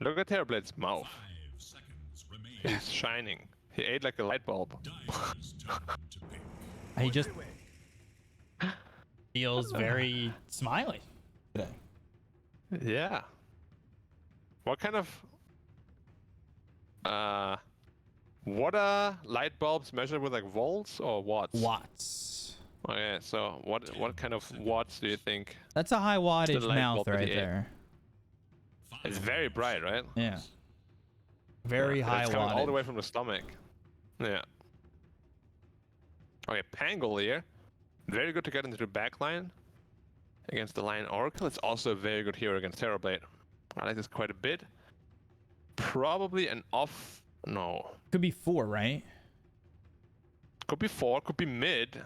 Look at Terrorblade's mouth. He's shining. He ate like a light bulb. He just feels very smiley today. Yeah. What kind of what are light bulbs measured with, like volts or watts? Watts. Okay, so what kind of watts do you think? That's a high wattage light mouth bulb that right he ate? there. It's very bright, right? Yeah. Very high it's coming all the wattage. way from the stomach. Yeah. Okay, Pangolier. Very good to get into the backline against the Lion Oracle. It's also a very good hero against Terrorblade. I like this quite a bit. Probably an off... No. Could be 4, right? Could be 4, could be mid.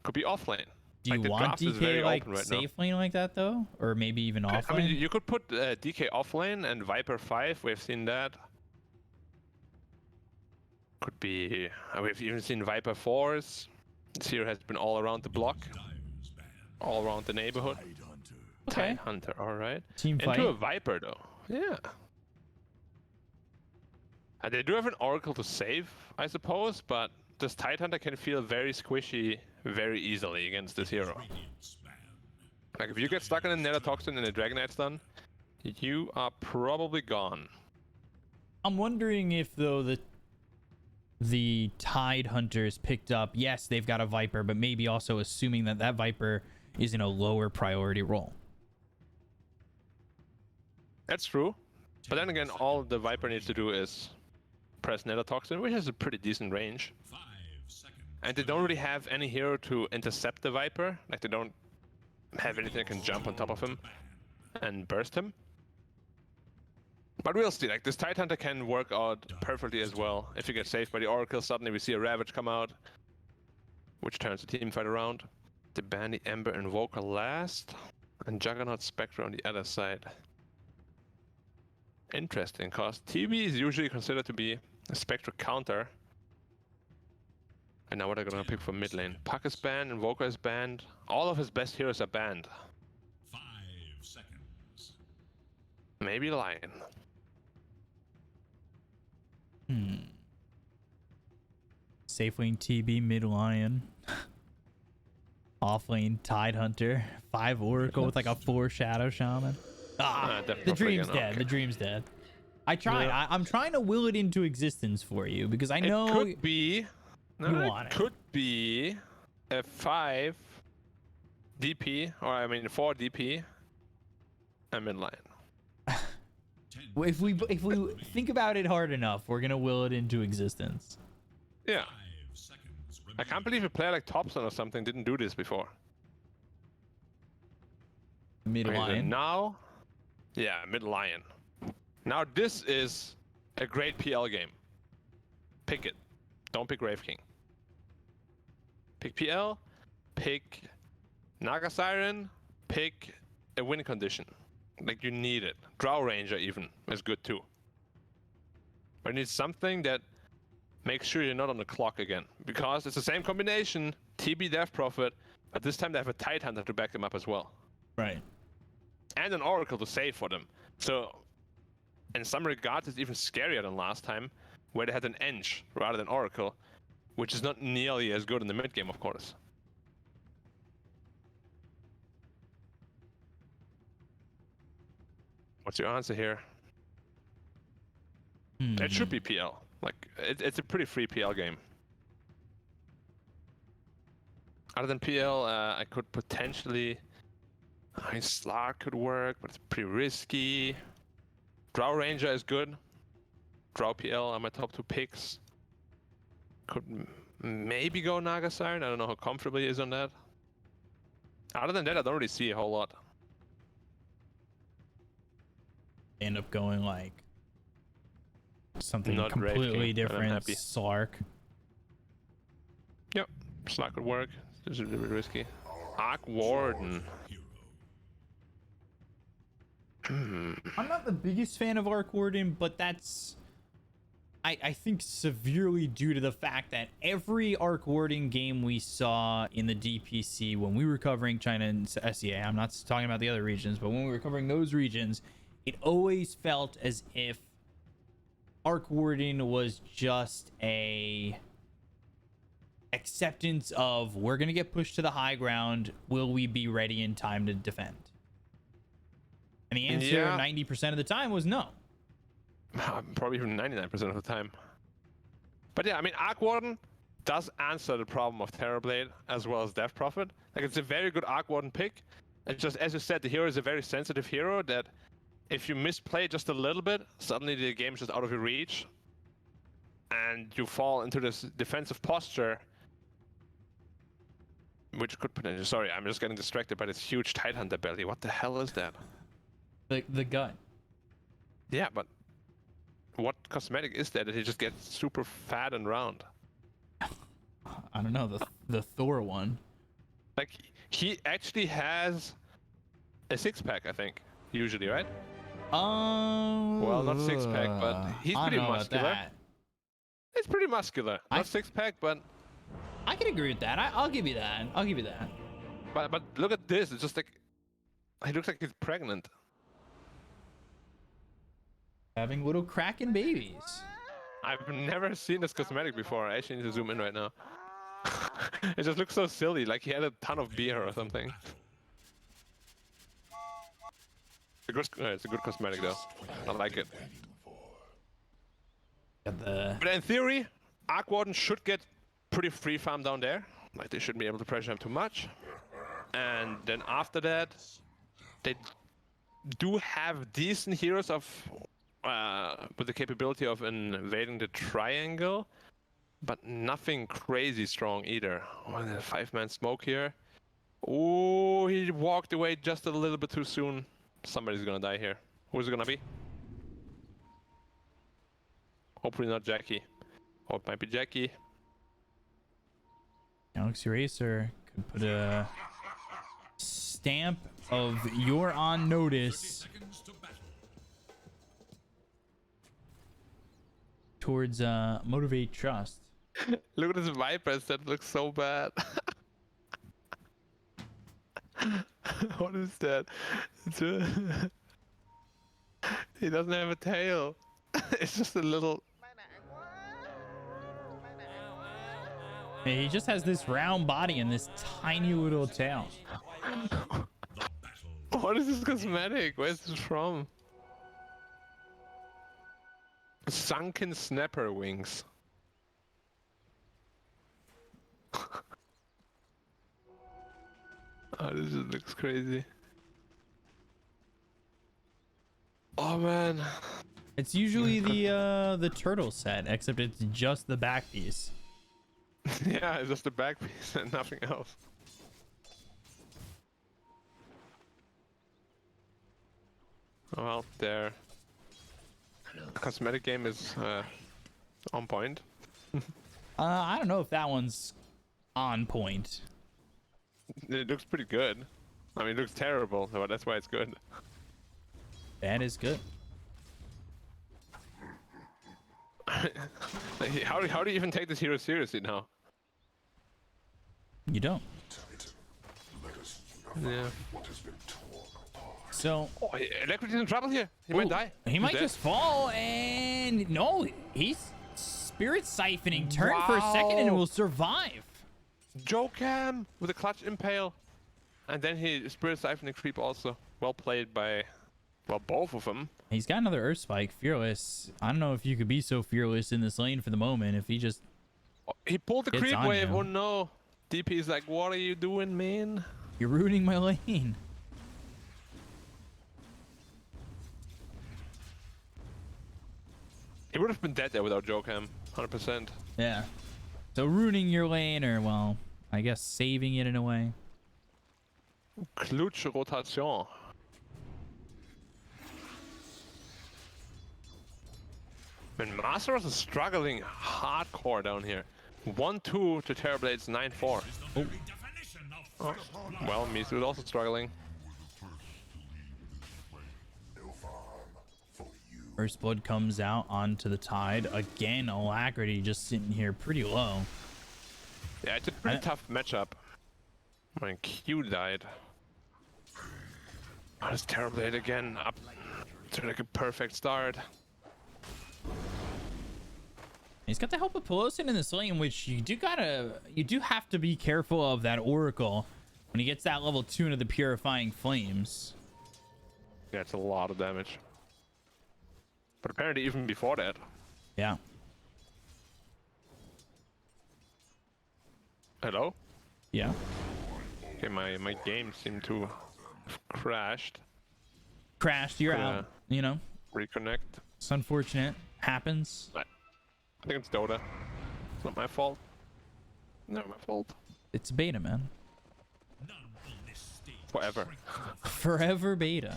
Could be off lane. Do you the want draft is very DK like open right safe lane like that though? Or maybe even off I lane? mean, you could put DK off lane and Viper 5. We've seen that. Could be... we've even seen Viper 4s. This hero has been all around the block. All around the neighborhood. Okay. Hunter, alright. Team fight. Into a Viper though. Yeah. And they do have an Oracle to save, I suppose, but this Tidehunter can feel very squishy very easily against this hero. Like if you get stuck in a Nether Toxin and a Dragonite stun, you are probably gone. I'm wondering if though the Tide Hunters picked up, yes, they've got a Viper, but maybe also assuming that that Viper is in a lower priority role. That's true. But then again, all the Viper needs to do is press Nether Toxin, which has a pretty decent range. And they don't really have any hero to intercept the Viper. Like they don't have anything that can jump on top of him and burst him. But we'll see. Like this Tidehunter can work out perfectly as well. If you get saved by the Oracle, suddenly we see a Ravage come out, which turns the team fight around. The Bandy, Ember, Invoker last, and Juggernaut Spectre on the other side. Interesting, cause TB is usually considered to be a Spectre counter. And now what are they gonna pick for mid lane? Puck is banned, Invoker is banned. All of his best heroes are banned. 5 seconds. Maybe Lion. Safe lane TB, mid Lion. Off lane Tidehunter. 5 Oracle with like a 4 Shadow Shaman. The dream's dead. Okay. The dream's dead. I tried. Yeah. I'm trying to will it into existence for you because I know It could be. No, you it want it. could be a 5 DP, or I mean 4 DP, and mid line. if we think about it hard enough, we're gonna will it into existence. Yeah. 5 seconds. I can't believe a player like Thompson or something didn't do this before. Mid Okay, so line. now, yeah, mid lion. Now this is a great PL game. Pick it. Don't pick Grave King. Pick PL. Pick Naga Siren. Pick a win condition. Like you need it. Drow Ranger even is good too. But you need something that makes sure you're not on the clock again. Because it's the same combination, TB Death Prophet, but this time they have a Tidehunter to back them up as well. Right. And an Oracle to save for them. So, in some regards, it's even scarier than last time, where they had an Eng rather than Oracle, which is not nearly as good in the mid game, of course. What's your answer here? It should be PL. Like, it's a pretty free PL game. Other than PL, I could potentially... I mean, Slark could work, but it's pretty risky. Drow Ranger is good. Drow PL are my top 2 picks. Could maybe go Naga Siren. I don't know how comfortable he is on that. Other than that, I don't really see a whole lot. End up going like something Not completely Grave King, but I'm different. happy. Slark. Yep, Slark could work. This is a little bit risky. Arc Warden. I'm not the biggest fan of Arc Warden, but that's... I think severely due to the fact that every arc warding game we saw in the DPC when we were covering China and SEA, I'm not talking about the other regions, but when we were covering those regions, it always felt as if arc warding was just a acceptance of we're going to get pushed to the high ground. Will we be ready in time to defend? And the answer 90% of the time was no. Probably even 99% of the time. But yeah, I mean, Arc Warden does answer the problem of Terrorblade as well as Death Prophet. Like, it's a very good Arc Warden pick. It's just, as you said, the hero is a very sensitive hero that if you misplay just a little bit, suddenly the game is just out of your reach. And you fall into this defensive posture, which could potentially... Sorry, I'm just getting distracted by this huge Tidehunter belly. What the hell is that? The gun. Yeah, but... what cosmetic is that he just gets super fat and round? I don't know, the Thor one. Like, he actually has a six-pack, I think, usually, right? Well, not six-pack, but he's pretty muscular. It's pretty muscular. Not six-pack, but... I can agree with that. I'll give you that. I'll give you that. But look at this. It's just like... he looks like he's pregnant. Having little Kraken babies. I've never seen this cosmetic before. I actually need to zoom in right now. It just looks so silly, like he had a ton of beer or something. It's a good cosmetic though. I like it. But in theory, Arc Warden should get pretty free farm down there. Like, they shouldn't be able to pressure him too much. And then after that, they do have decent heroes of... with the capability of invading the triangle, but nothing crazy strong either. Oh, the 5-man smoke here. Oh, he walked away just a little bit too soon. Somebody's gonna die here. Who's it gonna be? Hopefully not Jackie. Oh, it might be Jackie. Galaxy Racer could put a stamp of you're on notice towards Motivate.Trust. Look at this Vipers, that looks so bad. What is that? He doesn't have a tail. It's just a little... He just has this round body and this tiny little tail. What is this cosmetic? Where's this from? Sunken snapper wings. Oh, this just looks crazy. Oh man. It's usually the turtle set, except it's just the back piece. Yeah, it's just the back piece and nothing else. Well, their cosmetic game is on point. I don't know if that one's on point. It looks pretty good. I mean, it looks terrible, but that's why it's good. That is good. How do you even take this hero seriously now? You don't. Yeah. So... oh, Electric is in trouble here. He might die. He might just fall, and... no, he's spirit siphoning. Turn for a second and it will survive. Jokam with a clutch impale. And then he spirit siphoning creep also. Well played by... well, both of them. He's got another Earth Spike. Fearless. I don't know if you could be so fearless in this lane for the moment if he just... oh, he pulled the creep wave. Oh no. DP is like, what are you doing, man? You're ruining my lane. He would have been dead there without Jokam. 100%. Yeah. So ruining your lane, or, well, I guess saving it in a way. Clutch rotation. Man, Masteros is struggling hardcore down here. 1-2 to Terrorblade's 9-4. Oh. Well, Misu is also struggling. No farm for you. First blood comes out onto the Tide. Again, Alacrity just sitting here pretty low. Yeah, it's a pretty tough matchup. My Q died. Oh, it's terrible hit again. Up to like a perfect start. He's got the help of Pelosin in this lane, which you do have to be careful of that Oracle when he gets that level 2 into the Purifying Flames. Yeah, it's a lot of damage. But apparently even before that. Yeah. Hello? Yeah. Okay, my game seemed to have crashed. Crashed, you're out. You know, Reconnect. it's unfortunate. Happens. I think it's Dota. It's not my fault. Not my fault. It's beta, man. Forever. Forever beta.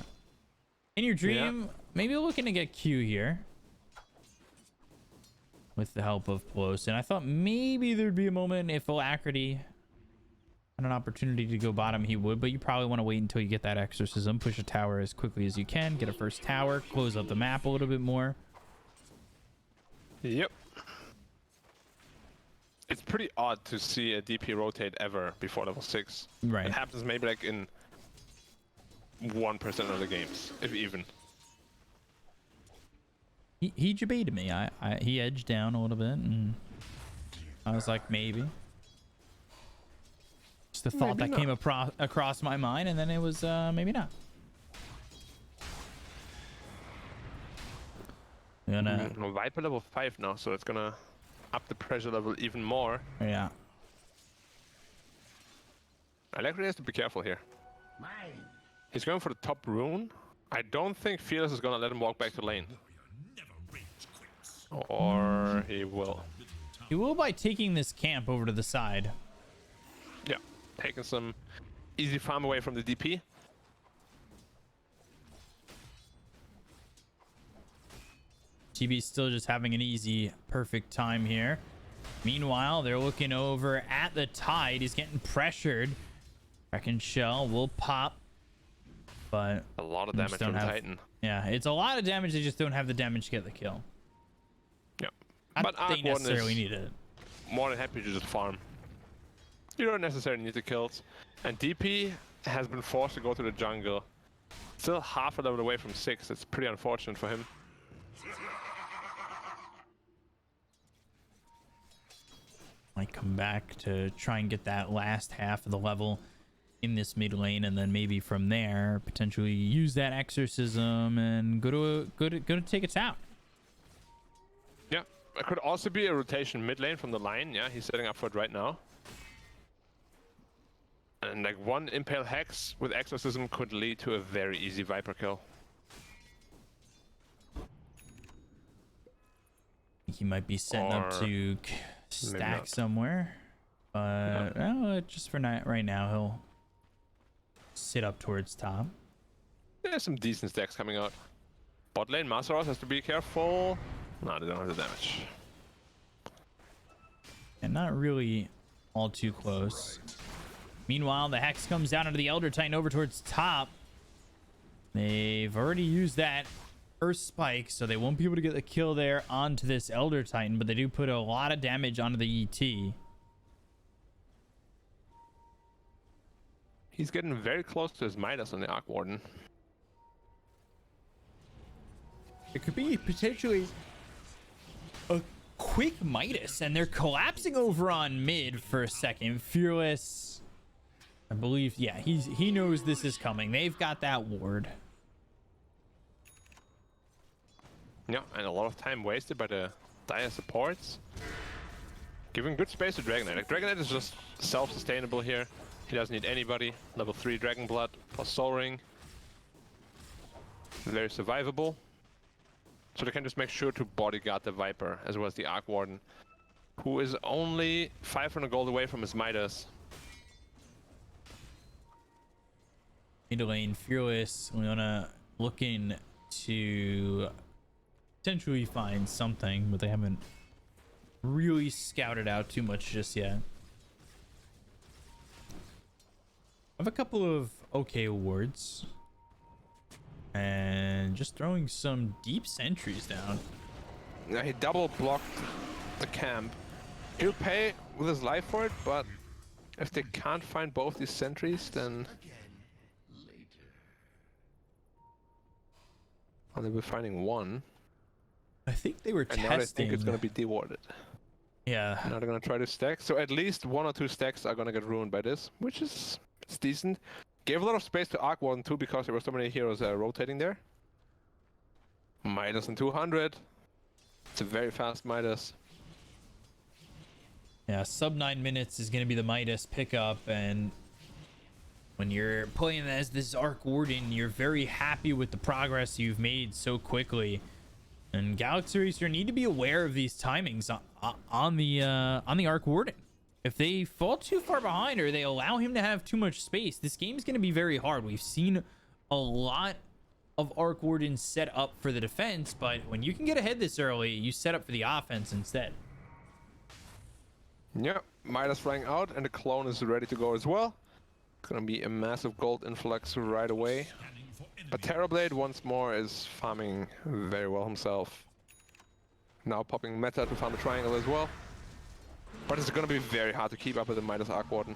In your dream, maybe looking to get Q here. With the help of Pelosin. I thought maybe there'd be a moment if Alacrity had an opportunity to go bottom, he would, but you probably want to wait until you get that exorcism. Push a tower as quickly as you can. Get a first tower. Close up the map a little bit more. Yep. It's pretty odd to see a DP rotate ever before level 6. Right. It happens maybe like in 1% of the games, if even. He debated me. He edged down a little bit, and I was like, maybe. Just the thought Maybe that came across my mind, and then it was maybe not. Gonna Viper level 5 now, so it's gonna up the pressure level even more. yeah. Alacrity has to be careful here. He's going for the top rune. I don't think Fearless is gonna let him walk back to lane. Or he will. He will by taking this camp over to the side. Yeah, taking some easy farm away from the DP. TB's still just having an easy, perfect time here. Meanwhile, they're looking over at the Tide. He's getting pressured. Wrecking Shell will pop, but A lot of they just damage don't from have- Titan. yeah, it's a lot of damage. They just don't have the damage to get the kill. Yeah. I But don't think Arc Warden necessarily is need it. more than happy to just farm. You don't necessarily need the kills. And DP has been forced to go to the jungle. Still half a level away from 6. It's pretty unfortunate for him. Might come back to try and get that last half of the level in this mid lane, and then maybe from there potentially use that exorcism and go to take its out. Yeah, it could also be a rotation mid lane from the line. Yeah, he's setting up for it right now. And like one Impale Hex with Exorcism could lead to a very easy Viper kill. He might be setting up Or to stack not. somewhere, but well, just for right now he'll sit up towards top. There's some decent stacks coming out. Bot lane, Masaros has to be careful. No, they don't have the damage. And not really all too close. Meanwhile, the Hex comes down into the Elder Titan over towards top. They've already used that Earth Spike, so they won't be able to get the kill there onto this Elder Titan, but they do put a lot of damage onto the ET. He's getting very close to his Midas on the Arc Warden. It could be potentially a quick Midas, and they're collapsing over on mid for a second. Fearless, I believe, yeah, he knows this is coming. They've got that ward. Yeah, and a lot of time wasted by the Dire supports. Giving good space to Dragon Knight. Like, Dragon Knight is just self-sustainable here. He doesn't need anybody. Level 3 Dragon Blood plus Soul Ring. Very survivable. So they can just make sure to bodyguard the Viper as well as the Arc Warden, who is only 500 gold away from his Midas. Mid lane, Fearless, Leona looking to potentially find something, but they haven't really scouted out too much just yet. I have a couple of okay awards. And just throwing some deep sentries down. Yeah, he double blocked the camp. He'll pay with his life for it, but if they can't find both these sentries, then well, they'll be finding one. I think they were And now they think it's gonna be dewarded. Yeah. Now they're gonna try to stack. So at least 1 or 2 stacks are gonna get ruined by this, which is it's decent. Gave a lot of space to Arc Warden too because there were so many heroes rotating there. Midas and 200. It's a very fast Midas. Yeah, sub 9 minutes is going to be the Midas pickup, and when you're playing as this Arc Warden, you're very happy with the progress you've made so quickly. And Galaxy Racer need to be aware of these timings on the Arc Warden. If they fall too far behind or they allow him to have too much space, this game's going to be very hard. We've seen a lot of Arc Wardens set up for the defense, but when you can get ahead this early, you set up for the offense instead. Yeah, Midas flying out, and the clone is ready to go as well. It's gonna be a massive gold influx right away. But Terrorblade once more is farming very well himself. Now popping Meta to farm the triangle as well. But it's gonna be very hard to keep up with the Midas Arc Warden.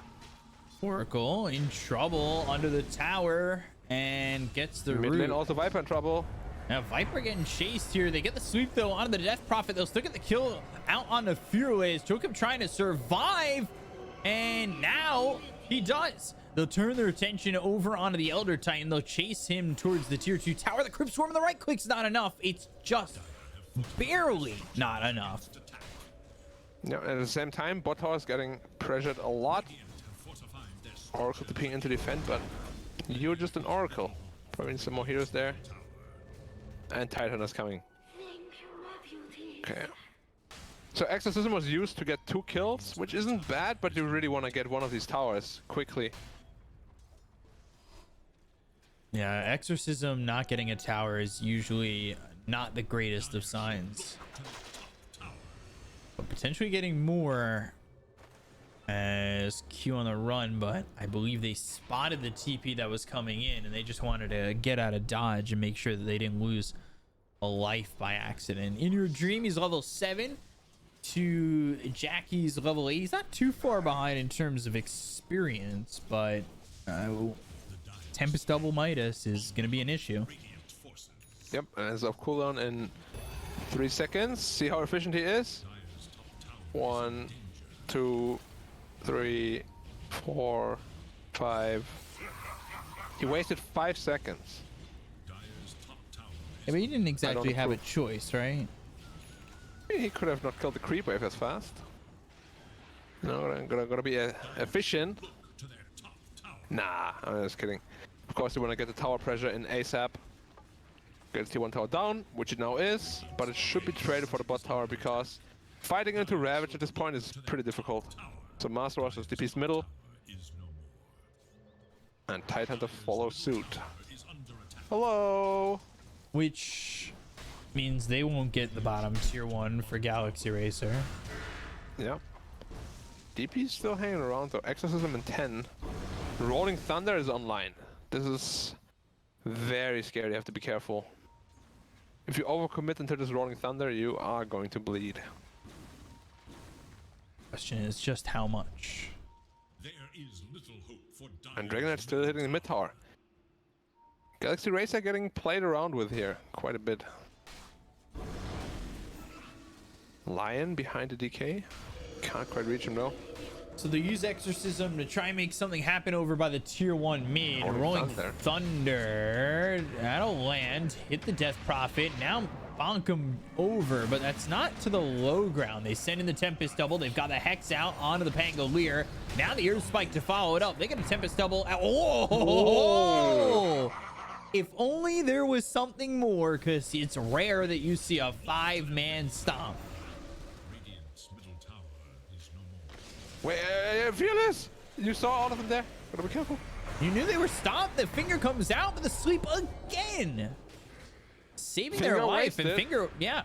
Oracle in trouble under the tower and gets the Mid root. lane also Viper in trouble. Now Viper getting chased here. They get the sweep though onto the Death Prophet. They'll still get the kill out on the Fearless. Jokum trying to survive, and now he does. They'll turn their attention over onto the Elder Titan. They'll chase him towards the tier 2 tower. The Crypt Swarm on the right click's not enough. It's just barely not enough. Yeah, at the same time, bot tower is getting pressured a lot. Oracle to ping into defend, but you're just an Oracle. Probably need some more heroes there. And Titan is coming. Okay. So Exorcism was used to get 2 kills, which isn't bad, but you really want to get one of these towers quickly. Yeah, Exorcism not getting a tower is usually not the greatest of signs. But potentially getting more as Q on the run, but I believe they spotted the TP that was coming in and they just wanted to get out of dodge and make sure that they didn't lose a life by accident. In Your Dream, he's level 7 to Jackie's level 8. He's not too far behind in terms of experience, but Tempest double Midas is going to be an issue. Yep, and as of cooldown in 3 seconds. See how efficient he is? 1, 2, 3, 4, 5. He wasted 5 seconds. Yeah, but he didn't exactly have a choice, right? He could have not killed the creep wave as fast. No, I'm gonna be efficient. Nah, I'm just kidding. Of course, you want to get the tower pressure in ASAP. Get the T1 tower down, which it now is, but it should be traded for the bot tower because fighting into Ravage at this point is pretty difficult. So Master Rush is DP's middle. And Tidehunter follows suit. Hello! Which means they won't get the bottom tier 1 for Galaxy Racer. Yeah. DP's still hanging around though. Exorcism in 10. Rolling Thunder is online. This is very scary. You have to be careful. If you overcommit into this Rolling Thunder, you are going to bleed. Question is just how much. There is little hope for And Dragon Knight's still hitting the mid tower. Galaxy Racer getting played around with here quite a bit. Lion behind the DK. Can't quite reach him though. So they use Exorcism to try and make something happen over by the tier 1 mid. Rolling Thunder. That'll land. Hit the Death Prophet. Now bonk him over, but that's not to the low ground. They send in the Tempest double. They've got the Hex out onto the Pangolier. Now the Earth Spike to follow it up. They get a Tempest double. Oh! If only there was something more, because it's rare that you see a 5-man stomp. Wait, Fearless! You saw all of them there? Gotta be careful. You knew they were stopped. The finger comes out, but the sleep again. Saving their life wasted. And finger, yeah,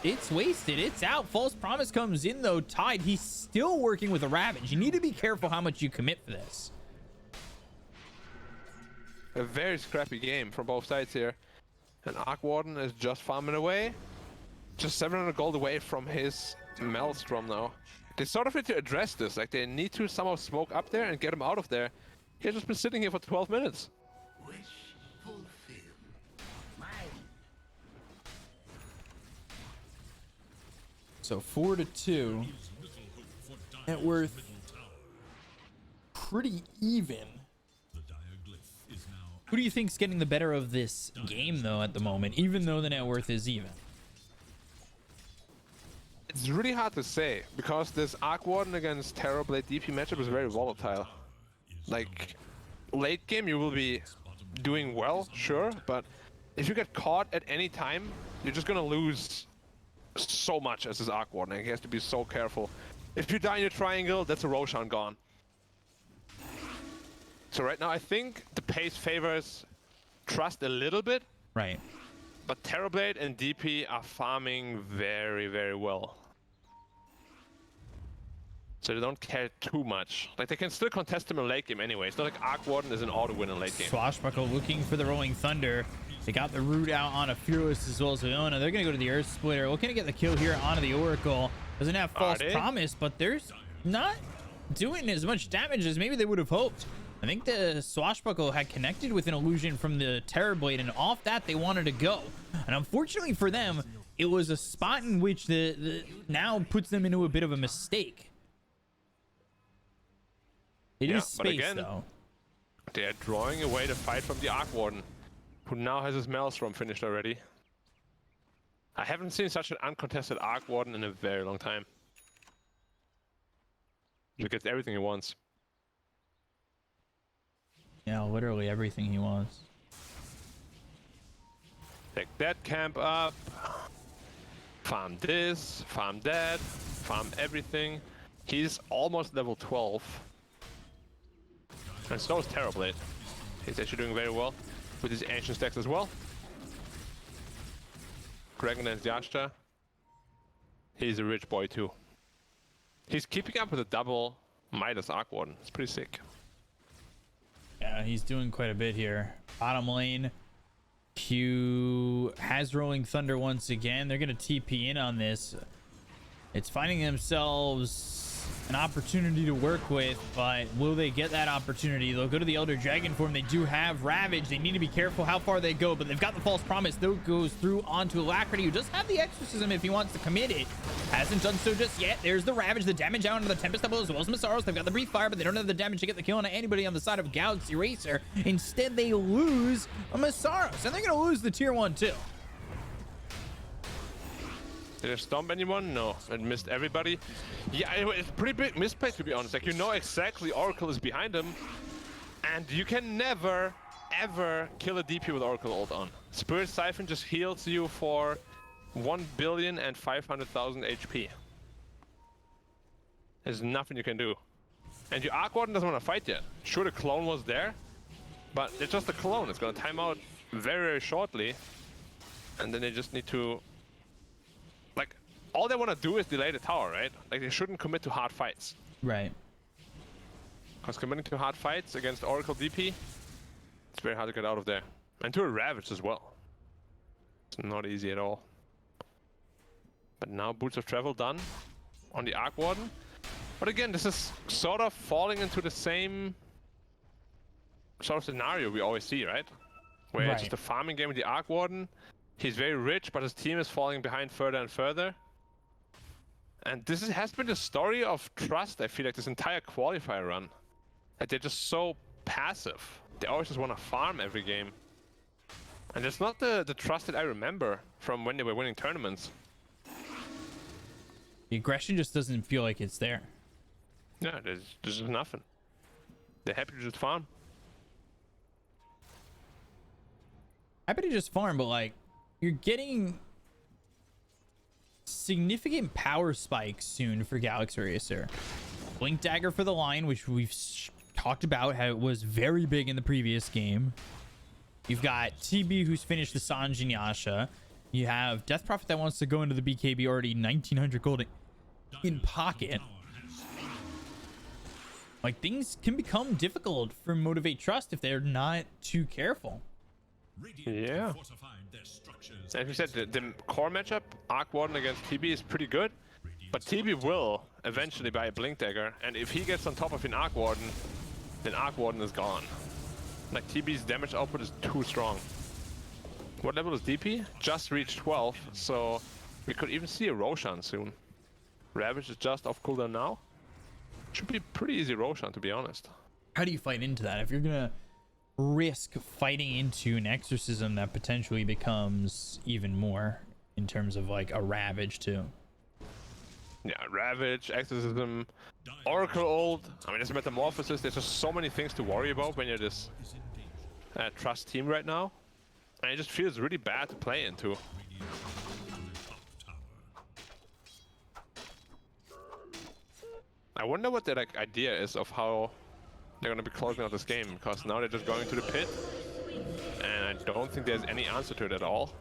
it's wasted. It's out. False Promise comes in though. Tide, he's still working with a Ravage. You need to be careful how much you commit for this. A very scrappy game from both sides here. And Arc Warden is just farming away. Just 700 gold away from his Maelstrom now. They sort of need to address this. Like, they need to somehow smoke up there and get him out of there. He's just been sitting here for 12 minutes. Wish fulfilled. So 4-2. Net worth pretty even. Who do you think's getting the better of this game though at the moment, even though the net worth is even? It's really hard to say because this Arc Warden against Terrorblade DP matchup is very volatile. Like, late game you will be doing well, sure, but if you get caught at any time, you're just gonna lose so much as this Arc Warden. Like, he has to be so careful. If you die in your triangle, that's a Roshan gone. So right now I think the pace favors Trust a little bit. Right. But Terrorblade and DP are farming very, very well. So they don't care too much. Like, they can still contest him in late game anyway. It's not like Arc Warden is an auto-win in late game. Swashbuckle looking for the Rolling Thunder. They got the root out on a Fearless as well as Leona. They're going to go to the Earth Splitter. Looking to get the kill here onto the Oracle. Doesn't have False Promise, but they're not doing as much damage as maybe they would have hoped. I think the Swashbuckle had connected with an illusion from the Terrorblade, and off that they wanted to go. And unfortunately for them, it was a spot in which the now puts them into a bit of a mistake. It is space, again, though. They're drawing away the fight from the Arc Warden, who now has his Maelstrom finished already. I haven't seen such an uncontested Arc Warden in a very long time. He gets everything he wants. Yeah, literally everything he wants. Take that camp up. Farm this, farm that, farm everything. He's almost level 12. And so is Terrorblade. He's actually doing very well with his ancient stacks as well. Dragon and Yasha. He's a rich boy too. He's keeping up with a double Midas Arc Warden. It's pretty sick. Yeah, he's doing quite a bit here. Bottom lane, Q has Rolling Thunder once again. They're going to TP in on this. It's finding themselves an opportunity to work with, but will they get that opportunity? They'll go to the Elder Dragon form. They do have Ravage. They need to be careful how far they go, but they've got the False Promise. That goes through onto Alacrity, who does have the Exorcism if he wants to commit it. Hasn't done so just yet. There's the Ravage, the damage out onto the Tempest Double as well as Masaros. They've got the Breathe Fire, but they don't have the damage to get the kill on anybody on the side of Galaxy Racer. Instead, they lose a Masaros, and they're going to lose the tier 1 too. Did it stomp anyone? No, it missed everybody. Yeah, it's a pretty big misplay to be honest. Like, you know exactly Oracle is behind him, and you can never, ever kill a DP with Oracle ult on. Spirit Siphon just heals you for 1,500,000 HP. There's nothing you can do. And your Arc Warden doesn't want to fight yet. Sure, the clone was there, but it's just a clone. It's going to time out very, very shortly, and then they just need to... Like, all they want to do is delay the tower, right? Like, they shouldn't commit to hard fights. Right. Because committing to hard fights against Oracle DP, it's very hard to get out of there. And to a Ravage as well. It's not easy at all. But now Boots of Travel done on the Arc Warden. But again, this is sort of falling into the same sort of scenario we always see, right? Where it's just a farming game with the Arc Warden. He's very rich, but his team is falling behind further and further. And this has been the story of Trust, I feel like, this entire Qualifier run. That they're just so passive. They always just want to farm every game. And it's not the Trust that I remember from when they were winning tournaments. The aggression just doesn't feel like it's there. Yeah, there's just nothing. They're happy to just farm. Happy to just farm, but like, you're getting significant power spikes soon for Galaxy Racer. Blink Dagger for the line, which we've talked about how it was very big in the previous game. You've got TB, who's finished the Sanj and Yasha. You have Death Prophet that wants to go into the BKB, already 1,900 gold in pocket. Like, things can become difficult for Motivate.Trust if they're not too careful. Yeah. As we said, the core matchup, Arc Warden against TB is pretty good, but TB will eventually buy a Blink Dagger, and if he gets on top of an Arc Warden, then Arc Warden is gone. Like, TB's damage output is too strong. What level is DP? Just reached 12, so we could even see a Roshan soon. Ravage is just off cooldown now. Should be pretty easy Roshan, to be honest. How do you fight into that? If you're gonna risk fighting into an exorcism that potentially becomes even more in terms of like a Ravage too. Yeah, Ravage, Exorcism, Oracle Ult. I mean, there's Metamorphosis. There's just so many things to worry about when you're this Trust team right now. And it just feels really bad to play into. I wonder what the idea is of how they're going to be closing out this game, because now they're just going to the pit, and I don't think there's any answer to it at all.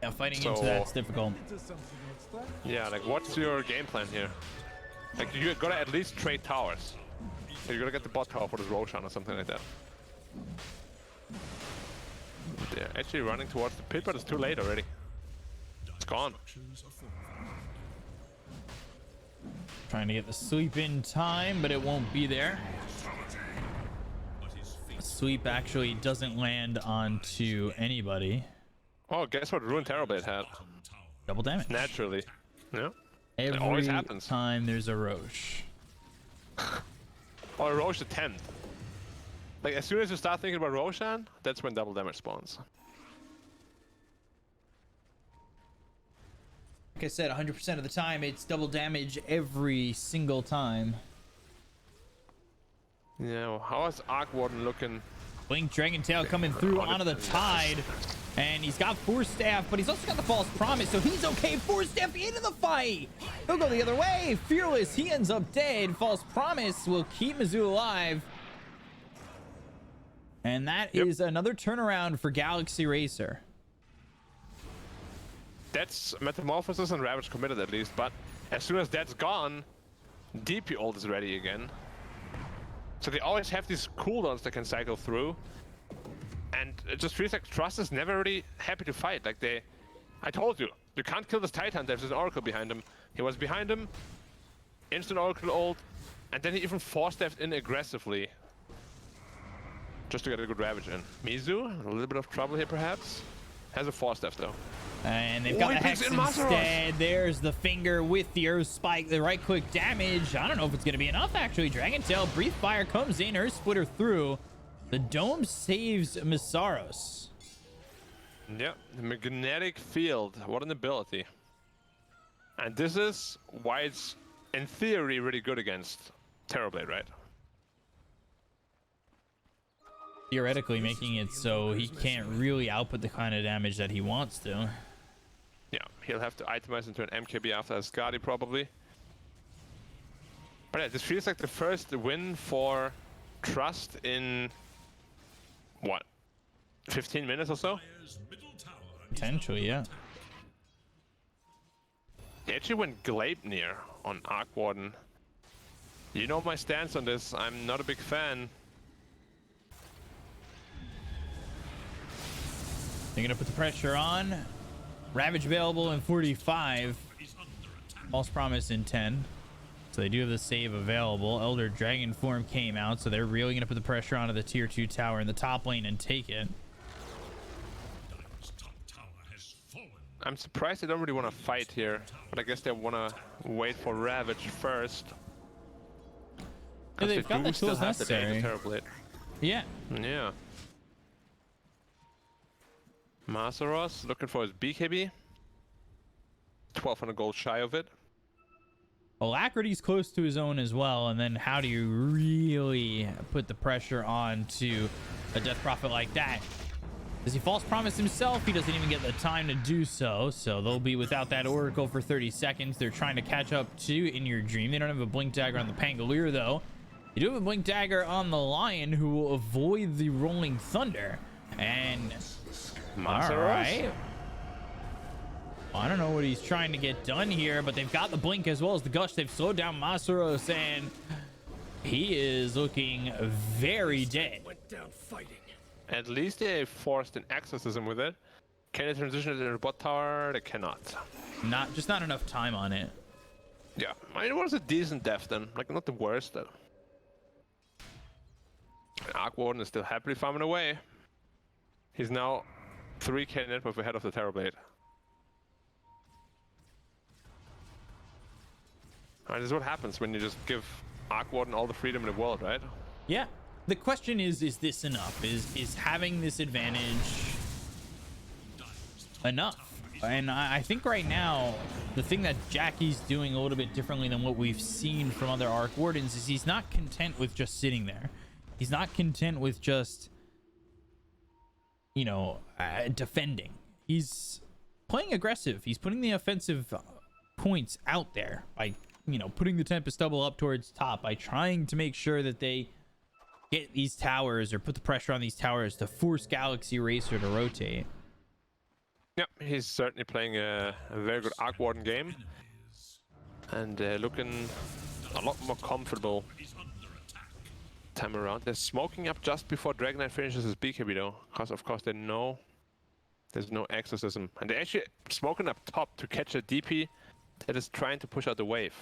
Yeah, fighting into that's difficult. Yeah, like, what's your game plan here? Like, you gotta at least trade towers. So you gotta get the bot tower for this Roshan or something like that. They're actually running towards the pit, but it's too late already. It's gone. Trying to get the sweep in time, but it won't be there. Sweep actually doesn't land onto anybody. Oh, guess what Ruined Terrorblade had? Double damage. Naturally. Yeah. Every it always happens. time there's a Roche. Or a Roche attempt. Like, as soon as you start thinking about Roshan, that's when double damage spawns. Like I said, 100% of the time, it's double damage every single time. Yeah, well, how is Arc Warden looking? Blink Dragon Tail coming through onto the Tide. And he's got Force Staff, but he's also got the False Promise, so he's okay. Force Staff into the fight. He'll go the other way. Fearless, he ends up dead. False Promise will keep Mizzou alive. And that is another turnaround for Galaxy Racer. That's Metamorphosis and Ravage committed at least, but as soon as that's gone, DP ult is ready again. So they always have these cooldowns that can cycle through. And it just feels like Trust is never really happy to fight. Like, I told you, you can't kill this Titan, there's an Oracle behind him. He was behind him, instant Oracle ult, and then he even force-staffed in aggressively. Just to get a good Ravage in. Mizzou, a little bit of trouble here perhaps. Has a force-staff though. And they've got the Hex instead. There's the finger with the Earth Spike, the right click damage. I don't know if it's going to be enough, actually. Dragon Tail, Breathe Fire comes in, Earth Splitter through. The Dome saves Misaros. Yep, the Magnetic Field. What an ability. And this is why it's, in theory, really good against Terrorblade, right? Theoretically making it so he can't really output the kind of damage that he wants to. Yeah, he'll have to itemize into an MKB after a Skadi probably. But yeah, this feels like the first win for Trust in, what, 15 minutes or so? Potentially, yeah. He actually went Gleipnir on Arc Warden. You know my stance on this, I'm not a big fan. They're gonna put the pressure on. Ravage available in 45. False Promise in 10. So they do have the save available. Elder Dragon Form came out, so they're really gonna put the pressure onto the tier 2 tower in the top lane and take it. I'm surprised they don't really want to fight here, but I guess they want to wait for Ravage first. Yeah, they've got the tools necessary. Yeah. Yeah. Masaros looking for his BKB. 1200 gold shy of it. Alacrity's close to his own as well, and then how do you really put the pressure on to a Death Prophet like that? Does he False Promise himself? He doesn't even get the time to do so, so they'll be without that Oracle for 30 seconds. They're trying to catch up to In Your Dream. They don't have a Blink Dagger on the Pangolier, though. You do have a Blink Dagger on the Lion, who will avoid the Rolling Thunder. And... all right. I don't know what he's trying to get done here, but they've got the Blink as well as the Gush. They've slowed down Masaros, and He is looking very dead. Went down fighting. At least they forced an exorcism with it. Can they transition it into a bot tower? They cannot. Not enough time on it. Yeah, I mean, it was a decent death then. Like, not the worst though. And Arc Warden is still happily farming away. He's now 3k net worth ahead of the Terrorblade. Alright, this is what happens when you just give Arc Warden all the freedom in the world, right? Yeah. The question is this enough? Is having this advantage enough? And I think right now, the thing that Jackie's doing a little bit differently than what we've seen from other Arc Wardens is he's not content with just sitting there. He's not content with just, you know, defending. He's playing aggressive. He's putting the offensive points out there by, you know, putting the Tempest Double up towards top, by trying to make sure that they get these towers or put the pressure on these towers to force Galaxy Racer to rotate. Yep, he's certainly playing a very good Arc Warden game. And looking a lot more comfortable time around. They're smoking up just before Dragon Knight finishes his BKB though. Because of course they know there's no exorcism. And they're actually smoking up top to catch a DP that is trying to push out the wave.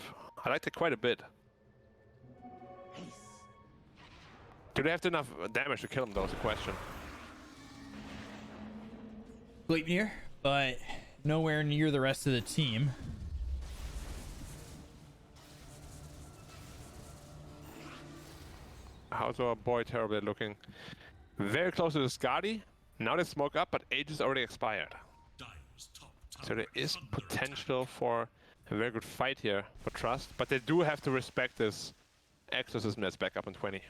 I liked it quite a bit. Do they have enough damage to kill him though, is the question. Sleipnir, but nowhere near the rest of the team. How's our boy Terrorblade looking? Very close to the Skadi. Now they smoke up, but age is already expired. So there is potential for a very good fight here for Trust, but they do have to respect this exorcism that's back up in 20.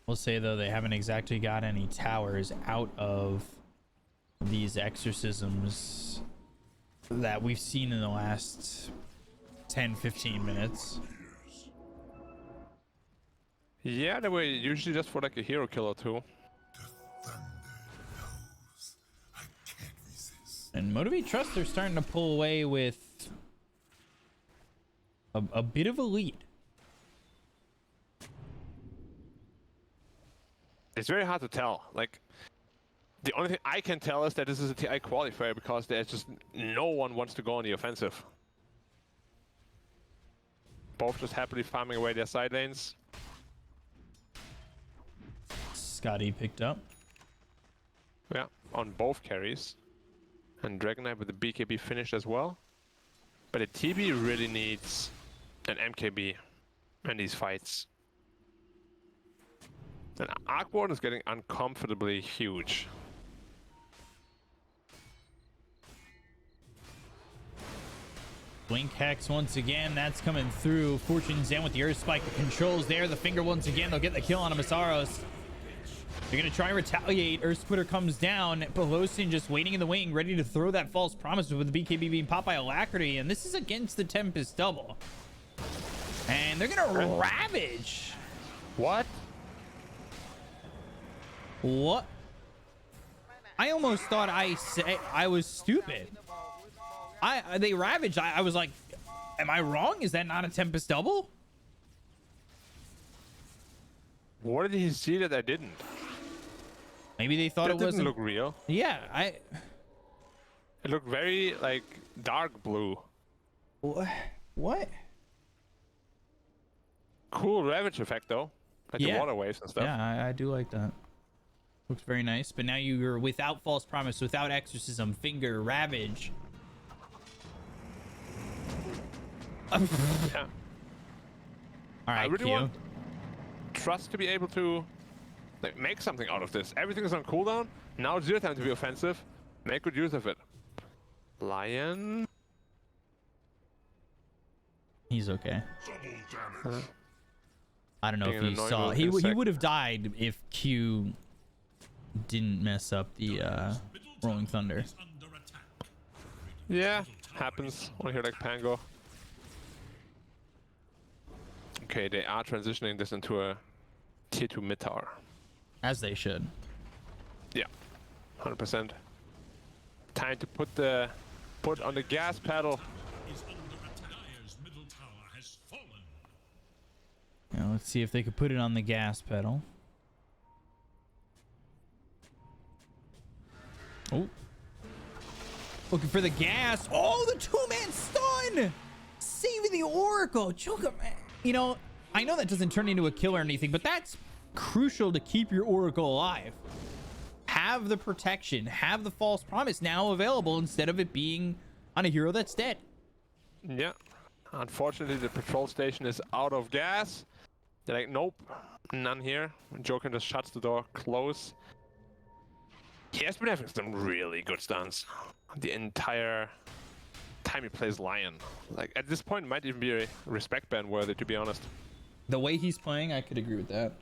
We'll say though they haven't exactly got any towers out of these exorcisms that we've seen in the last 10-15 minutes. Yeah, they were usually just for like a hero kill or two. And Motivate.Trust are starting to pull away with a bit of a lead. It's very hard to tell. Like, the only thing I can tell is that this is a TI qualifier because there's just no one wants to go on the offensive. Both just happily farming away their side lanes. Scotty picked up. Yeah, on both carries. And Dragon Knight with the BKB finished as well. But a TB really needs an MKB in these fights. And Arc Warden is getting uncomfortably huge. Blink Hex once again, that's coming through. Fortune's in with the Earth Spike, the controls there. The finger once again, they'll get the kill on Amasaros. They're going to try and retaliate. Earth Splitter comes down. Pelosin just waiting in the wing, ready to throw that false promise with the BKB being popped by Alacrity. And this is against the Tempest Double. And they're going to ravage. What? What? I almost thought I was stupid. They ravaged. I was like, am I wrong? Is that not a Tempest Double? What did he see that I didn't? Maybe they thought That it didn't wasn't. look real. Yeah, It looked very like dark blue. What? Cool ravage effect though, like the water waves and stuff. Yeah, I do like that. Looks very nice. But now you're without false promise, without exorcism, finger, ravage. Yeah. All right, I really Q. want Trust to be able to like make something out of this. Everything is on cooldown. Now it's your time to be offensive. Make good use of it. Lion. He's okay. Double damage. I don't know Being if an you annoying saw. little He insect. would have died if Q didn't mess up the Rolling Thunder. Under attack. Yeah, happens. Only hear like Pango. Okay, they are transitioning this into a tier 2 mid tower. As they should. Yeah, 100%. Time to put on the gas pedal. Is under attack. Dire's middle tower has fallen. let's see if they could put it on the gas pedal. Oh. Looking for the gas. Oh, the two-man stun! Saving the Oracle. Joker, you know, I know that doesn't turn into a kill or anything, but that's crucial to keep your Oracle alive. Have the protection. Have the false promise now available instead of it being on a hero that's dead. Yeah. Unfortunately, the patrol station is out of gas. They're like, nope, none here. Joker just shuts the door close. He has been having some really good stuns the entire time he plays Lion. Like, at this point, it might even be a respect band worthy, to be honest. The way he's playing, I could agree with that.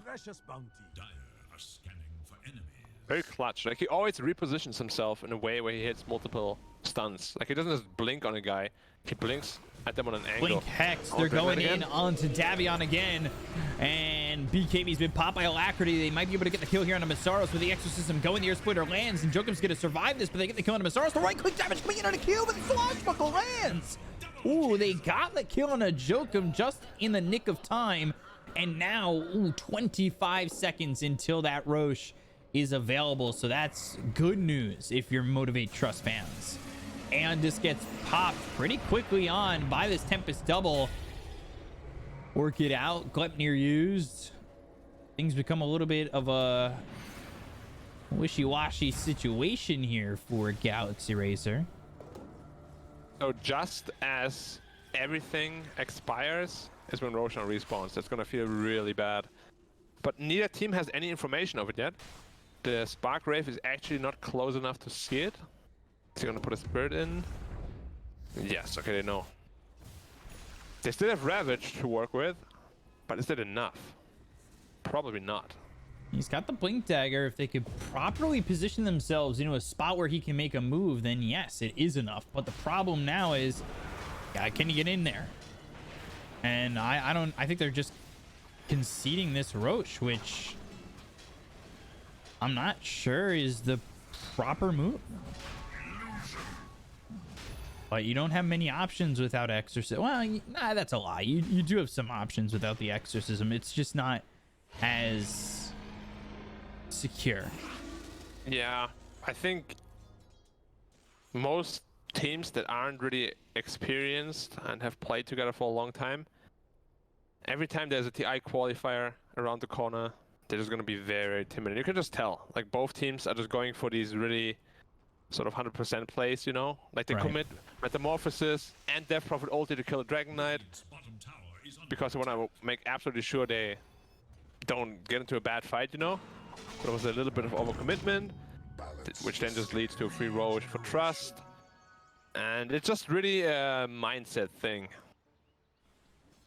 Precious bounty. Dire are scanning for enemies. Very clutch. Like, he always repositions himself in a way where he hits multiple stuns. Like, he doesn't just blink on a guy. He blinks at them on an angle. Blink Hex. Oh, They're Blink going again. in onto Davion again. And BKB's been popped by Alacrity. They might be able to get the kill here on a Masaros with the Exorcism going. The Air Splitter lands, and Jokum's going to survive this, but they get the kill on a Masaros. The right-click damage coming in on a kill, but the Swashbuckle lands. Ooh, they got the kill on a Jokum just in the nick of time. And now, ooh, 25 seconds until that Roche is available. So that's good news if you're Motivate.Trust fans. And this gets popped pretty quickly on by this Tempest double. Work it out. Gleipnir used. Things become a little bit of a wishy-washy situation here for Galaxy Racer. So just as everything expires is when Roshan respawns. That's gonna feel really bad. But neither team has any information of it yet. The Spark Wraith is actually not close enough to see it. Is he gonna put a Spirit in? Yes, okay, they know. They still have Ravage to work with, but is that enough? Probably not. He's got the Blink Dagger. If they could properly position themselves into a spot where he can make a move, then yes, it is enough. But the problem now is, can you get in there? And I think they're just conceding this Roche, which I'm not sure is the proper move. But you don't have many options without Exorcism. Well, nah, that's a lie. You do have some options without the Exorcism. It's just not as secure. Yeah, I think most teams that aren't really experienced and have played together for a long time, every time there's a TI qualifier around the corner, they're just going to be very, very timid. You can just tell. Like, both teams are just going for these really sort of 100% plays, you know? Like, they commit Metamorphosis and Death Prophet ulti to kill a Dragon Knight because they want to make absolutely sure they don't get into a bad fight, you know? There was a little bit of overcommitment, which then just leads to a free Roche for Trust. And it's just really a mindset thing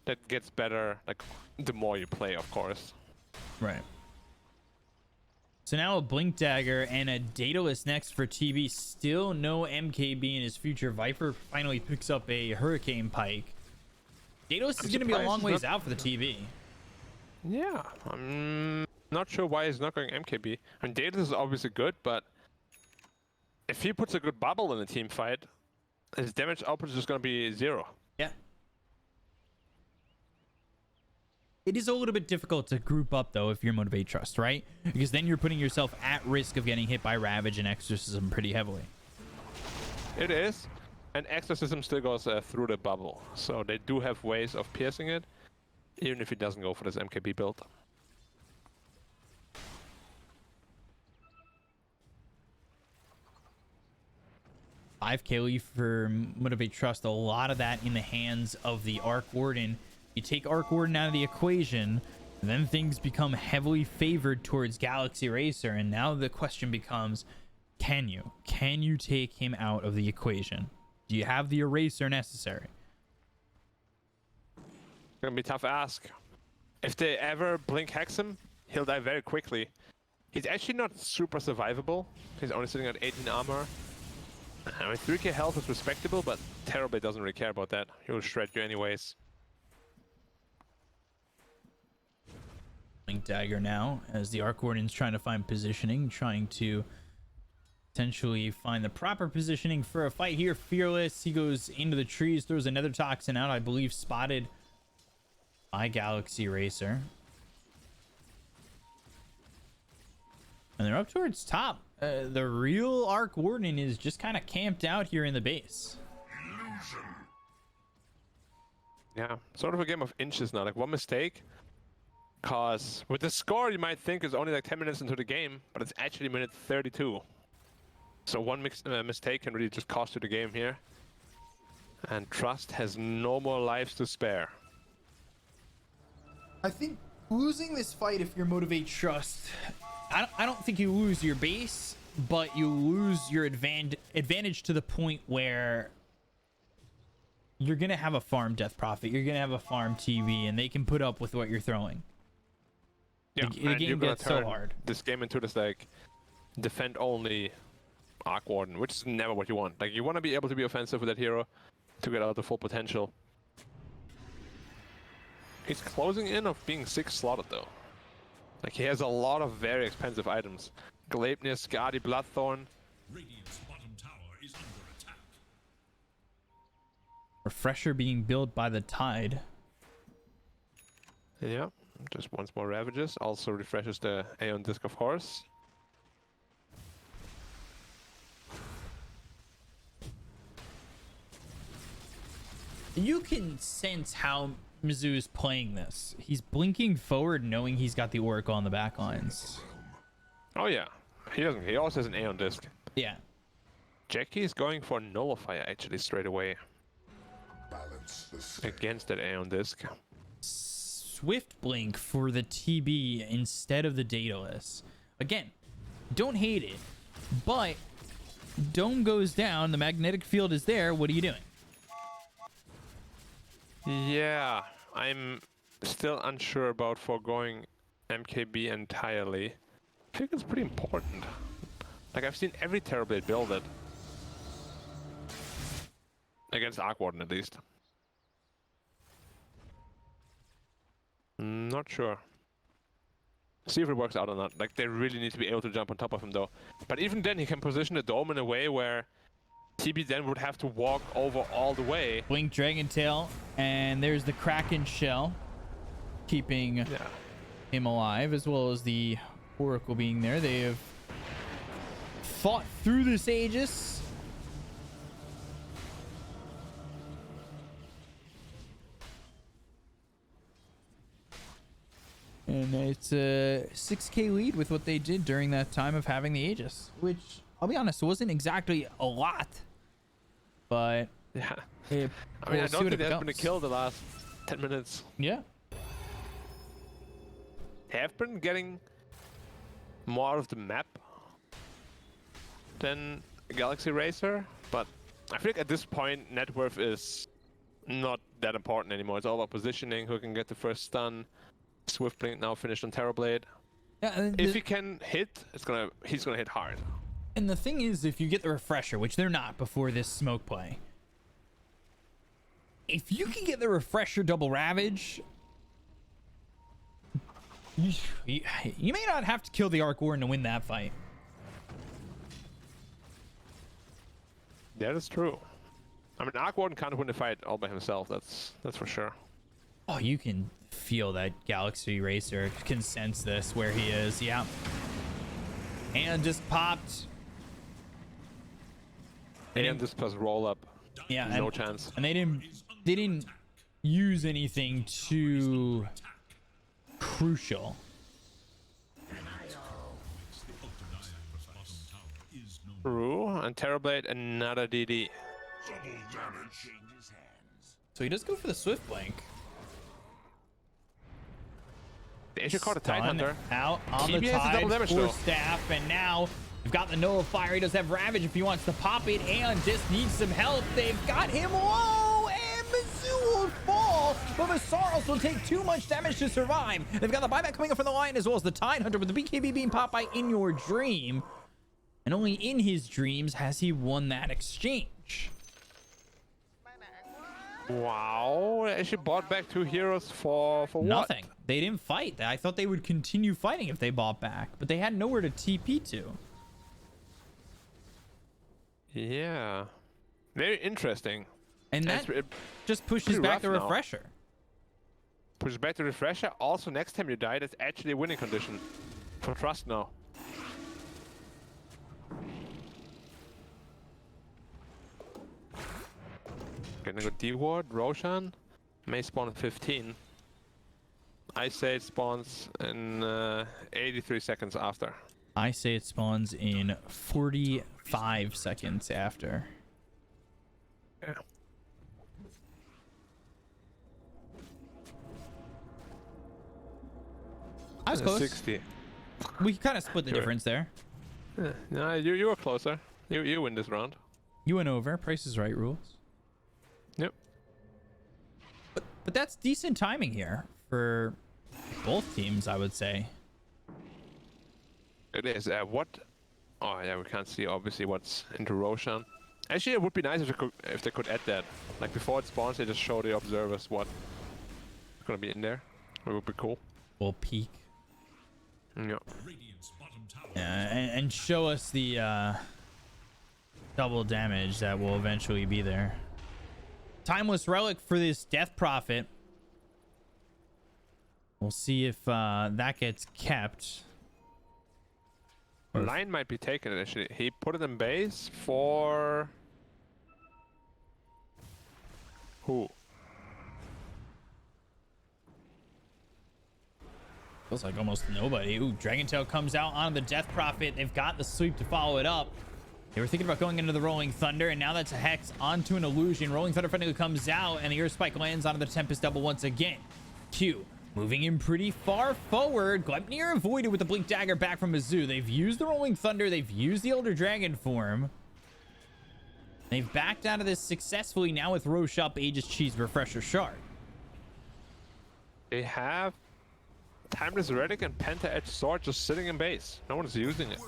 that gets better, like, the more you play, of course. Right. So now a Blink Dagger and a Daedalus next for TB. Still no MKB in his future. Viper finally picks up a Hurricane Pike. Daedalus is going to be a long ways out for the TB. Yeah, I'm not sure why he's not going MKB. I mean, Daedalus is obviously good, but if he puts a good bubble in a team fight, his damage output is just going to be 0. Yeah. It is a little bit difficult to group up, though, if you're Motivate.Trust, right? Because then you're putting yourself at risk of getting hit by Ravage and Exorcism pretty heavily. It is, and Exorcism still goes through the bubble, so they do have ways of piercing it, even if he doesn't go for this MKB build. $5K for Motivate.Trust, a lot of that in the hands of the Arc Warden. You take Arc Warden out of the equation, then things become heavily favored towards Galaxy Racer, and now the question becomes, can you take him out of the equation? Do you have the eraser necessary? Gonna be tough ask. If they ever blink hex him, he'll die very quickly. He's actually not super survivable. He's only sitting at 18 armor. I mean, 3k health is respectable, but Terrorblade doesn't really care about that. He will shred you anyways. Blink Dagger now, as the Arc Warden's trying to find positioning, trying to potentially find the proper positioning for a fight here. Fearless, he goes into the trees, throws another Toxin out, I believe spotted by Galaxy Racer. And they're up towards top. The real Arc Warden is just kind of camped out here in the base. Yeah, sort of a game of inches now. Like one mistake, cause with the score you might think is only like 10 minutes into the game, but it's actually minute 32. So one mistake can really just cost you the game here. And Trust has no more lives to spare. I think losing this fight, if you're Motivate.Trust, I don't think you lose your base, but you lose your advantage to the point where you're gonna have a farm Death Prophet, you're gonna have a farm TV, and they can put up with what you're throwing. Yeah, the game gets so hard. This game into this like defend only Arc Warden, which is never what you want. Like you want to be able to be offensive with that hero to get out the full potential. He's closing in of being 6 slotted though. Like he has a lot of very expensive items. Gleipnir, Skadi, Bloodthorn. Radiant's bottom tower is under attack. Refresher being built by the Tide. Yeah, just once more Ravages. Also refreshes the Aeon Disc of Horse. You can sense how Mizzou is playing this. He's blinking forward knowing he's got the Oracle on the back lines. Oh yeah, he doesn't. He also has an Aeon Disc. Yeah. Jackie is going for Nullifier actually straight away Balance the scale. against that Aeon Disc. Swift blink for the TB instead of the Daedalus. Again, don't hate it, but Dome goes down, the magnetic field is there, what are you doing? Yeah, I'm still unsure about foregoing MKB entirely. I think it's pretty important. Like I've seen every Terrorblade build it. Against Arc Warden at least. Not sure. See if it works out or not. Like they really need to be able to jump on top of him though. But even then he can position the Dome in a way where TB then would have to walk over all the way. Blink Dragon Tail, and there's the Kraken Shell, keeping him alive, as well as the Oracle being there. They have fought through this Aegis. And it's a 6k lead with what they did during that time of having the Aegis, which, I'll be honest, wasn't exactly a lot. But Yeah. it, I mean, I we'll see don't what think it there's been a becomes. kill the last 10 minutes. Yeah. Have been getting more out of the map than Galaxy Racer, but I think at this point net worth is not that important anymore. It's all about positioning, who can get the first stun. Swift Blink now finished on Terrorblade. Yeah, If he can hit, he's gonna hit hard. and the thing is, if you get the refresher, which they're not before this smoke play, if you can get the refresher double ravage, you may not have to kill the Arc Warden to win that fight. That is true. I mean, Arc Warden can't win the fight all by himself. That's for sure. Oh, you can feel that Galaxy Racer can sense this where he is. Yeah. And just popped. And this plus roll up. Yeah. No chance. And they didn't use anything too crucial. True. And Terrorblade, another DD. Double damage. Changes hands. So he does go for the Swift Blink. They should call the Stun Tidehunter. out on TB the has the double Tide, damage, for though. staff, and now we've got the Nullifier. He does have Ravage if he wants to pop it, and just needs some help. They've got him low, and Mizzou will fall, but Visaros will take too much damage to survive. They've got the buyback coming up from the line, as well as the Tidehunter, with the BKB being popped by In Your Dream. And only in his dreams has he won that exchange. Wow. They actually bought back 2 heroes for what? Nothing. They didn't fight. I thought they would continue fighting if they bought back, but they had nowhere to TP to. Yeah. Very interesting. And that It's just pushes pretty back rough the now. refresher. Push back to refresher. Also, next time you die, that's actually a winning condition for Trust now. Gonna go D-Ward, Roshan. May spawn in 15. I say it spawns in 83 seconds after. I say it spawns in 45 seconds after. Yeah. I was close. 60. We kind of split the Sure. difference there. Yeah, no, you were closer. You win this round. You went over. Price is Right rules. Yep. But that's decent timing here for both teams, I would say. It is. What? Oh yeah, we can't see obviously what's into Roshan. Actually, it would be nice if they could add that. Like before it spawns, they just show the observers what's gonna be in there. It would be cool. We'll peek. Yeah. Radiant's bottom tower. Yeah, and show us the double damage that will eventually be there. Timeless Relic for this Death Prophet. We'll see if that gets kept. Line might be taken initially. He put it in base for who? Feels like almost nobody. Ooh, Dragon Tail comes out on the Death Prophet. They've got the sweep to follow it up. They were thinking about going into the Rolling Thunder, and now that's a Hex onto an Illusion. Rolling Thunder finally comes out, and the Earth Spike lands onto the Tempest Double once again. Q moving in pretty far forward. Gleipnir avoided with the Blink Dagger back from Mizzou. They've used the Rolling Thunder. They've used the Elder Dragon form. They've backed out of this successfully now with Roche up, Aegis Cheese, Refresher Shard. They have Timeless Relic and Penta Edge Sword just sitting in base. No one's using it.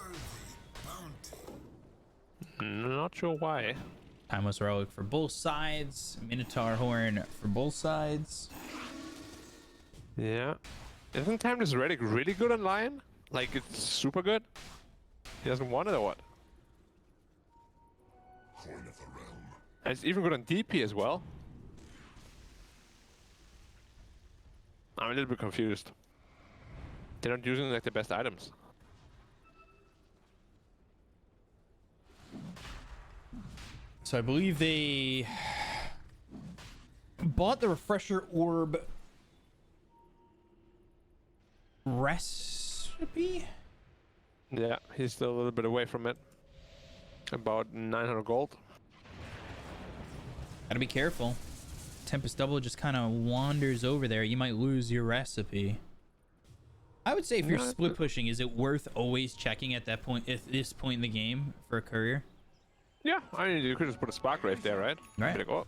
Not sure why. Timeless Relic for both sides. Minotaur Horn for both sides. Yeah. Isn't Timeless Relic really good on Lion? Like, it's super good? He doesn't want it or what? Coin of the realm. And it's even good on DP as well. I'm a little bit confused. They're not using like the best items. So I believe they bought the Refresher Orb recipe. Yeah, he's still a little bit away from it. About 900 gold. Gotta be careful. Tempest Double just kind of wanders over there. You might lose your recipe. I would say if you're split pushing, is it worth always checking at that point, at this point in the game for a courier? Yeah, I mean, you could just put a Spark Wraith there, right? Right. Like, oh,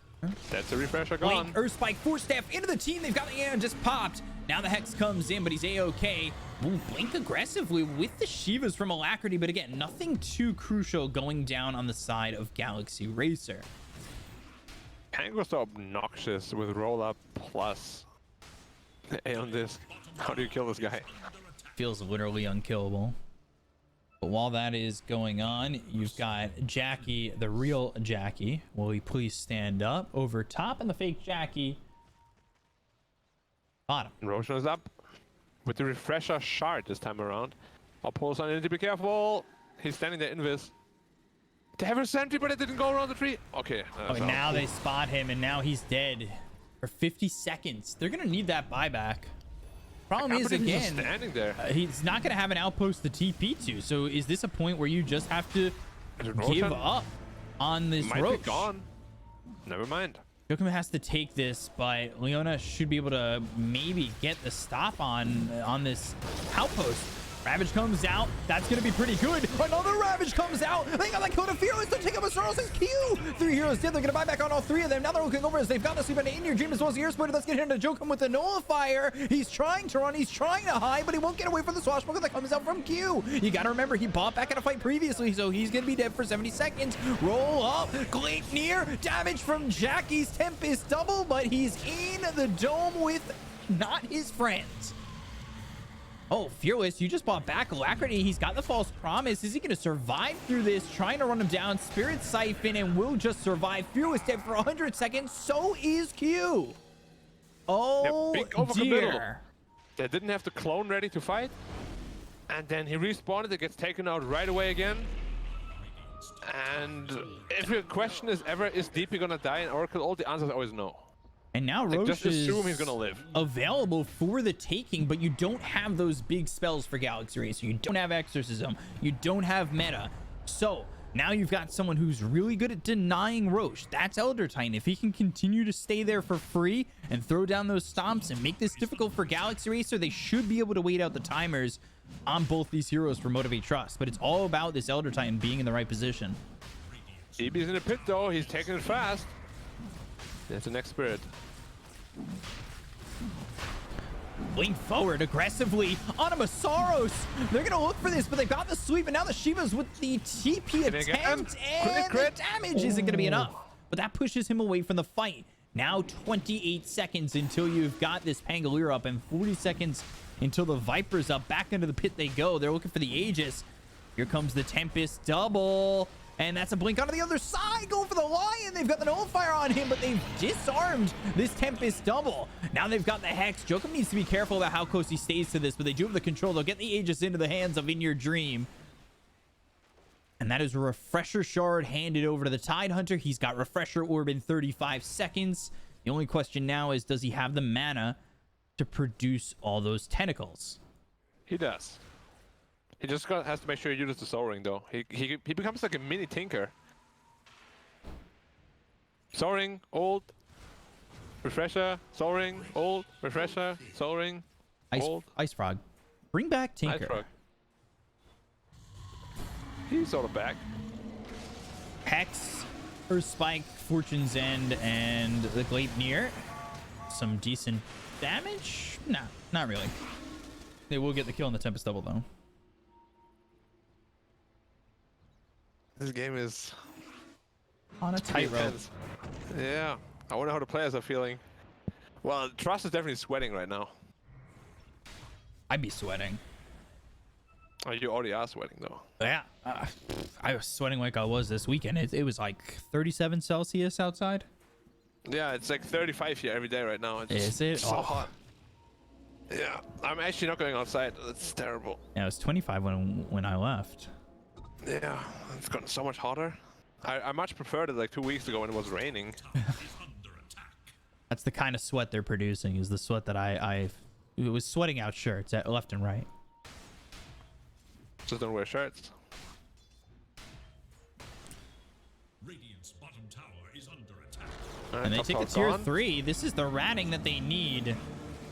that's a refresher gone. Blink, Earth Spike, Force Staff into the team. They've got the air just popped. Now the Hex comes in, but he's A-OK. Ooh, Blink aggressively with the Shivas from Alacrity, but again, nothing too crucial going down on the side of Galaxy Racer. Pango's so obnoxious with roll up plus A on this. How do you kill this guy? Feels literally unkillable. But while that is going on, you've got Jackie, the real Jackie. Will he please stand up over top? And the fake Jackie bottom. Roshan is up with the refresher shard this time around. I'll pull on in to be careful. He's standing there invis. They have a sentry, but it didn't go around the tree. Okay. Oh, now they spot him, and now he's dead for 50 seconds. They're gonna need that buyback. Problem is, again, standing there. He's not gonna have an outpost to TP to. So is this a point where you just have to give up on this Might Roche? be gone. Never mind. Joachim has to take this, but Leona should be able to maybe get the stop on this outpost. Ravage comes out. That's going to be pretty good. Another Ravage comes out. They got that code of Fearless to take up a Sorrel's Q. 3 heroes dead. They're going to buy back on all 3 of them. Now they're looking over as they've got the sleep in your dream as well as the air splitter. Let's get into Joachim with the Nullifier. He's trying to run. He's trying to hide, but he won't get away from the Swashbuckler that comes out from Q. You got to remember, he bought back in a fight previously, so he's going to be dead for 70 seconds. Roll up. Gleipnir. Damage from Jackie's Tempest Double, but he's in the dome with not his friends. Oh, Fearless, you just bought back Alacrity. He's got the False Promise. Is he going to survive through this? Trying to run him down. Spirit Siphon and will just survive. Fearless dead for 100 seconds. So is Q. Oh, big overcommittal. dear. They didn't have the clone ready to fight. And then he respawned, it gets taken out right away again. And if your question is ever, is DP gonna die in Oracle Ult? The answer is always no. And now Like, Roche just assume he's gonna live. available for the taking, but you don't have those big spells for Galaxy Racer. You don't have Exorcism. You don't have Meta. So now you've got someone who's really good at denying Roche. That's Elder Titan. If he can continue to stay there for free and throw down those stomps and make this difficult for Galaxy Racer, they should be able to wait out the timers on both these heroes for Motivate.Trust. But it's all about this Elder Titan being in the right position. DB's in the pit though, he's taking it fast. That's the next spirit. Lean forward aggressively on a Masaros. They're gonna look for this, but they've got the sweep, and now the Shivas with the TP attempt, and the damage isn't gonna be enough. But that pushes him away from the fight. Now 28 seconds until you've got this Pangolier up, and 40 seconds until the Viper's up. Back into the pit they go. They're looking for the Aegis. Here comes the Tempest double. And that's a blink onto the other side. Going for the Lion. They've got the Nullifier on him, but they've disarmed this Tempest double. Now they've got the Hex. Bkop needs to be careful about how close he stays to this, but they do have the control. They'll get the Aegis into the hands of In Your Dream. And that is a Refresher Shard handed over to the Tide Hunter. He's got Refresher Orb in 35 seconds. The only question now is, does he have the mana to produce all those tentacles? He does. He just has to make sure he uses the Soul Ring though. He becomes like a mini Tinker. Soul Ring, ult, Refresher, Soul Ring, ult, Refresher, Soul Ring, ult. Ice Frog. Bring back Ice Tinker. Frog. He's sort of back. Hex, Earth Spike, Fortune's End, and the Gleipnir. Some decent damage? No, not really. They will get the kill on the Tempest double though. This game is On a tightrope. intense. Yeah, I wonder how the players are feeling. Well, Trust is definitely sweating right now. I'd be sweating. Oh, you already are sweating though. Yeah, I was sweating like I was this weekend. It was like 37 Celsius outside. Yeah, it's like 35 here every day right now. It's Is it? so Oh. hot? Yeah, I'm actually not going outside. It's terrible. Yeah, it was 25 when I left. Yeah, it's gotten so much hotter. I much preferred it like 2 weeks ago when it was raining. That's the kind of sweat they're producing, is the sweat that I was sweating out shirts at left and right. Just don't wear shirts. Radiant's bottom tower is under attack. Alright, And they top take a tower's tier gone. 3. This is the ratting that they need.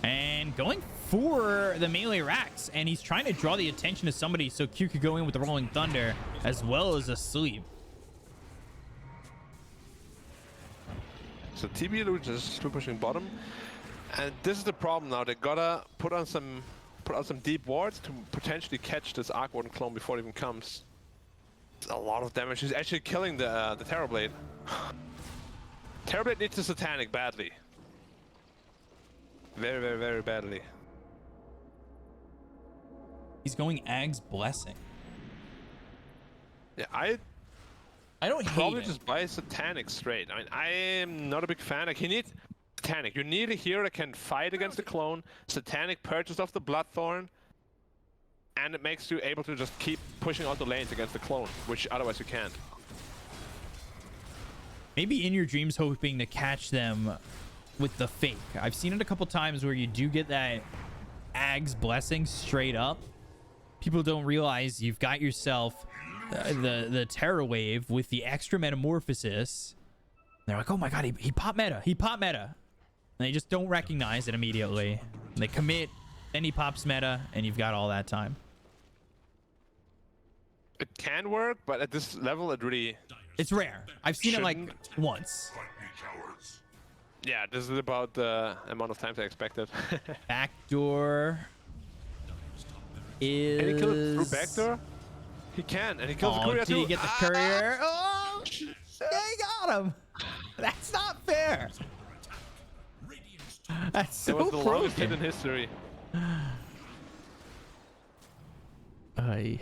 And going for the melee racks. And he's trying to draw the attention of somebody so Q could go in with the Rolling Thunder as well as a sleep. So TB just pushing bottom, and this is the problem now. They gotta put on some deep wards to potentially catch this Arc Warden clone before it even comes. It's a lot of damage. He's actually killing the Terrorblade. Terrorblade needs a Satanic badly. Very, very, very badly. He's going Ag's Blessing. Yeah, I don't probably hate it. just buy Satanic straight. I mean, I am not a big fan. Like, you need Satanic. You need a hero that can fight against the clone. Satanic purchase of the Bloodthorn, and it makes you able to just keep pushing out the lanes against the clone, which otherwise you can't. Maybe In Your Dreams hoping to catch them with the fake. I've seen it a couple times where you do get that Ag's Blessing straight up. People don't realize you've got yourself the Terror Wave with the extra Metamorphosis. They're like, oh my god, he popped meta. He popped meta. And they just don't recognize it immediately. And they commit, then he pops meta, and you've got all that time. It can work, but at this level, it really... It's rare. I've seen it like Shouldn't. once. Fight me, cowards. Yeah, this is about the amount of time I expected. Backdoor is... Can he kill it through backdoor? He can, and he kills the Oh, courier did too. he get the courier? Oh, yeah, he got him. That's not fair. That's so That was the longest hit in broken. history. Aye.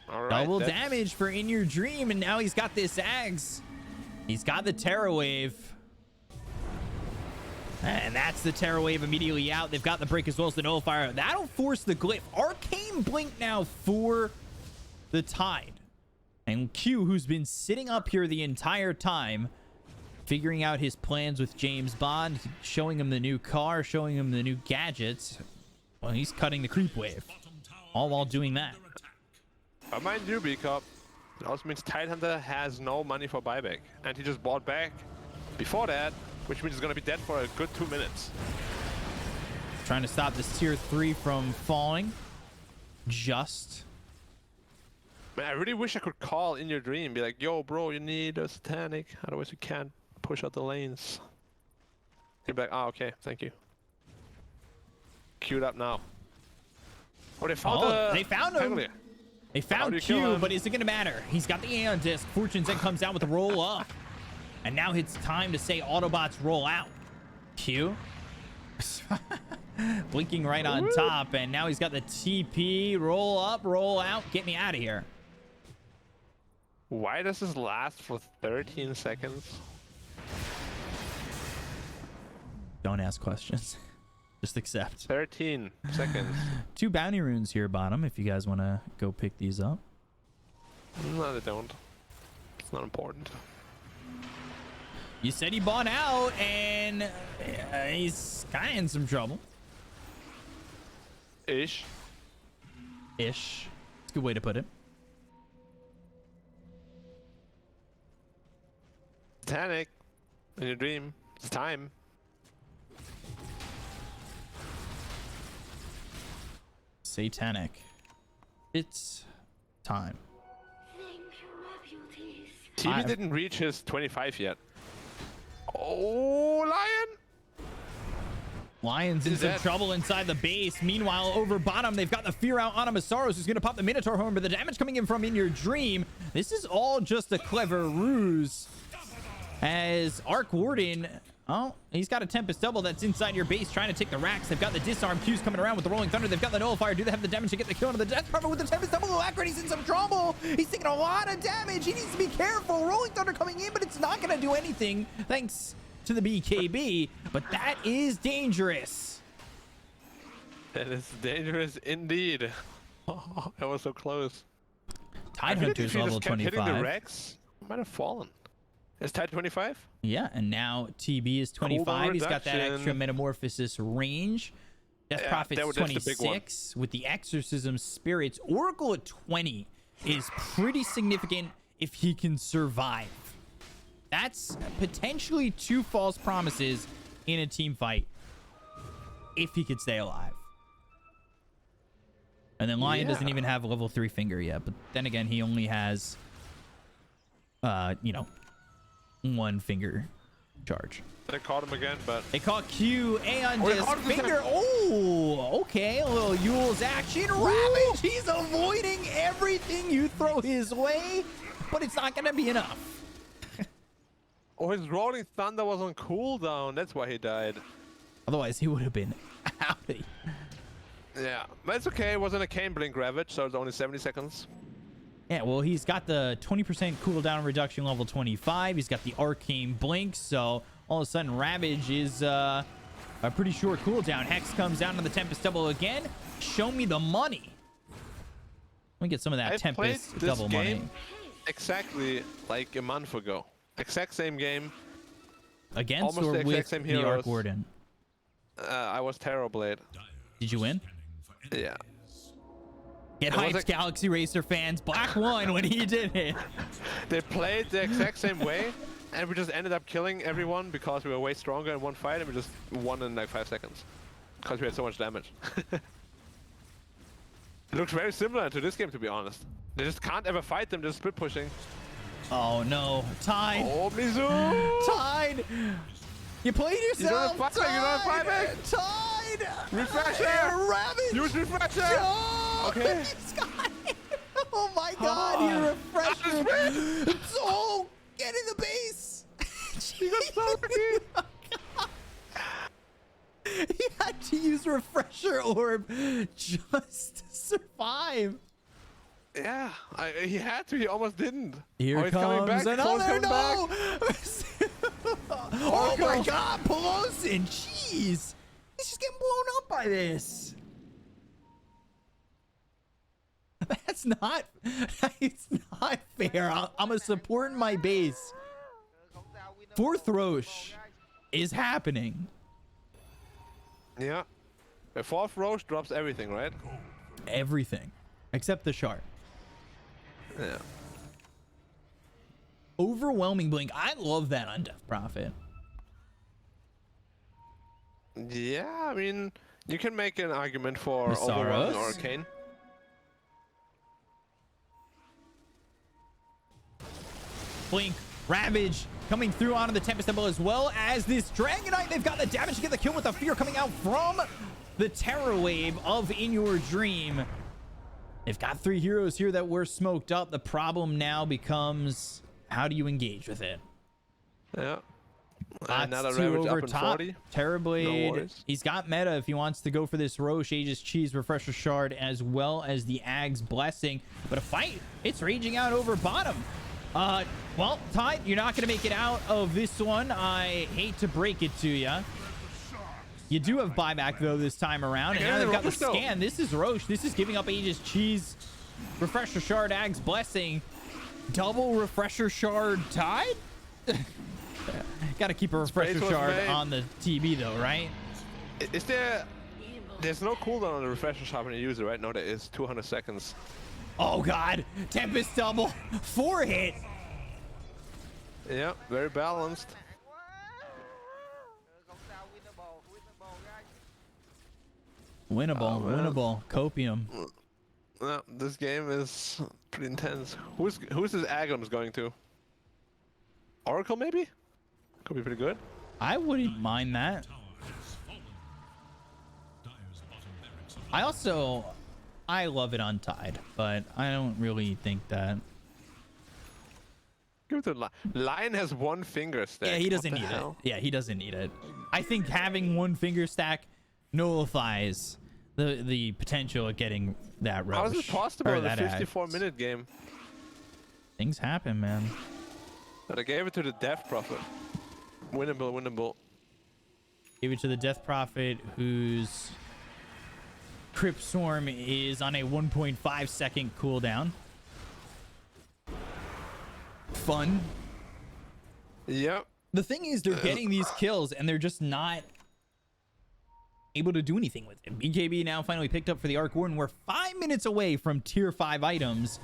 All right, Double that's- damage for In Your Dream, and now he's got this Ags. He's got the Terror Wave. And that's the Terror Wave immediately out. They've got the break as well as the Nullifier. That'll force the Glyph. Arcane Blink now for the Tide. And Q, who's been sitting up here the entire time, figuring out his plans with James Bond, showing him the new car, showing him the new gadgets. Well, he's cutting the creep wave, all while doing that. But mind you, Bkop, it also means Tidehunter has no money for buyback. And he just bought back before that, which means he's going to be dead for a good 2 minutes. Trying to stop this tier 3 from falling. Just. Man, I really wish I could call in your dream, be like, yo, bro, you need a Satanic, otherwise you can't push out the lanes. He'd be like, oh, okay, thank you. Queued up now. Oh, they found they found him. Penguin. They found Q, but is it going to matter? He's got the Aeon Disc. Fortune Zen comes down with the roll up. And now it's time to say Autobots roll out. Q. Blinking right on top. And now he's got the TP. Roll up, roll out. Get me out of here. Why does this last for 13 seconds? Don't ask questions. Just accept. 13 seconds. 2 bounty runes here, bottom, if you guys want to go pick these up. No, they don't. It's not important. You said he bought out, and he's kind of in some trouble. Ish. Ish. It's a good way to put it. Satanic. In your dream. It's time. Satanic. It's time. TV didn't reach his 25 yet. Oh, Lion! Lion's in some trouble inside the base. Meanwhile, over bottom, they've got the Fear out on Amasaurus, who's going to pop the Minotaur horn, but the damage coming in from In Your Dream. This is all just a clever ruse. As Arc Warden, oh, he's got a Tempest Double that's inside your base trying to take the racks. They've got the Disarm Qs coming around with the Rolling Thunder. They've got the Nullifier. Do they have the damage to get the kill on the Death Prophet with the Tempest Double? Alacrity, he's in some trouble. He's taking a lot of damage. He needs to be careful. Rolling Thunder coming in, but it's not going to do anything thanks to the BKB. But that is dangerous. That is dangerous indeed. Oh, that was so close. Tidehunter's level 25. Hitting the Rex, might have fallen. Is Tide 25? Yeah, and now TB is 25. He's got that extra Metamorphosis range. Death Prophet's 26 with the Exorcism Spirits. Oracle at 20 is pretty significant if he can survive. That's potentially 2 false promises in a team fight if he could stay alive. And then Lion doesn't even have a level 3 finger yet, but then again, he only has, you know, 1 finger charge. They caught him again, but they caught Q Aeon Disc finger. Oh, okay, a little Yule's action. Ravage, he's avoiding everything you throw his way, but it's not gonna be enough. Oh, his Rolling Thunder was on cooldown. That's why he died. Otherwise, he would have been out. Yeah, but it's okay. It wasn't a Cane Blink Ravage, so it's only 70 seconds. Yeah, well, he's got the 20% cooldown reduction level 25. He's got the Arcane Blink, so all of a sudden Ravage is a pretty short cooldown. Hex comes down on the Tempest Double again. Show me the money. Let me get some of that Tempest Double money. Exactly like a month ago. Exact same game. Against almost or the with same the Arc Warden? I was Terrorblade. Did you win? Yeah. Get hyped, Galaxy Racer fans. Black won when he did it. They played the exact same way, and we just ended up killing everyone because we were way stronger in one fight, and we just won in like 5 seconds. Because we had so much damage. It looks very similar to this game, to be honest. They just can't ever fight them, just split pushing. Oh no. Tide. Oh, Mizu! Tide! You played yourself! You don't have Tide! Tide! Refresher! Ravage! Use Refresher! Oh, Okay. He's got it. Oh my god, he refreshed. Oh, get in the base! He got so lucky. He had to use Refresher Orb just to survive. Yeah, he had to. He almost didn't. Here oh, he's coming comes back. Clone's another. coming No! back. Oh my Oracle. God, Pelosin. Jeez. He's just getting blown up by this. That's not. It's not fair. I'm a supporting my base. Fourth Roche is happening. Yeah. The fourth Roche drops everything, right? Everything except the shard. Yeah. Overwhelming blink. I love that on Death Prophet. Yeah, I mean, you can make an argument for Masaros? overwhelming Arcane. Blink, Ravage coming through onto the Tempest Temple, as well as this Dragonite. They've got the damage to get the kill with the fear coming out from the Terror Wave of In Your Dream. They've got 3 heroes here that were smoked up. The problem now becomes, how do you engage with it? Yeah. Another Ravage over up in top. 40. Terrorblade. No worries. He's got meta if he wants to go for this Roche Aegis Cheese Refresher Shard, as well as the Ag's Blessing. But a fight, it's raging out over bottom. Well, Tide, you're not going to make it out of this one. I hate to break it to you. You do have buyback, though, this time around. And now they've got the scan. This is Roche. This is giving up Aegis Cheese. Refresher Shard, Ag's Blessing. Double Refresher Shard Tide? Got to keep a Refresher Shard on the TB, though, right? Is there... There's no cooldown on the Refresher Shard when you use it, right? No, there is. 200 seconds. Oh, God. Tempest double. 4 hit. Yeah, very balanced. Winnable, winnable. Copium. No, this game is pretty intense. Who's this Agams going to? Oracle, maybe? Could be pretty good. I wouldn't mind that. I love it on Tide, but I don't really think that. Give it to Lion has 1 finger stack. Yeah, he doesn't need it. Yeah, he doesn't need it. I think having 1 finger stack nullifies the potential of getting that Roche. How is it possible in a that 54-minute game? Things happen, man. But I gave it to the Death Prophet. Winnable, winnable. Give it to the Death Prophet, whose Crypt Swarm is on a 1.5 second cooldown. Fun. Yep. The thing is, they're getting these kills and they're just not able to do anything with it. BKB now finally picked up for the Arc Warden. We're 5 minutes away from tier 5 items.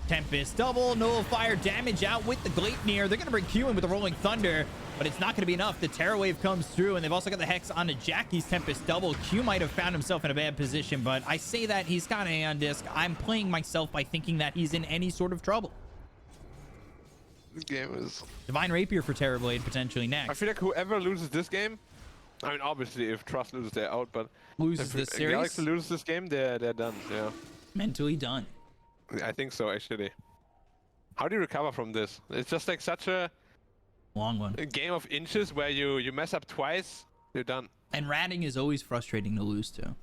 Tempest double, Nullifier damage out with the Gleipnir. They're going to bring Q in with the Rolling Thunder, but it's not going to be enough. The Terror Wave comes through, and they've also got the Hex onto Jackie's Tempest double. Q might have found himself in a bad position, but I say that he's got an Aeon Disc. I'm playing myself by thinking that he's in any sort of trouble. This game is... Divine Rapier for Terrorblade potentially next. I feel like whoever loses this game... I mean, obviously, if Trust loses, they're out, but... Loses this series? Galaxy loses this game, they're done, yeah. Mentally done. I think so, actually. How do you recover from this? It's just like such a Long one. game of inches where you mess up twice, you're done. And ratting is always frustrating to lose to.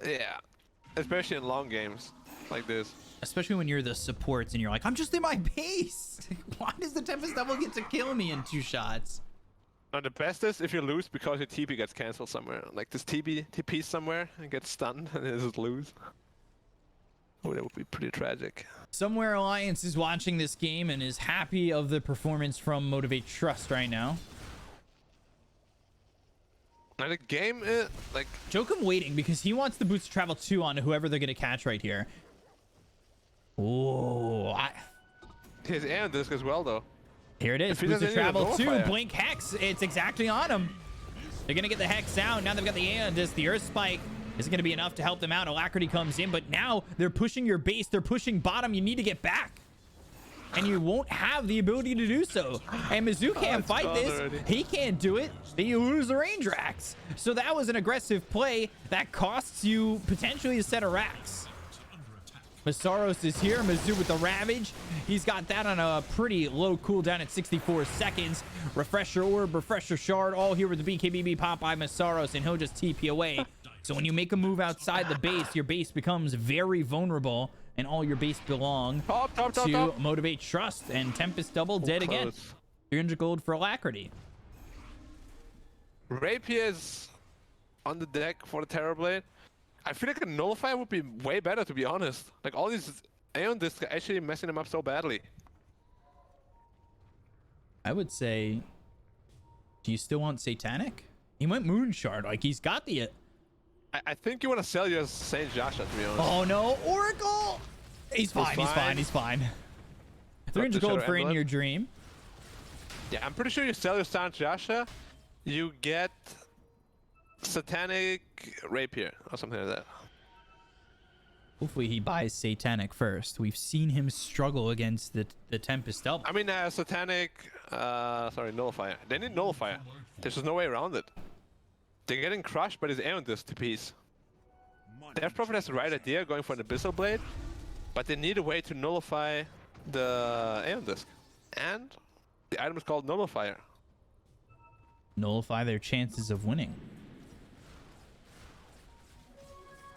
Yeah. Especially in long games like this. Especially when you're the supports and you're like, I'm just in my base. Why does the Tempest Double get to kill me in 2 shots? Now the best is if you lose because your TP gets cancelled somewhere. Like this TP somewhere and gets stunned and then just lose. Oh, that would be pretty tragic. Somewhere Alliance is watching this game and is happy of the performance from Motivate.Trust right now. Now the game is like... Jokum waiting because he wants the boots to travel 2 on whoever they're going to catch right here. Oh, His Aeon Disc as well though. Here it is. If he Boots to doesn't need a travel 2. Qualifier. Blink Hex. It's exactly on him. They're going to get the Hex out. Now they've got the Aeon Disc. The Earth Spike isn't going to be enough to help them out. Alacrity comes in, but now they're pushing your base. They're pushing bottom. You need to get back. And you won't have the ability to do so. And Mizzou can't fight this. already. He Can't do it. Then you lose the range racks. So that was an aggressive play that costs you potentially a set of racks. Masaros is here. Mizzou with the Ravage. He's got that on a pretty low cooldown at 64 seconds. Refresher Orb, Refresher Shard, all here with the BKBB pop by Masaros, and he'll just TP away. So when you make a move outside the base, your base becomes very vulnerable, and all your base belong to Motivate.Trust. And Tempest double dead again. 300 gold for Alacrity. Rapiers on the deck for the Terrorblade. I feel like a Nullifier would be way better, to be honest. Like, all these Aeon Discs are actually messing them up so badly. I would say, do you still want Satanic? He went Moonshard. Like, he's got the... I think you want to sell your Saint Joshua, to be honest. Oh, no. Oracle! He's fine. He's fine. He's fine. 300 gold for In Your Dream. Yeah, I'm pretty sure you sell your Saint Joshua, you get Satanic Rapier or something like that. Hopefully he buys Satanic first. We've seen him struggle against the Tempest double. I mean, Satanic, Nullifier. They need Nullifier. There's just no way around it. They're getting crushed by this Aeon Disc to piece. Death Prophet has the right idea, going for an Abyssal Blade, but they need a way to nullify the Aeon Disc. And the item is called Nullifier. Nullify their chances of winning.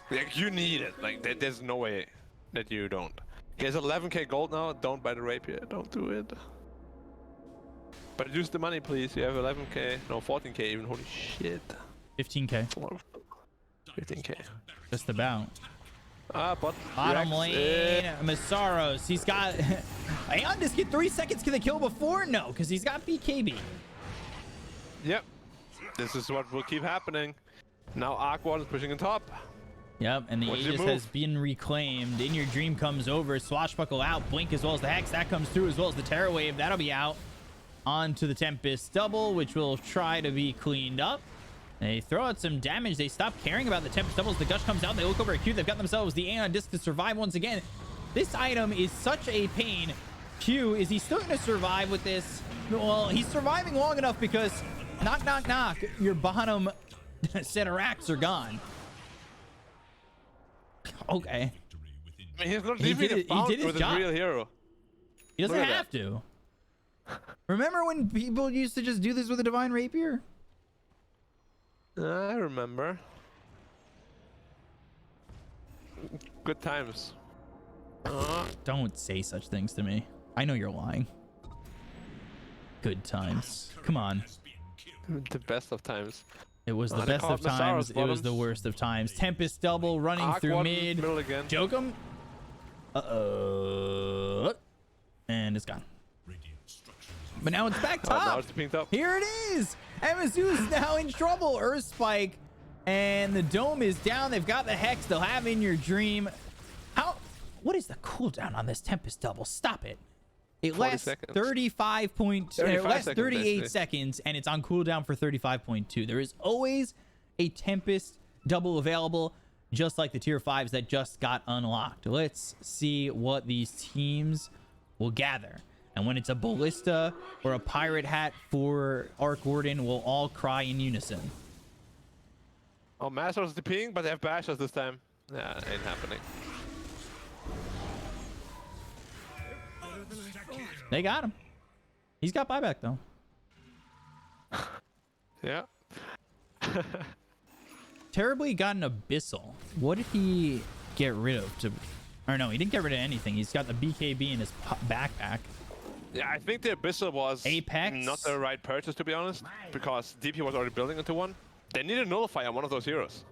Like, you need it. Like, there's no way that you don't. He has 11k gold now. Don't buy the Rapier. Don't do it. But use the money, please. You have 11k. No, 14k even. Holy shit. 15k. 15k. Just about. But bottom lane, Masaros. He's got... Aeon Disc get 3 seconds. Can they kill before? No, because he's got BKB. Yep. This is what will keep happening. Now Aqua is pushing on top. Yep, and the Aegis has been reclaimed. In Your Dream comes over. Swashbuckle out. Blink as well as the Hex. That comes through as well as the Terror Wave. That'll be out. Onto the Tempest double, which will try to be cleaned up. They throw out some damage. They stop caring about the Tempest doubles. The Gush comes out. They look over at Q. They've got themselves the Aeon Disc to survive once again. This item is such a pain. Q, is he still going to survive with this? Well, he's surviving long enough because knock, knock, knock. Your bottom set of racks are gone. Okay. I mean, he's not leaving a bounce with a real hero. He doesn't have to. Remember when people used to just do this with a Divine Rapier? I remember. Good times. Don't say such things to me. I know you're lying. Good times. Come on. The best of times. It was the best of times. It was the worst of times. Tempest double running through mid. Joke him. And it's gone. But now it's back top. Now it's pinked up. Here it is. MSU's now in trouble. Earth Spike. And the dome is down. They've got the Hex. They'll have In Your Dream. What is the cooldown on this Tempest double? Stop it. It lasts 38 seconds, and it's on cooldown for 35.2. There is always a Tempest double available, just like the tier 5s that just got unlocked. Let's see what these teams will gather. And when it's a Ballista or a Pirate Hat for Arc Warden, we'll all cry in unison. Oh, Masters the ping, but they have Bashers this time. Yeah, ain't happening. They got him. He's got buyback, though. Yeah. Terribly got an Abyssal. What did he get rid of? Or no, he didn't get rid of anything. He's got the BKB in his backpack. Yeah, I think the Abyssal was not the right purchase, to be honest, because DP was already building into one. They need a Nullifier on one of those heroes.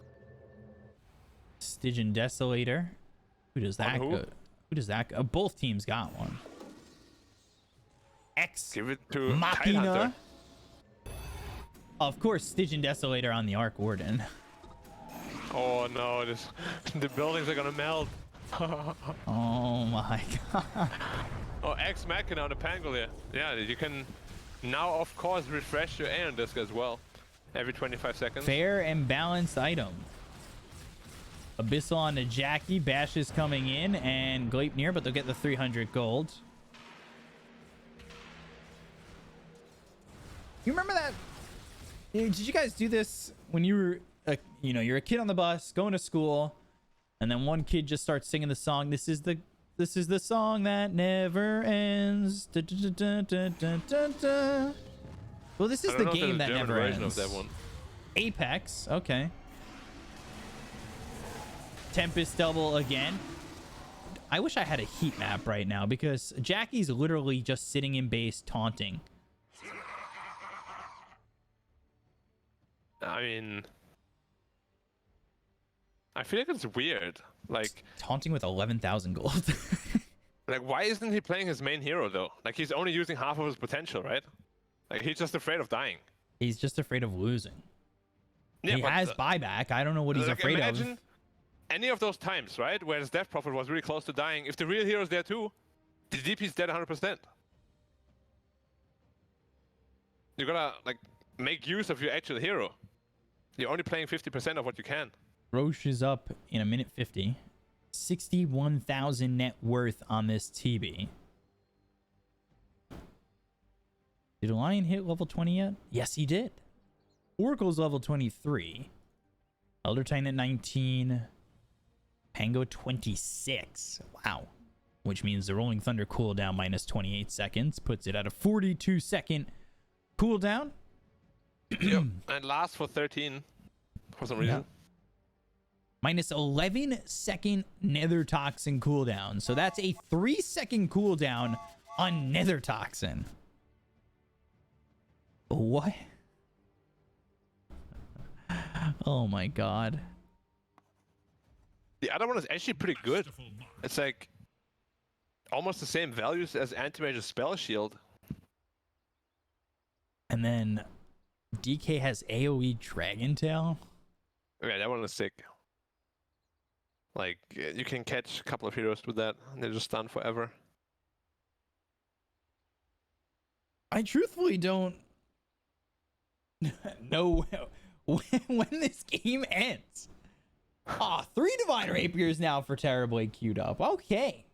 Stygian Desolator. Who does that go? Who does that go? Both teams got one. Give it to Machina. Of course, Stygian Desolator on the Arc Warden. Oh no, the buildings are gonna melt. Oh my god. Oh, Ex Machina on the Pangolier. Yeah, you can now, of course, refresh your Aeon Disc as well. Every 25 seconds. Fair and balanced item. Abyssal on the Jackie. Bash is coming in, and Gleipnir, but they'll get the 300 gold. You remember that? Did you guys do this when you were, you're a kid on the bus going to school, and then one kid just starts singing the song. This is the song that never ends. Da, da, da, da, da, da, da. Well, this is the game that never ends. Of that one. Apex. Okay. Tempest double again. I wish I had a heat map right now because Jackie's literally just sitting in base taunting. I mean, I feel like it's weird. Like Taunting with 11,000 gold. like why isn't he playing his main hero though? Like he's only using half of his potential, right? Like he's just afraid of dying. He's just afraid of losing. Yeah, He has buyback. I don't know what he's like, afraid imagine of. any of those times, right, where his death prophet was really close to dying. If the real hero's there too, the DP's dead 100%. You gotta like make use of your actual hero. You're only playing 50% of what you can. Roche is up in a minute 50. 61,000 net worth on this TB. Did Lion hit level 20 yet? Yes, he did. Oracle's level 23. Elder Titan at 19. Pango 26. Wow. Which means the Rolling Thunder cooldown minus 28 seconds puts it at a 42-second cooldown. Yep. And lasts for 13 for some reason. Yeah. Minus 11-second Nether Toxin cooldown. So that's a 3-second cooldown on Nether Toxin. What? Oh my god. The other one is actually pretty good. It's like almost the same values as Anti-Mage's Spell Shield. And then DK has AoE Dragon Tail. Okay, that one is sick. Like, you can catch a couple of heroes with that, and they're just stunned forever. I truthfully don't know when this game ends. Ah, 3 Divine Rapiers now for Terrorblade queued up. Okay.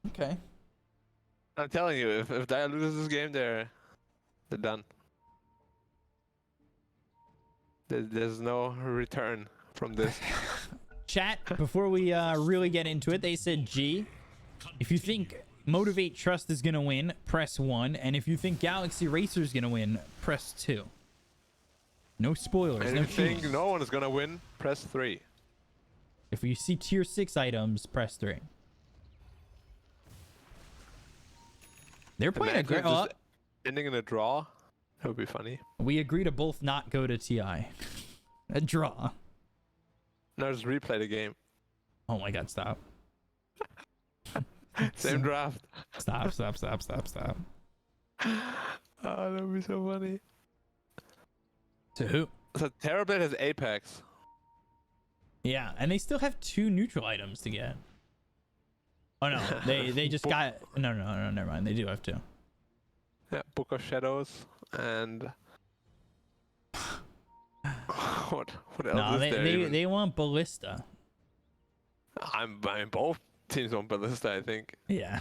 Okay. I'm telling you, if Dia loses this game, they're done. There's no return from this. Chat, before we really get into it, they said G. If you think Motivate.Trust is going to win, press 1. And if you think Galaxy Racer is going to win, press 2. No spoilers, And no if you think cheating. no one is gonna win, press 3. If you see tier 6 items, press 3. They're playing a Imagine great... just ending in a draw. That would be funny. We agree to both not go to TI. A draw. No, just replay the game. Oh my god, stop. Same draft. Stop. Oh, that would be so funny. To who? So Terrorblade has Apex. Yeah, and they still have 2 neutral items to get. Oh no, they just got... No, never mind. They do have 2. Yeah, Book of Shadows and what else No, is there? even? they want Ballista. I'm both teams on Ballista, I think. Yeah.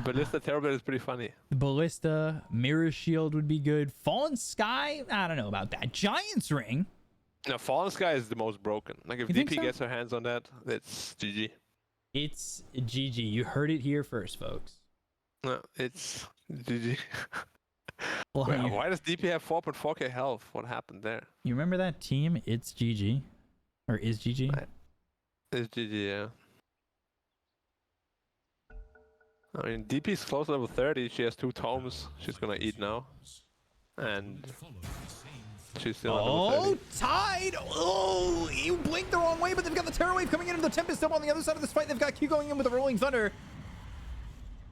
Ballista Terrorblade is pretty funny. Ballista, Mirror Shield would be good. Fallen Sky, I don't know about that. Giant's Ring. No, Fallen Sky is the most broken. Like if You think DP so? gets her hands on that, it's GG. It's GG. You heard it here first, folks. No, it's GG. Well, Wait, why does DP have 4.4k health? What happened there? you remember that team? It's GG. Or is GG? Right. It's GG, yeah. I mean, DP's close to level 30. She has 2 tomes. She's gonna eat now. And she's still at level 30. Tide! Oh, you blinked the wrong way, but they've got the Terror Wave coming in and the Tempest Double on the other side of this fight. They've got Q going in with the Rolling Thunder.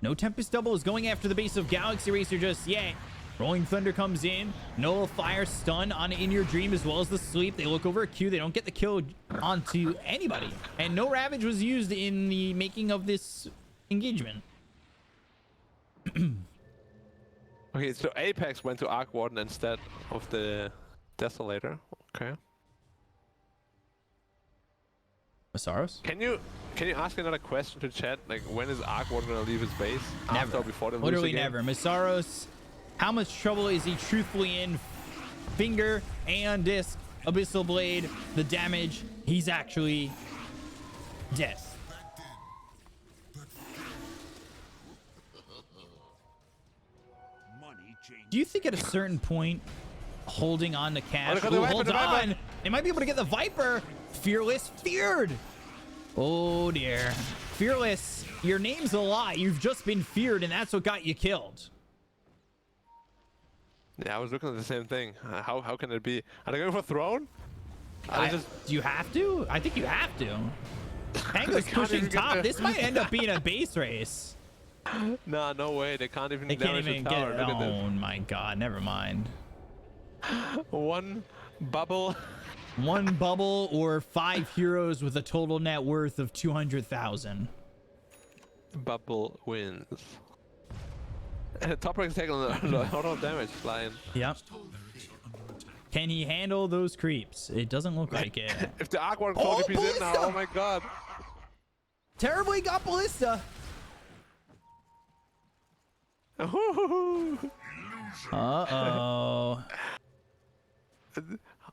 No Tempest Double is going after the base of Galaxy Racer just yet. Rolling Thunder comes in. Nullifier stun on In Your Dream as well as the Sleep. They look over at Q. They don't get the kill onto anybody. And no Ravage was used in the making of this engagement. Okay, so Apex went to Arc Warden instead of the Desolator. Okay. Masaros? Can you ask another question to chat? Like, when is Arc Warden gonna leave his base? After Never. or before the Literally never. Masaros, how much trouble is he truthfully in? Finger and disc, Abyssal Blade, the damage. He's actually dead. Do you think at a certain point holding on to cash. they got the Viper, Hold the Viper. on. They might be able to get the Viper. Fearless feared. Oh, dear. Fearless, your name's a lie. You've just been feared, and that's what got you killed. Yeah, I was looking at the same thing. How can it be? Are they going for throne? Do you have to? I think you have to. Tango's can't pushing even get top. there. This might end up being a base race. Nah, no way. They can't even They can't damage even the get tower. it. Look at this. Oh my god, never mind. One bubble. One bubble or 5 heroes with a total net worth of 200,000. Bubble wins. Top rank's taking a lot of damage, Lion. Yep. Can he handle those creeps? It doesn't look like it. If the Arc Warden called in now, oh my god. Terribly got Ballista. Uh-oh.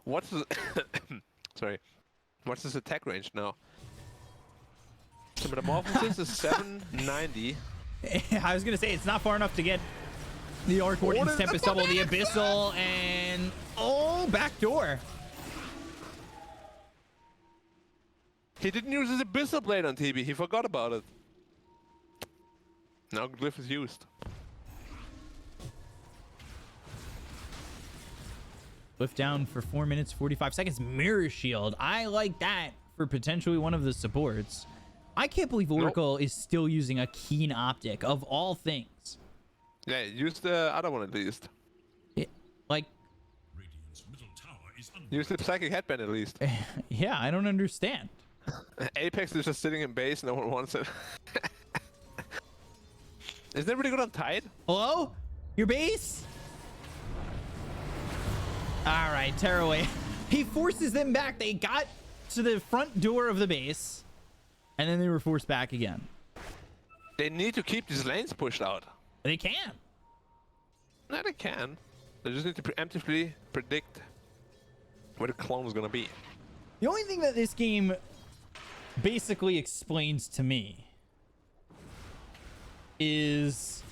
What's the sorry? What's his attack range now? So Metamorphosis is 790. I was gonna say it's not far enough to get the Arc Warden's Tempest Double, the Abyssal, and backdoor. He didn't use his Abyssal Blade on TB. He forgot about it. Now Glyph is used. Lift down for 4 minutes 45 seconds. Mirror Shield. I like that for potentially one of the supports. I can't believe Oracle is still using a Keen Optic of all things. Yeah, use the other one at least. Like, Radiant's middle tower is under use the Psychic Headband at least. yeah, I don't understand. Apex is just sitting in base. No one wants it. Isn't that really good on Tide? Hello? Your base? All right, Tearaway. He forces them back. They got to the front door of the base, and then they were forced back again. They need to keep these lanes pushed out. They can. No, they can. They just need to preemptively predict where the clone is gonna be. The only thing that this game basically explains to me is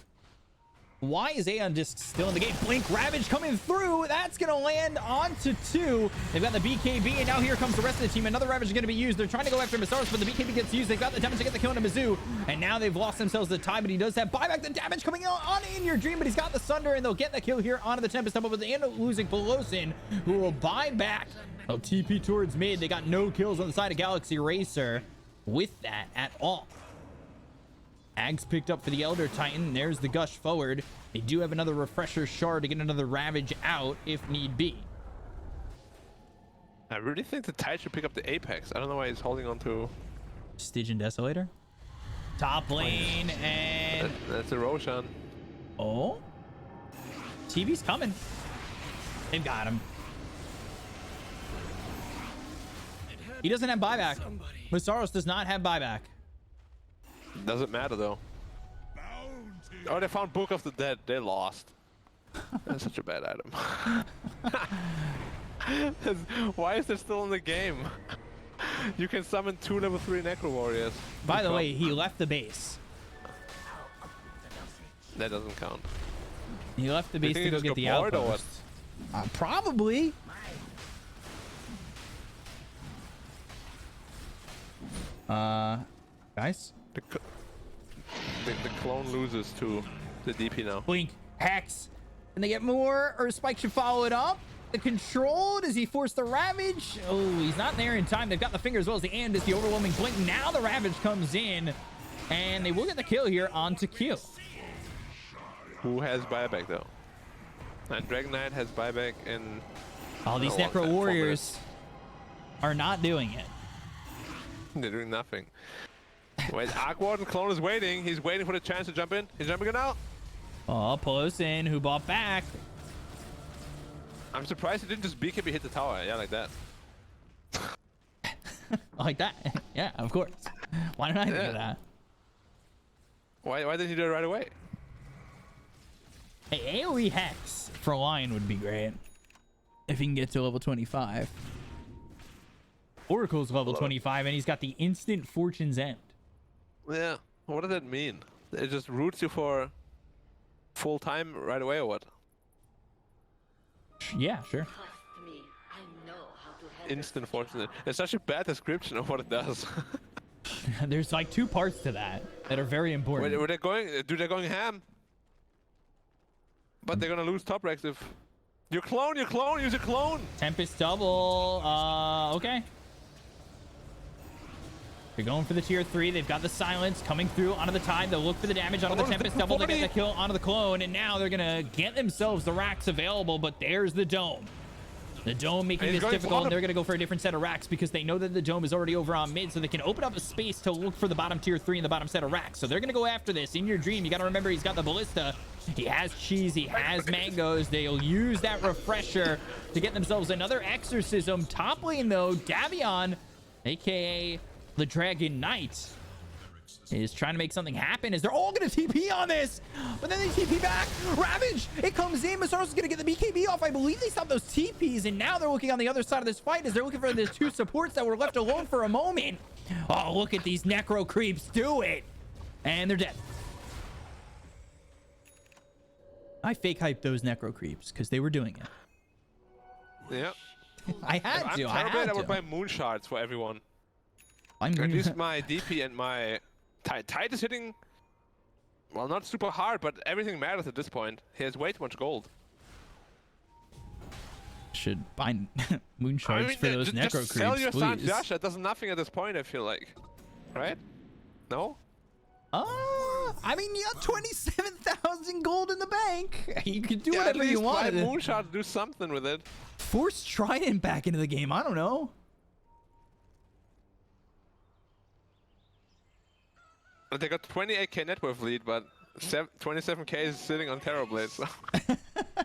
why is Aeon Disc still in the game? Blink Ravage coming through. That's going to land onto 2. They've got the BKB, and now here comes the rest of the team. Another Ravage is going to be used. They're trying to go after Masaros, but the BKB gets used. They've got the damage to get the kill on Mizzou, and now they've lost themselves the time, but he does have buyback. The damage coming on In Your Dream, but he's got the Sunder, and they'll get the kill here onto the Tempest Temple, but they end up losing Pelosin, who will buy back. They'll TP towards mid. They got no kills on the side of Galaxy Racer with that at all. Ags picked up for the Elder Titan. There's the gush forward. They do have another refresher shard to get another Ravage out if need be. I really think the Tide should pick up the Apex. I don't know why he's holding on to... Stygian Desolator. Top lane and... That's a Roshan. Oh? TV's coming. They've got him. He doesn't have buyback. Masaros does not have buyback. Doesn't matter though. Oh, they found Book of the Dead. They lost. That's such a bad item. Why is it still in the game? You can summon 2 level 3 Necro Warriors. By the way, he left the base. That doesn't count. He left the base think to he go just get got the bored or outpost. Probably. Guys? The clone loses to the DP now. Blink, Hex. And they get more, or Spike should follow it up. The control, does he force the Ravage? Oh, he's not there in time. They've got the finger as well as the and is the overwhelming Blink. Now the Ravage comes in, and they will get the kill here onto Q. Who has buyback though? And Dragon Knight has buyback in... All these a long Necro time, 4 Warriors minutes. are not doing it. They're doing nothing. Wait, Arc Warden clone is waiting. He's waiting for the chance to jump in. He's jumping in now. Oh, Pelosin, who bought back. I'm surprised he didn't just BKB hit the tower. Yeah, like that. Like that. Yeah, of course. Why didn't I think of that? Why didn't he do it right away? Hey, AoE Hex for Lion would be great. If he can get to level 25. Oracle's level 25, and he's got the instant Fortune's End. Yeah. What does that mean? It just roots you for full time right away or what? Yeah, sure. Trust me, I know how to handle Instant fortune. It's such a bad description of what it does. There's like two parts to that are very important. Where they're going, dude, they're going ham. But they're gonna lose top ranks if you clone, use a clone. Tempest double. Okay. They're going for the tier 3. They've got the silence coming through onto the tide. They'll look for the damage onto the Tempest double. They get the kill onto the clone, and now they're gonna get themselves the racks available. But there's the dome. The dome making this difficult, and they're going to go for a different set of racks because they know that the dome is already over on mid, so they can open up a space to look for the bottom tier 3 and the bottom set of racks. So they're going to go after this. In your dream, you got to remember he's got the ballista. He has cheese. He has mangoes. They'll use that refresher to get themselves another exorcism. Top lane, though, Davion, a.k.a. the Dragon Knight, is trying to make something happen as they're all going to TP on this, but then they TP back. Ravage, it comes in. Masaros is going to get the BKB off. I believe they stopped those TPs, and now they're looking on the other side of this fight as they're looking for the two supports that were left alone for a moment. Oh, look at these necro creeps do it, and they're dead. I fake hyped those necro creeps because they were doing it. Yeah. I had to. I would buy moon shards for everyone. At least my DP and my Tide is hitting, well, not super hard, but everything matters at this point. He has way too much gold. Should buy moon shards for those necro creeps, sell your please. Josh. That does nothing at this point, I feel like. Right? No? I mean, you got 27,000 gold in the bank. You could do whatever you want. Buy moon shard, do something with it. Force Trident back into the game. I don't know. They got 28k net worth lead, but 27k is sitting on Terrorblade, so...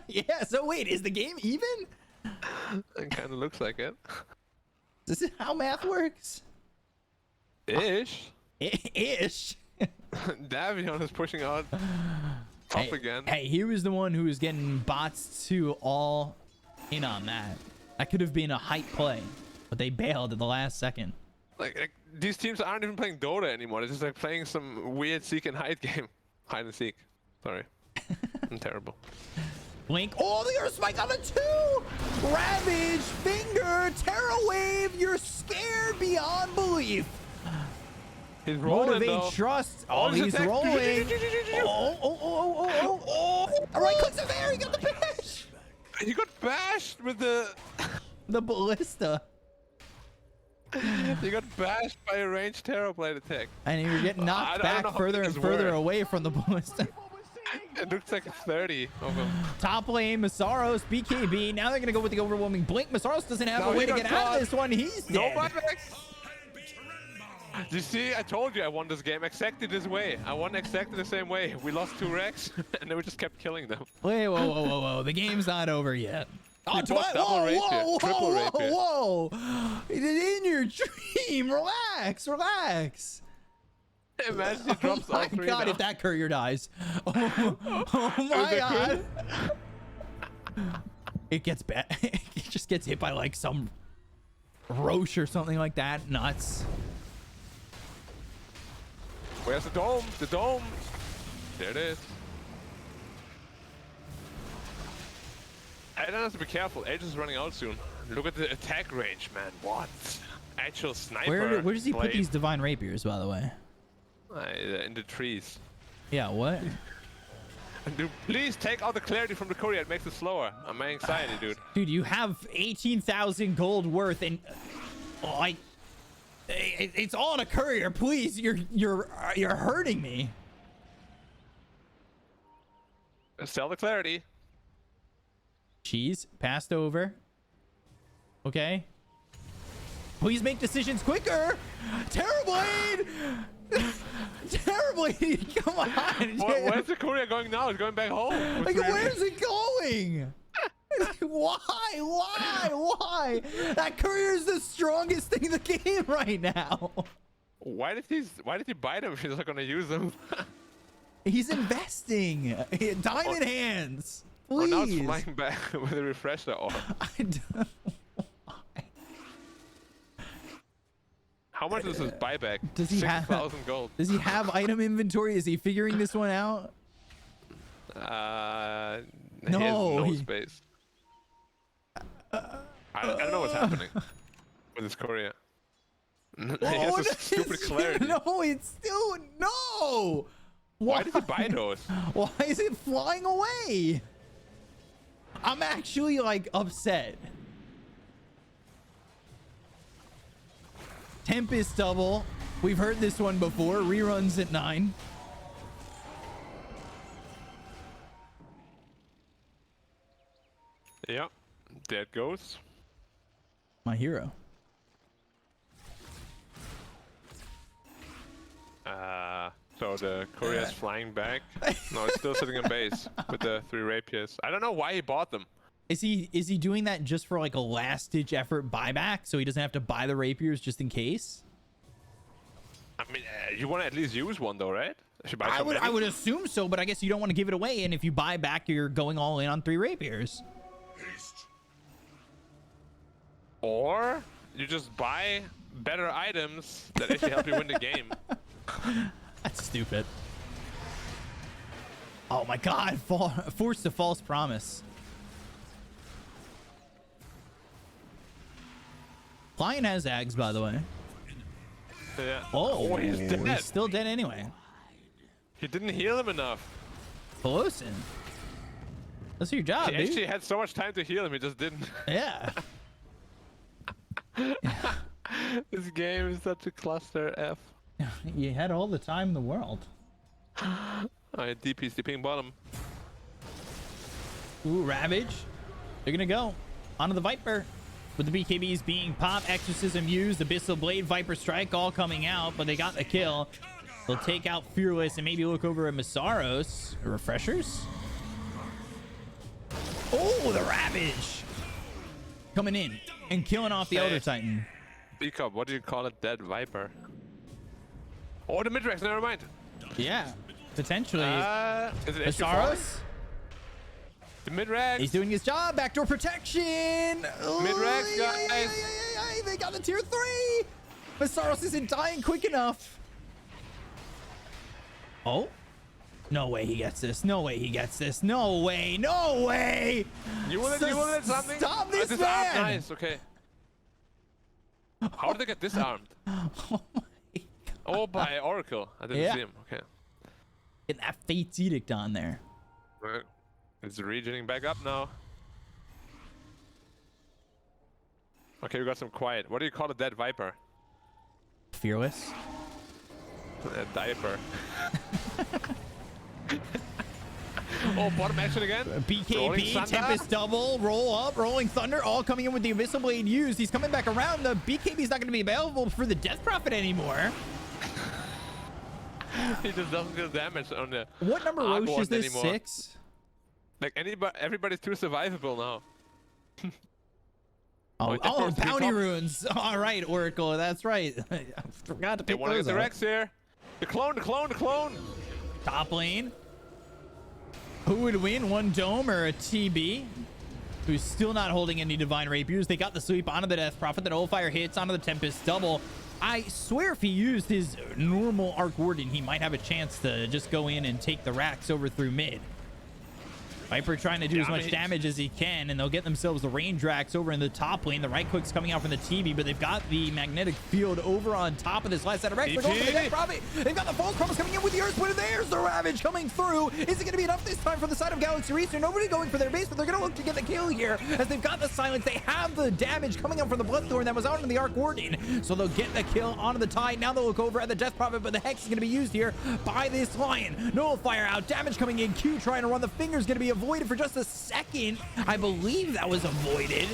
Yeah, so wait, is the game even? It kind of looks like it. This is how math works? Ish. Ish. Davion is pushing out top again. Hey, he was the one who was getting bots to all in on that. That could have been a hype play, but they bailed at the last second. Like these teams aren't even playing Dota anymore. They're just like playing some weird seek and hide game. Hide and seek. Sorry. I'm terrible. Blink. Oh, the Earth Spike on the 2! Ravage, Finger, Terra Wave. You're scared beyond belief. He's rolling, Motivate.Trust. Oh, he's rolling. Oh. All right, clicks of air. He got the bash. He got bashed with the ballista. He got bashed by a ranged Terrorblade attack. And he was getting knocked back further and further away from the ballista. It looks like 30 of them. Top lane, Masaros, BKB. Now they're going to go with the overwhelming blink. Masaros doesn't have a way to get out of this one. He's dead. No buybacks. You see, I told you I won this game exactly this way. I won exactly the same way. We lost 2 racks, and then we just kept killing them. Wait, whoa. The game's not over yet. Oh, whoa. In your dream. Relax. Imagine he drops all 3 Oh my god, now. if that courier dies. Oh my god. It gets bad. It just gets hit by like some Roche or something like that. Nuts. Where's the dome? The dome. There it is. I don't have to be careful. Age is running out soon. Look at the attack range, man. What? Actual sniper. Where does he put these divine rapiers, by the way? In the trees. Yeah, what? Dude, please take out the clarity from the courier. It makes it slower. I'm my anxiety, dude. Dude, you have 18,000 gold worth, and like, it's all on a courier. Please, you're hurting me. Sell the clarity. Cheese passed over. Okay. Please make decisions quicker. Terrorblade. Terrorblade. Come on. Where's the courier going now? It's going back home. Like, where's it going? Why? That courier is the strongest thing in the game right now. Why did he buy them if he's not gonna use them? He's investing. Diamond hands. Please. Oh, now it's flying back with a refresher orb. I don't. How much is his buyback? Does he 6,000 gold. Does he have item inventory? Is he figuring this one out? He has no space. I don't know what's happening with this Korea. He has Oh, this stupid clarity. No, it's still no. Why did he buy those? Why is it flying away? I'm actually like upset. Tempest double. We've heard this one before. Reruns at 9. Yeah, there it goes. My hero. So the Korea's flying back. No, it's still sitting in base with the 3 rapiers. I don't know why he bought them. Is he doing that just for like a last ditch effort buyback so he doesn't have to buy the rapiers just in case? I mean, you want to at least use one though, right? I would assume so, but I guess you don't want to give it away, and if you buy back, you're going all in on 3 rapiers. Haste. Or you just buy better items that actually help you win the game. That's stupid. Oh my god, forced a false promise. Lion has Ags, by the way. Yeah. Oh, he's dead. He's still dead anyway. He didn't heal him enough. Pelosin. That's your job, He dude. actually had so much time to heal him, he just didn't. Yeah. This game is such a cluster F. You had all the time in the world. Alright, DP's the ping bottom. Ooh, Ravage. They're gonna go onto the Viper. With the BKBs being pop, Exorcism used, Abyssal Blade, Viper Strike all coming out, but they got the kill. They'll take out Fearless and maybe look over at Masaros. Refreshers? Oh, the Ravage! Coming in and killing off the Elder Titan. Bkop, what do you call it? Dead Viper. Oh, the Midrex, never mind. Yeah, potentially. Is it extra Masaros? The Midrex. He's doing his job. Backdoor protection. Midrex, guys. They got the tier 3. Masaros isn't dying quick enough. Oh. No way he gets this. No way he gets this. No way. No way. You will let something? Stop this Disarmed. man. Nice, okay. How did they get disarmed? Oh my god. Oh, by Oracle. I didn't see him. Okay. Get that Fate's Edict on there. Right. It's regening back up now. Okay, we got some quiet. What do you call a dead Viper? Fearless. A diaper. Oh, bottom action again. Rolling BKB, Thunder. Tempest double, roll up, Rolling Thunder, all coming in with the Abyssal Blade used. He's coming back around. The BKB is not going to be available for the Death Prophet anymore. He just doesn't deal damage on the. What number Roche is this? anymore. 6? Like everybody's too survivable now. Oh, bounty runes. All right, Oracle. That's right. I forgot to They pick want to those get the up. Rex here. The clone. Top lane. Who would win, one Dome or a TB? Who's still not holding any Divine Rapiers. They got the sweep onto the Death Prophet. The Nullfire hits onto the Tempest double. I swear if he used his normal Arc Warden, he might have a chance to just go in and take the racks over through mid. Viper trying to do as much damage as he can, and they'll get themselves the range racks over in the top lane. The right click's coming out from the TB, but they've got the magnetic field over on top of this last set of racks. They're going for the Death Prophet. They've got the False Promise coming in with the Earth Splitter. There's the Ravage coming through. Is it going to be enough this time from the side of Galaxy Eastern? Nobody going for their base, but they're going to look to get the kill here as they've got the silence. They have the damage coming up from the Bloodthorn that was out in the Arc Warden, so they'll get the kill onto the Tide. Now they'll look over at the Death Prophet, but the Hex is going to be used here by this Lion. Nullfire out. Damage coming in. Q trying to run. The Finger's going to be avoided for just a second. I believe that was avoided.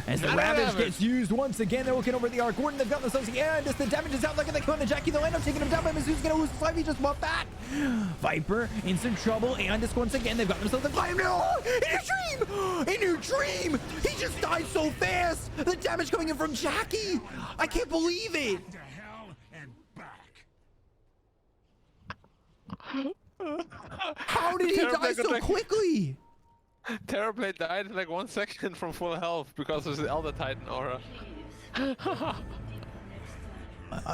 As the Ravage gets used once again, they're looking over the Arc Warden. They've got themselves the air, and the damage is out. Look at the kill into Jackie. They'll end up taking him down, but Mizzou's going to lose his life. He just buffed back. Viper in some trouble, and this once again, they've got themselves the climb. No! In your dream! In your dream! He just died so fast! The damage coming in from Jackie! I can't believe it! To hell and back. How did he die so quickly? Terrorblade died in like 1 second from full health because of his Elder Titan aura.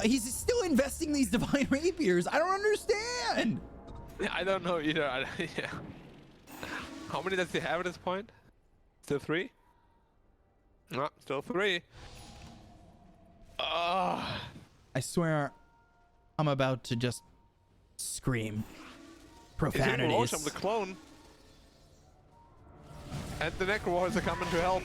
He's still investing these Divine Rapiers. I don't understand. I don't know either. Yeah. How many does he have at this point? Still 3? No, still 3. I swear, I'm about to just scream He's hitting Rosh profanities. on the clone. And the Necro Warriors are coming to help.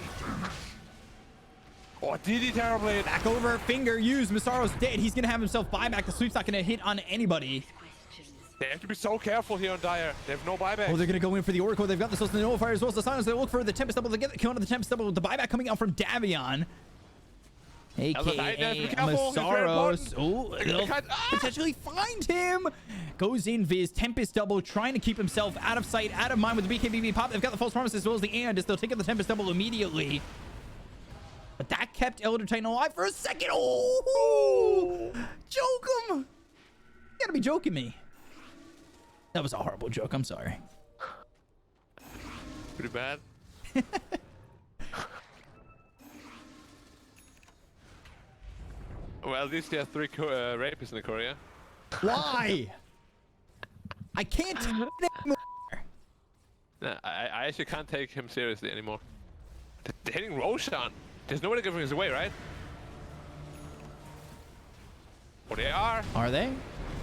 Oh, DD Terrorblade. Back over, finger used. Masaro's dead. He's gonna have himself buyback. The sweep's not gonna hit on anybody. They have to be so careful here on Dire. They have no buyback. Oh, they're gonna go in for the Oracle. They've got the Nullifier as well as the Silence. They look for the Tempest Double to get the kill on the Tempest Double with the buyback coming out from Davion. AKA Masaros. Oh, they'll potentially find him. Goes in Viz, Tempest Double, trying to keep himself out of sight, out of mind with the BKB pop. They've got the False Promise as well as the Andis. They'll take out the Tempest Double immediately. But that kept Elder Titan alive for a second. Oh, joke him. You gotta be joking me. That was a horrible joke. I'm sorry. Pretty bad. Well, at least he has 3 rapists in the Korea. Why? I can't take it anymore. Nah, I actually can't take him seriously anymore. They're hitting Roshan. There's nobody giving us away, right? Oh, they are. Are they?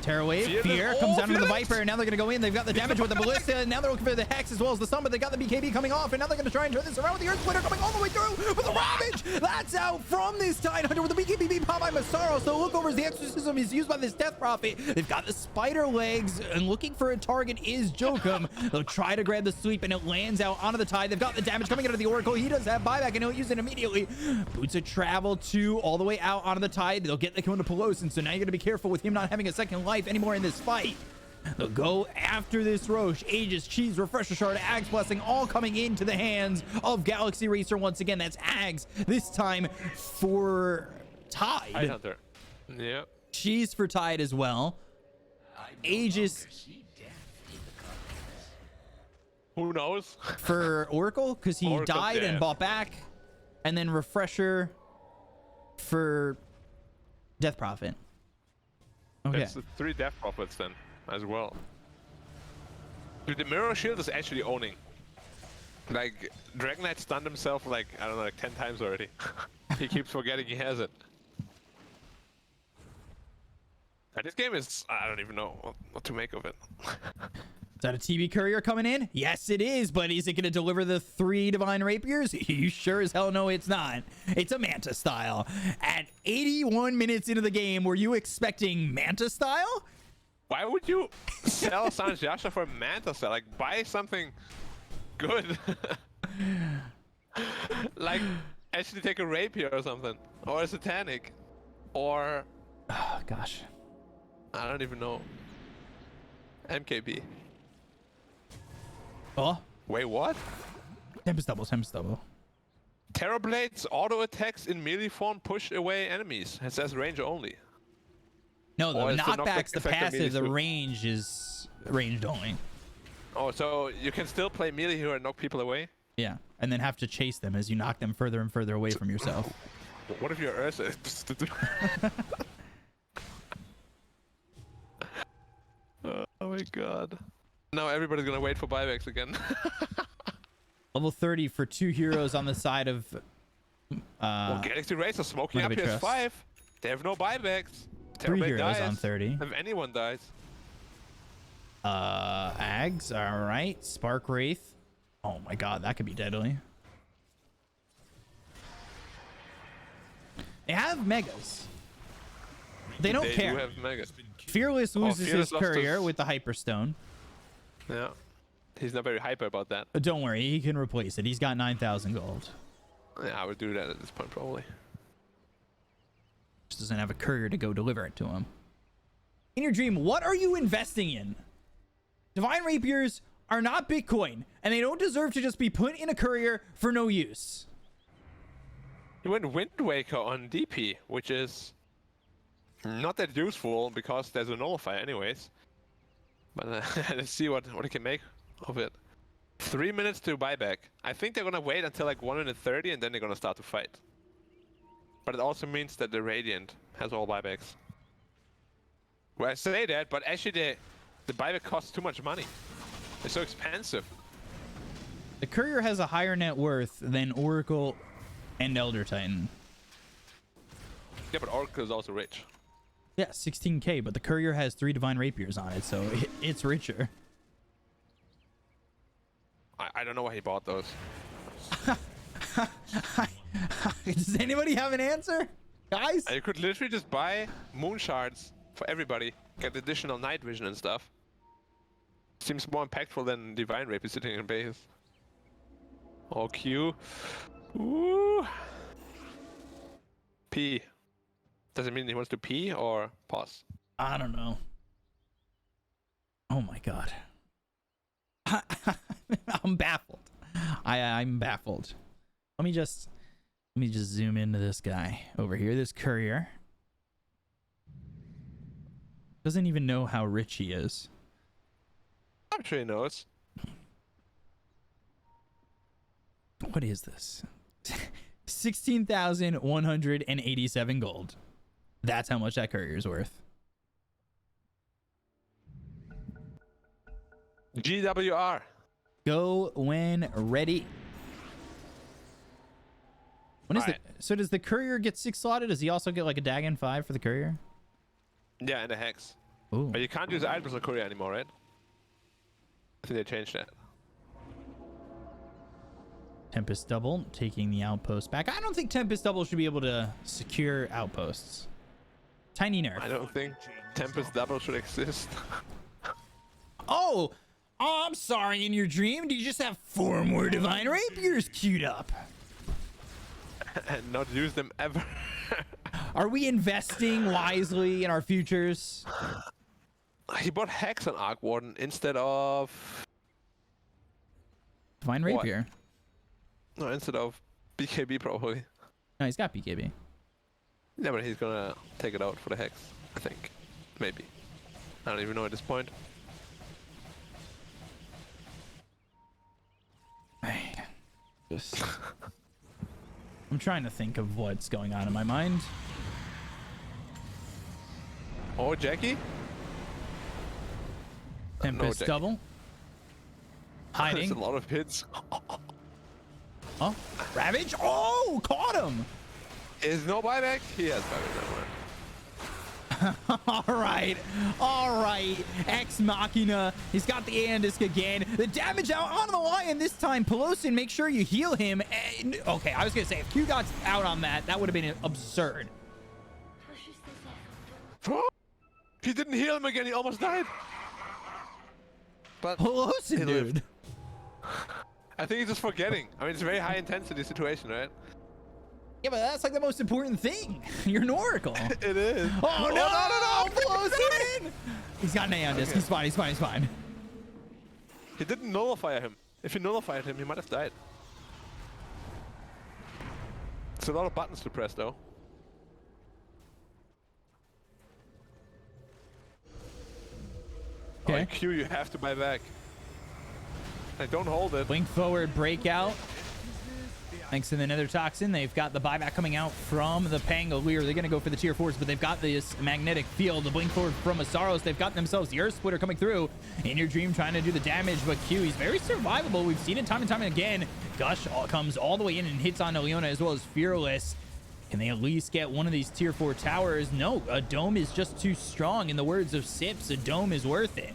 Terror Wave, Fear comes down to the Viper, and now they're going to go in. They've got the damage with the Ballista, and now they're looking for the Hex as well as the Sun, but they got the BKB coming off, and now they're going to try and turn this around with the Earth Splitter coming all the way through with the Ravage. That's out from this Tidehunter with the BKB pop by Masaros. So look over as the Exorcism is used by this Death Prophet. They've got the Spider Legs, and looking for a target is Jokum. They'll try to grab the sweep, and it lands out onto the Tide. They've got the damage coming out of the Oracle. He does have buyback, and he'll use it immediately. Boots of Travel 2 all the way out onto the Tide. They'll get the kill into Pelosin, so now you're going to be careful with him not having a second life anymore in this fight. They'll go after this Roche. Aegis, Cheese, Refresher Shard, Ags Blessing, all coming into the hands of Galaxy Racer once again. That's Ags, this time for Tide. Tidehunter. Yep. Cheese for Tide as well. Aegis Who knows? for Oracle, because he Oracle died and dead. bought back. And then Refresher for Death Prophet. Okay. It's 3 Death Prophets then, as well. Dude, the Mirror Shield is actually owning. Like, Dragon Knight stunned himself like, I don't know, like 10 times already. He keeps forgetting he has it. And this game is, I don't even know what to make of it. Is that a TB Courier coming in? Yes, it is, but is it going to deliver the 3 Divine Rapiers? You sure as hell know it's not. It's a Manta style. At 81 minutes into the game, were you expecting Manta style? Why would you sell Sans Yasha for Manta Cell? Like, buy something good. Like, actually take a Rapier or something. Or a Satanic. Or, Oh, gosh. I don't even know. MKB. Oh, Wait, what? Tempest Double, Tempest Double. Terrorblades auto attacks in melee form push away enemies. It says range only. No, the Or is the knockback knockback's the effect of melee passive. The too? range is ranged only. Oh, so you can still play melee here and knock people away? Yeah, and then have to chase them as you knock them further and further away from yourself. What if you're Ursa? Oh my god. Now everybody's gonna wait for buybacks again. Level 30 for 2 heroes on the side of Well, Galaxy Racer smoking up Motivate.Trust. PS5. They have no buybacks. 3 Terrorblade heroes dies. on 30. If anyone dies. Ags, all right. Spark Wraith. Oh my god, that could be deadly. They have megas. They don't They care. do have mega. Fearless loses Fearless his lost courier his- with the Hyperstone. Yeah. He's not very hyper about that. Don't worry, he can replace it. He's got 9,000 gold. Yeah, I would do that at this point probably. Just doesn't have a courier to go deliver it to him. In your dream, what are you investing in? Divine Rapiers are not Bitcoin, and they don't deserve to just be put in a courier for no use. He went Wind Waker on DP, which is not that useful because there's a nullifier anyways. But let's see what he can make of it. 3 minutes to buyback. I think they're gonna wait until like 1 minute 30 and then they're gonna start to fight. But it also means that the Radiant has all buybacks. Well, I say that, but actually the buyback costs too much money. It's so expensive. The courier has a higher net worth than Oracle and Elder Titan. Yeah, but Oracle is also rich. Yeah, 16k, but the Courier has 3 Divine Rapiers on it, so it's richer. I don't know why he bought those. Does anybody have an answer? Guys? You could literally just buy moon shards for everybody. Get additional night vision and stuff. Seems more impactful than Divine Rapier sitting in base. Or Q. Ooh. P. Does it mean he wants to pee or pause? I don't know. Oh my god. I'm baffled. I'm baffled. Let me just zoom into this guy over here. This Courier doesn't even know how rich he is. I'm sure he knows. What is this? 16,187 gold. That's how much that Courier's worth. GWR. Go when ready. When is Right. it? So does the Courier get 6 slotted? Does he also get like a Dagon 5 for the Courier? Yeah, and a Hex. Ooh. But you can't use items on Courier anymore, right? I think they changed that. Tempest Double taking the outpost back. I don't think Tempest Double should be able to secure outposts. Tiny nerf. I don't think Tempest Double should exist. Oh, I'm sorry. In your dream, do you just have 4 more Divine Rapiers queued up? And not use them ever. Are we investing wisely in our futures? He bought Hex on Arc Warden instead of... Divine What? Rapier. No, instead of BKB probably. No, he's got BKB. Yeah, but he's gonna take it out for the Hex, I think. Maybe. I don't even know at this point. Just... I'm trying to think of what's going on in my mind. Oh, Jackie? Tempest Jackie. Double. There's Hiding. a lot of hits. Oh, Ravage. Oh, caught him. Is no buyback? He has buyback, never mind. All right. Ex Machina. He's got the Andisk again. The damage out on the lion this time. Pelosin, make sure you heal him. And, okay, I was going to say, if Q got out on that, that would have been absurd. He didn't heal him again. He almost died. But Pelosin, he dude. lived. I think he's just forgetting. I mean, it's a very high intensity situation, right? Yeah, but that's like the most important thing. You're an oracle. It is. Oh, no, no. Pelosin! He's got an Andisk. Okay. He's fine. He's fine. He's fine. He didn't nullify him. If he nullified him, he might have died. It's a lot of buttons to press, though. Okay. Oh, Q, you have to buy back. I don't hold it. Blink forward breakout. Thanks to the Nether Toxin, they've got the buyback coming out from the Pangolier. They're going to go for the tier 4s, but they've got this magnetic field. The blink forward from Asaros. They've got themselves the Earth Splitter coming through. In your dream, trying to do the damage, but Q, he's very survivable. We've seen it time and time again. Gush comes all the way in and hits on Leona as well as Fearless. Can they at least get one of these tier 4 towers? No, a dome is just too strong. In the words of Sips, a dome is worth it.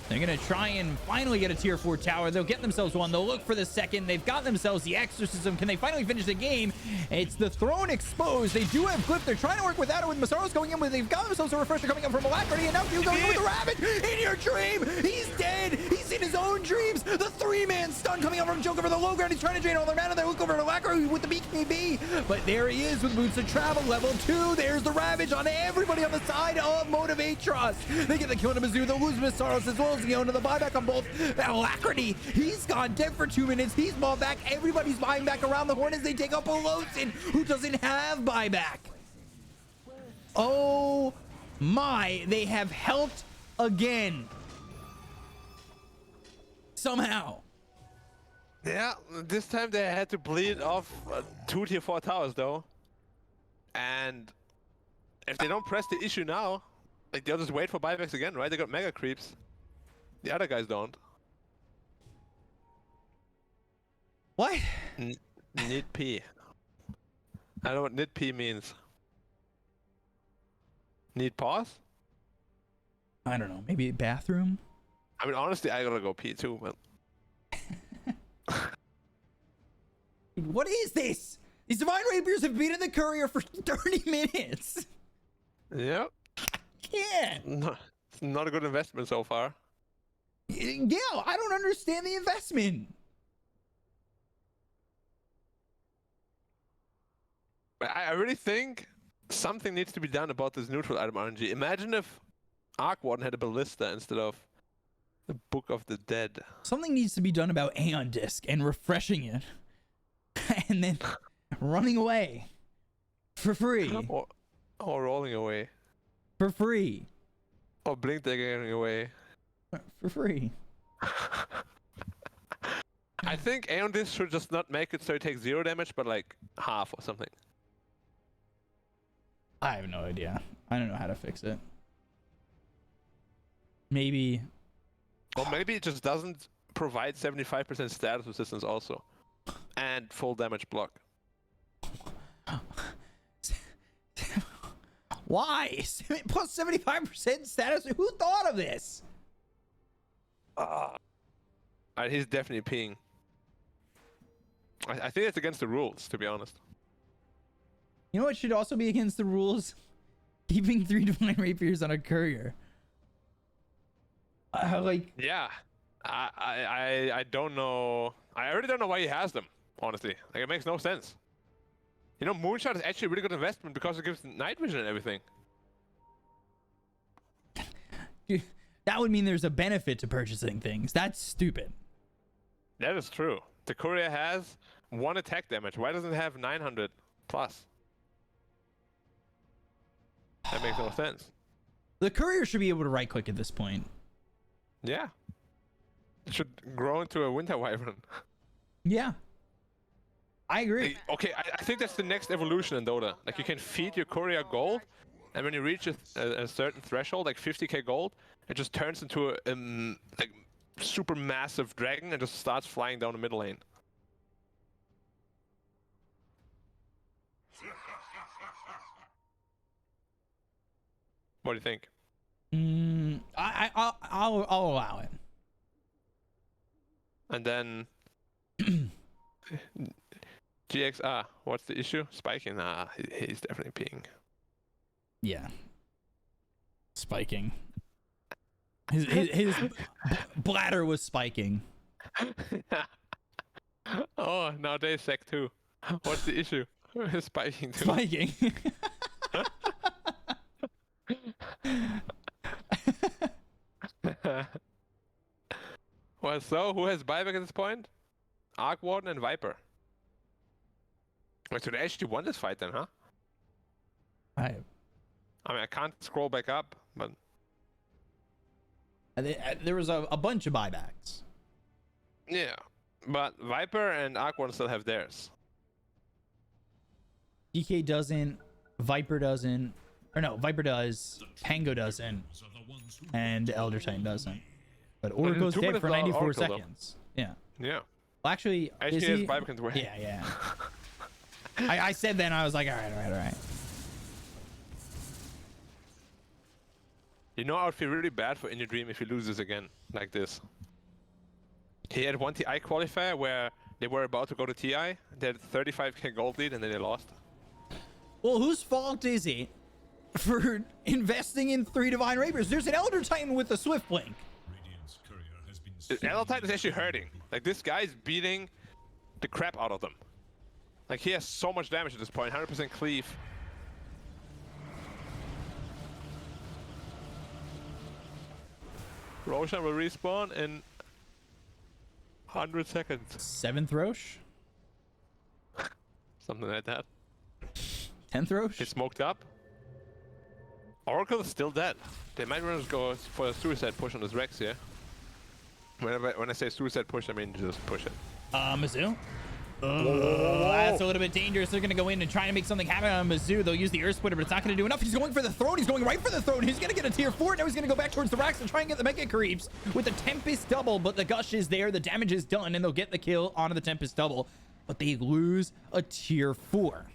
They're going to try and finally get a tier 4 tower. They'll get themselves one. They'll look for the second. They've got themselves the exorcism. Can they finally finish the game? It's the throne exposed. They do have Glyph. They're trying to work without it with Masaros going in, but they've got themselves a refresher coming up from Alacrity, and now Q going in with the Ravage. In your dream, he's dead. He's in his own dreams. The 3-man stun coming up from Joker for the low ground. He's trying to drain all their mana. They look over to Alacrity with the BKB, but there he is with boots of travel level 2. There's the Ravage on everybody on the side of Motivate.Trust. They get the kill to Mizzou. They'll lose Masaros as well as Leona. The buyback on both. Alacrity, he's gone dead for 2 minutes. He's bought back. Everybody's buying back around the horn as they take up Pelosin, who doesn't have buyback. Oh my, they have helped again. Somehow. Yeah, this time they had to bleed off 2 tier 4 towers, though. And if they don't press the issue now, like they'll just wait for buybacks again, right? They got mega creeps. The other guys don't. What? Need P. I don't know what need P means. Need pause? I don't know. Maybe bathroom. I mean, honestly, I gotta go pee too, but What is this? These Divine Rapiers have been in the courier for 30 minutes. yep, Yeah. it's not a good investment so far. Yeah, I don't understand the investment. But I really think something needs to be done about this neutral item RNG. Imagine if Arc Warden had a ballista instead of the Book of the Dead. Something needs to be done about Aeon Disc and refreshing it. And then running away. For free. Or rolling away. For free. Or blink daggering away. For free. I think Aeon Disc should just not make it so it takes 0 damage, but like half or something. I have no idea. I don't know how to fix it. Maybe. Or maybe it just doesn't provide 75% status resistance also. And full damage block. Why? Plus 75% status? Who thought of this? He's definitely peeing. I think it's against the rules, to be honest. You know what should also be against the rules? Keeping 3 Divine Rapiers on a courier. Yeah. I don't know. I already don't know why he has them, honestly. Like, it makes no sense. You know, Moonshot is actually a really good investment because it gives night vision and everything. That would mean there's a benefit to purchasing things. That's stupid. That is true. The courier has 1 attack damage. Why doesn't it have 900 plus? That makes no sense. The courier should be able to right click at this point. Yeah. It should grow into a Winter Wyvern. Yeah. I agree. Okay, I think that's the next evolution in Dota. Like, you can feed your courier gold, and when you reach a certain threshold, like 50k gold, it just turns into a like super massive dragon and just starts flying down the middle lane. What do you think? I'll allow it. And then GX, what's the issue? Spiking? Nah, he's definitely peeing. Yeah. Spiking. His bladder was spiking. Oh, nowadays Sec 2. What's the issue? Spiking too. Spiking. Well, so who has buyback at this point? Arc Warden and Viper. Wait, so they actually won this fight then, huh? I mean, I can't scroll back up, but there was a bunch of buybacks. yeah. But Viper and Arc Warden still have theirs. DK doesn't, Viper doesn't, or no, Viper does, Tango doesn't, and Elder Titan doesn't. But Oracle's dead for 94 Oracle, seconds. Though. Yeah. Yeah. Well, actually, is he? Yeah. I said that and I was like, all right. You know, I would feel really bad for Indie Dream if he loses again, like this. He had 1 TI qualifier where they were about to go to TI. They had 35k gold lead and then they lost. Well, whose fault is it for investing in 3 Divine Rapiers? There's an Elder Titan with a Swift Blink. Radiant's courier has been Elder Titan is actually hurting. Like, this guy's beating the crap out of them. Like, he has so much damage at this point, 100% cleave. Roshan will respawn in 100 seconds. 7th Roche? Something like that. 10th Roche? He smoked up. Oracle is still dead. They might want to go for a suicide push on this Rex here. When I say suicide push, I mean just push it. Mizzou? Oh, that's a little bit dangerous. They're going to go in and try to make something happen on Mizzou. They'll use the Earth Splitter, but it's not going to do enough. He's going for the throne. He's going right for the throne. He's going to get a tier 4. Now he's going to go back towards the racks and try and get the Mega Creeps with the Tempest double, but the Gush is there. The damage is done, and they'll get the kill onto the Tempest double, but they lose a tier 4.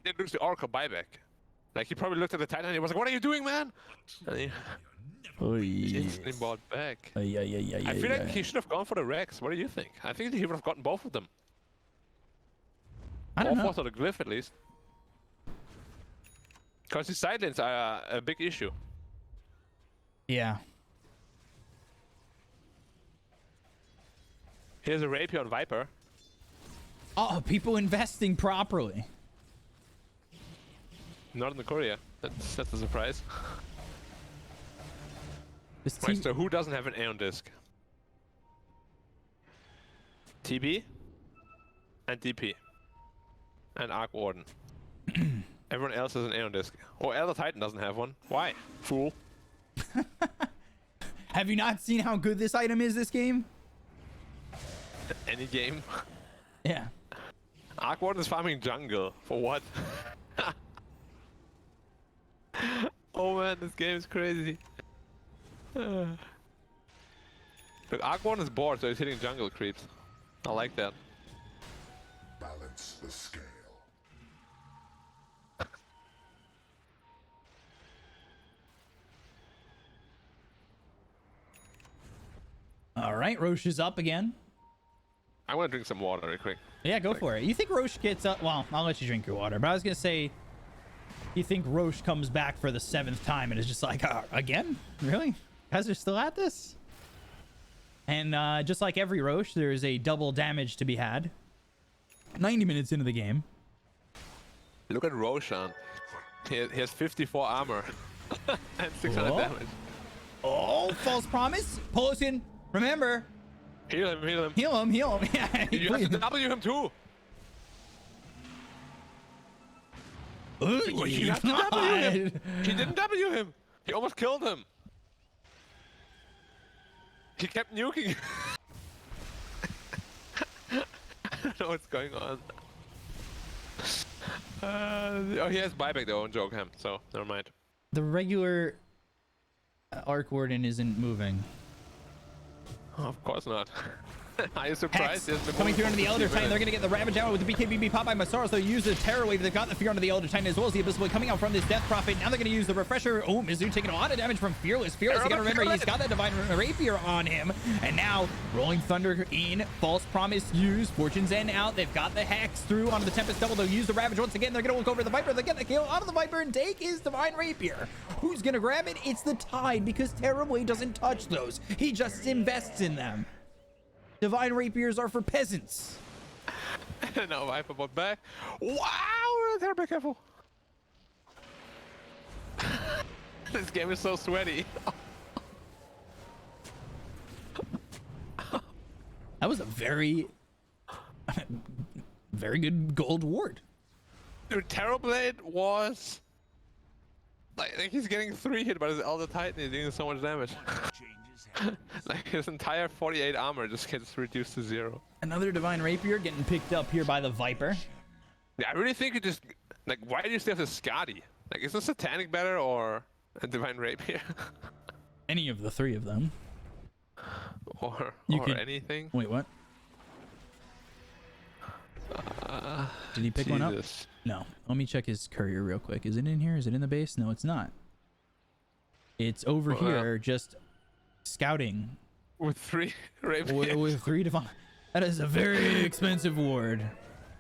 didn't lose the Oracle buyback. Like, he probably looked at the Titan and he was like, what are you doing, man? And he instantly bought back. I feel like he should have gone for the Rex. What do you think? I think he would have gotten both of them. I don't know. Or for the Glyph, at least. Because his side lanes are a big issue. Yeah. Here's a Rapier on Viper. Oh, people investing properly. Not in the Korea. That's a surprise. This Right, so who doesn't have an Aeon disc? TB and DP and Arc Warden. Everyone else has an Aeon disc. Oh, Elder Titan doesn't have one. Why? Fool. Have you not seen how good this item is this game? Any game. Yeah. Arc Warden is farming jungle. For what? Oh man, this game is crazy. Look, Arc Warden is bored, so he's hitting jungle creeps. I like that. Balance the scale. All right, Roche is up again. I want to drink some water real quick. Yeah, go for it. You think Roche gets up? Well, I'll let you drink your water, but I was gonna say, you think Roche comes back for the 7th time and is just like, again? Really? Guys are still at this? And just like every Roche, there is a double damage to be had. 90 minutes into the game. Look at Roshan. He has 54 armor and 600 Whoa. damage. Oh, false promise. Polisin, remember. Heal him, heal him. Heal him, heal him. Yeah, You have to W him too. You have to W him. He didn't W him. He almost killed him. He kept nuking. I don't know what's going on. Oh, he has buyback though, and joke him, so never mind. The regular Arc Warden isn't moving. Oh, of course not. Are you surprised? Hex coming through into the Elder Titan. They're going to get the Ravage out with the BKB pop by Masaros. They'll use the Terror Wave. They've got the Fear onto the Elder Titan as well as the Abyssal Blade coming out from this Death Prophet. Now they're going to use the Refresher. Oh, Mizzou taking a lot of damage from Fearless. Fearless, you got to remember, he's got that Divine Rapier on him. And now, Rolling Thunder in. False Promise used. Fortune's End out. They've got the Hex through onto the Tempest Double. They'll use the Ravage once again. They're going to look over the Viper. They get the kill onto the Viper and take his Divine Rapier. Who's going to grab it? It's the Tide, because Terror Blade doesn't touch those. He just invests in them. Divine Rapiers are for peasants. No, Viper bought back. Wow, they're be careful. This game is so sweaty. That was a very good gold ward. Dude, Terrorblade was like he's getting 3 hit, but his Elder Titan is doing so much damage. Like his entire 48 armor just gets reduced to 0. Another Divine Rapier getting picked up here by the Viper. Yeah, I really think it just like, why do you still have the Scotty? Like, is the Satanic better or a Divine Rapier? Any of the 3 of them. or anything? Wait, what? Did he pick one up? No. Let me check his courier real quick. Is it in here? Is it in the base? No, it's not. It's over here, just scouting. With 3 Rapiers. With 3 Divine. That is a very expensive ward.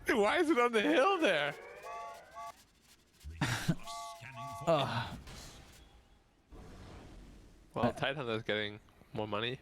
Why is it on the hill there? Well, Titan is getting more money.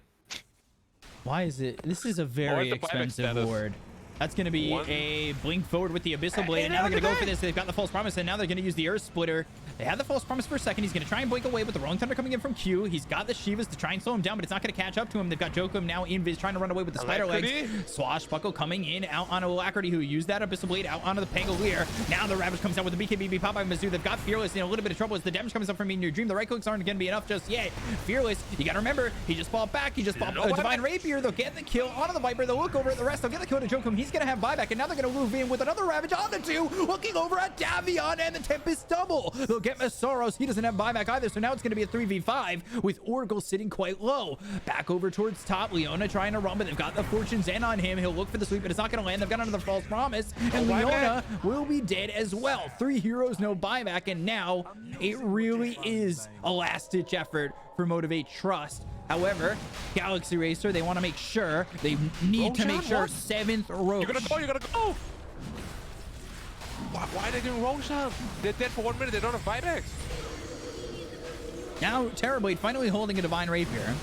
Why is it? This is a very expensive ward. That's going to be a blink forward with the Abyssal Blade. And now they're going to go for this. They've got the False Promise, and now they're going to use the Earth Splitter. They had the False Promise for a second. He's going to try and blink away with the Rolling Thunder coming in from Q. He's got the Shivas to try and slow him down, but it's not going to catch up to him. They've got Jokum now in Viz trying to run away with the Spider Legs. Swashbuckle coming in out on Alacrity, who used that Abyssal Blade out onto the Pangolier. Now the Ravage comes out with the BKB pop by Mizzou. They've got Fearless in a little bit of trouble as the damage comes up from In Your Dream. The right clicks aren't going to be enough just yet. Fearless, you got to remember, he just bought back. He just bought a Divine Rapier. They'll get the kill onto the Viper. They'll look over at the rest. They'll get the kill to Jokum. He's going to have buyback, and now they're going to move in with another Ravage on the 2, looking over at Davion and the Tempest double. They'll get Masaros. He doesn't have buyback either, so now it's going to be a 3v5 with Oracle sitting quite low. Back over towards top. Leona trying to run, but they've got the Fortune's End on him. He'll look for the sweep, but it's not going to land. They've got another false promise, and Leona will be dead as well. 3 heroes, no buyback, and now it really is a last-ditch effort for Motivate.Trust. However, Galaxy Racer, they want to make sure, they need to make sure 7th Roche. You're gonna go! Why are they doing Roshan? They're dead for 1 minute, they don't have buybacks. Now, Terrorblade finally holding a Divine Rapier.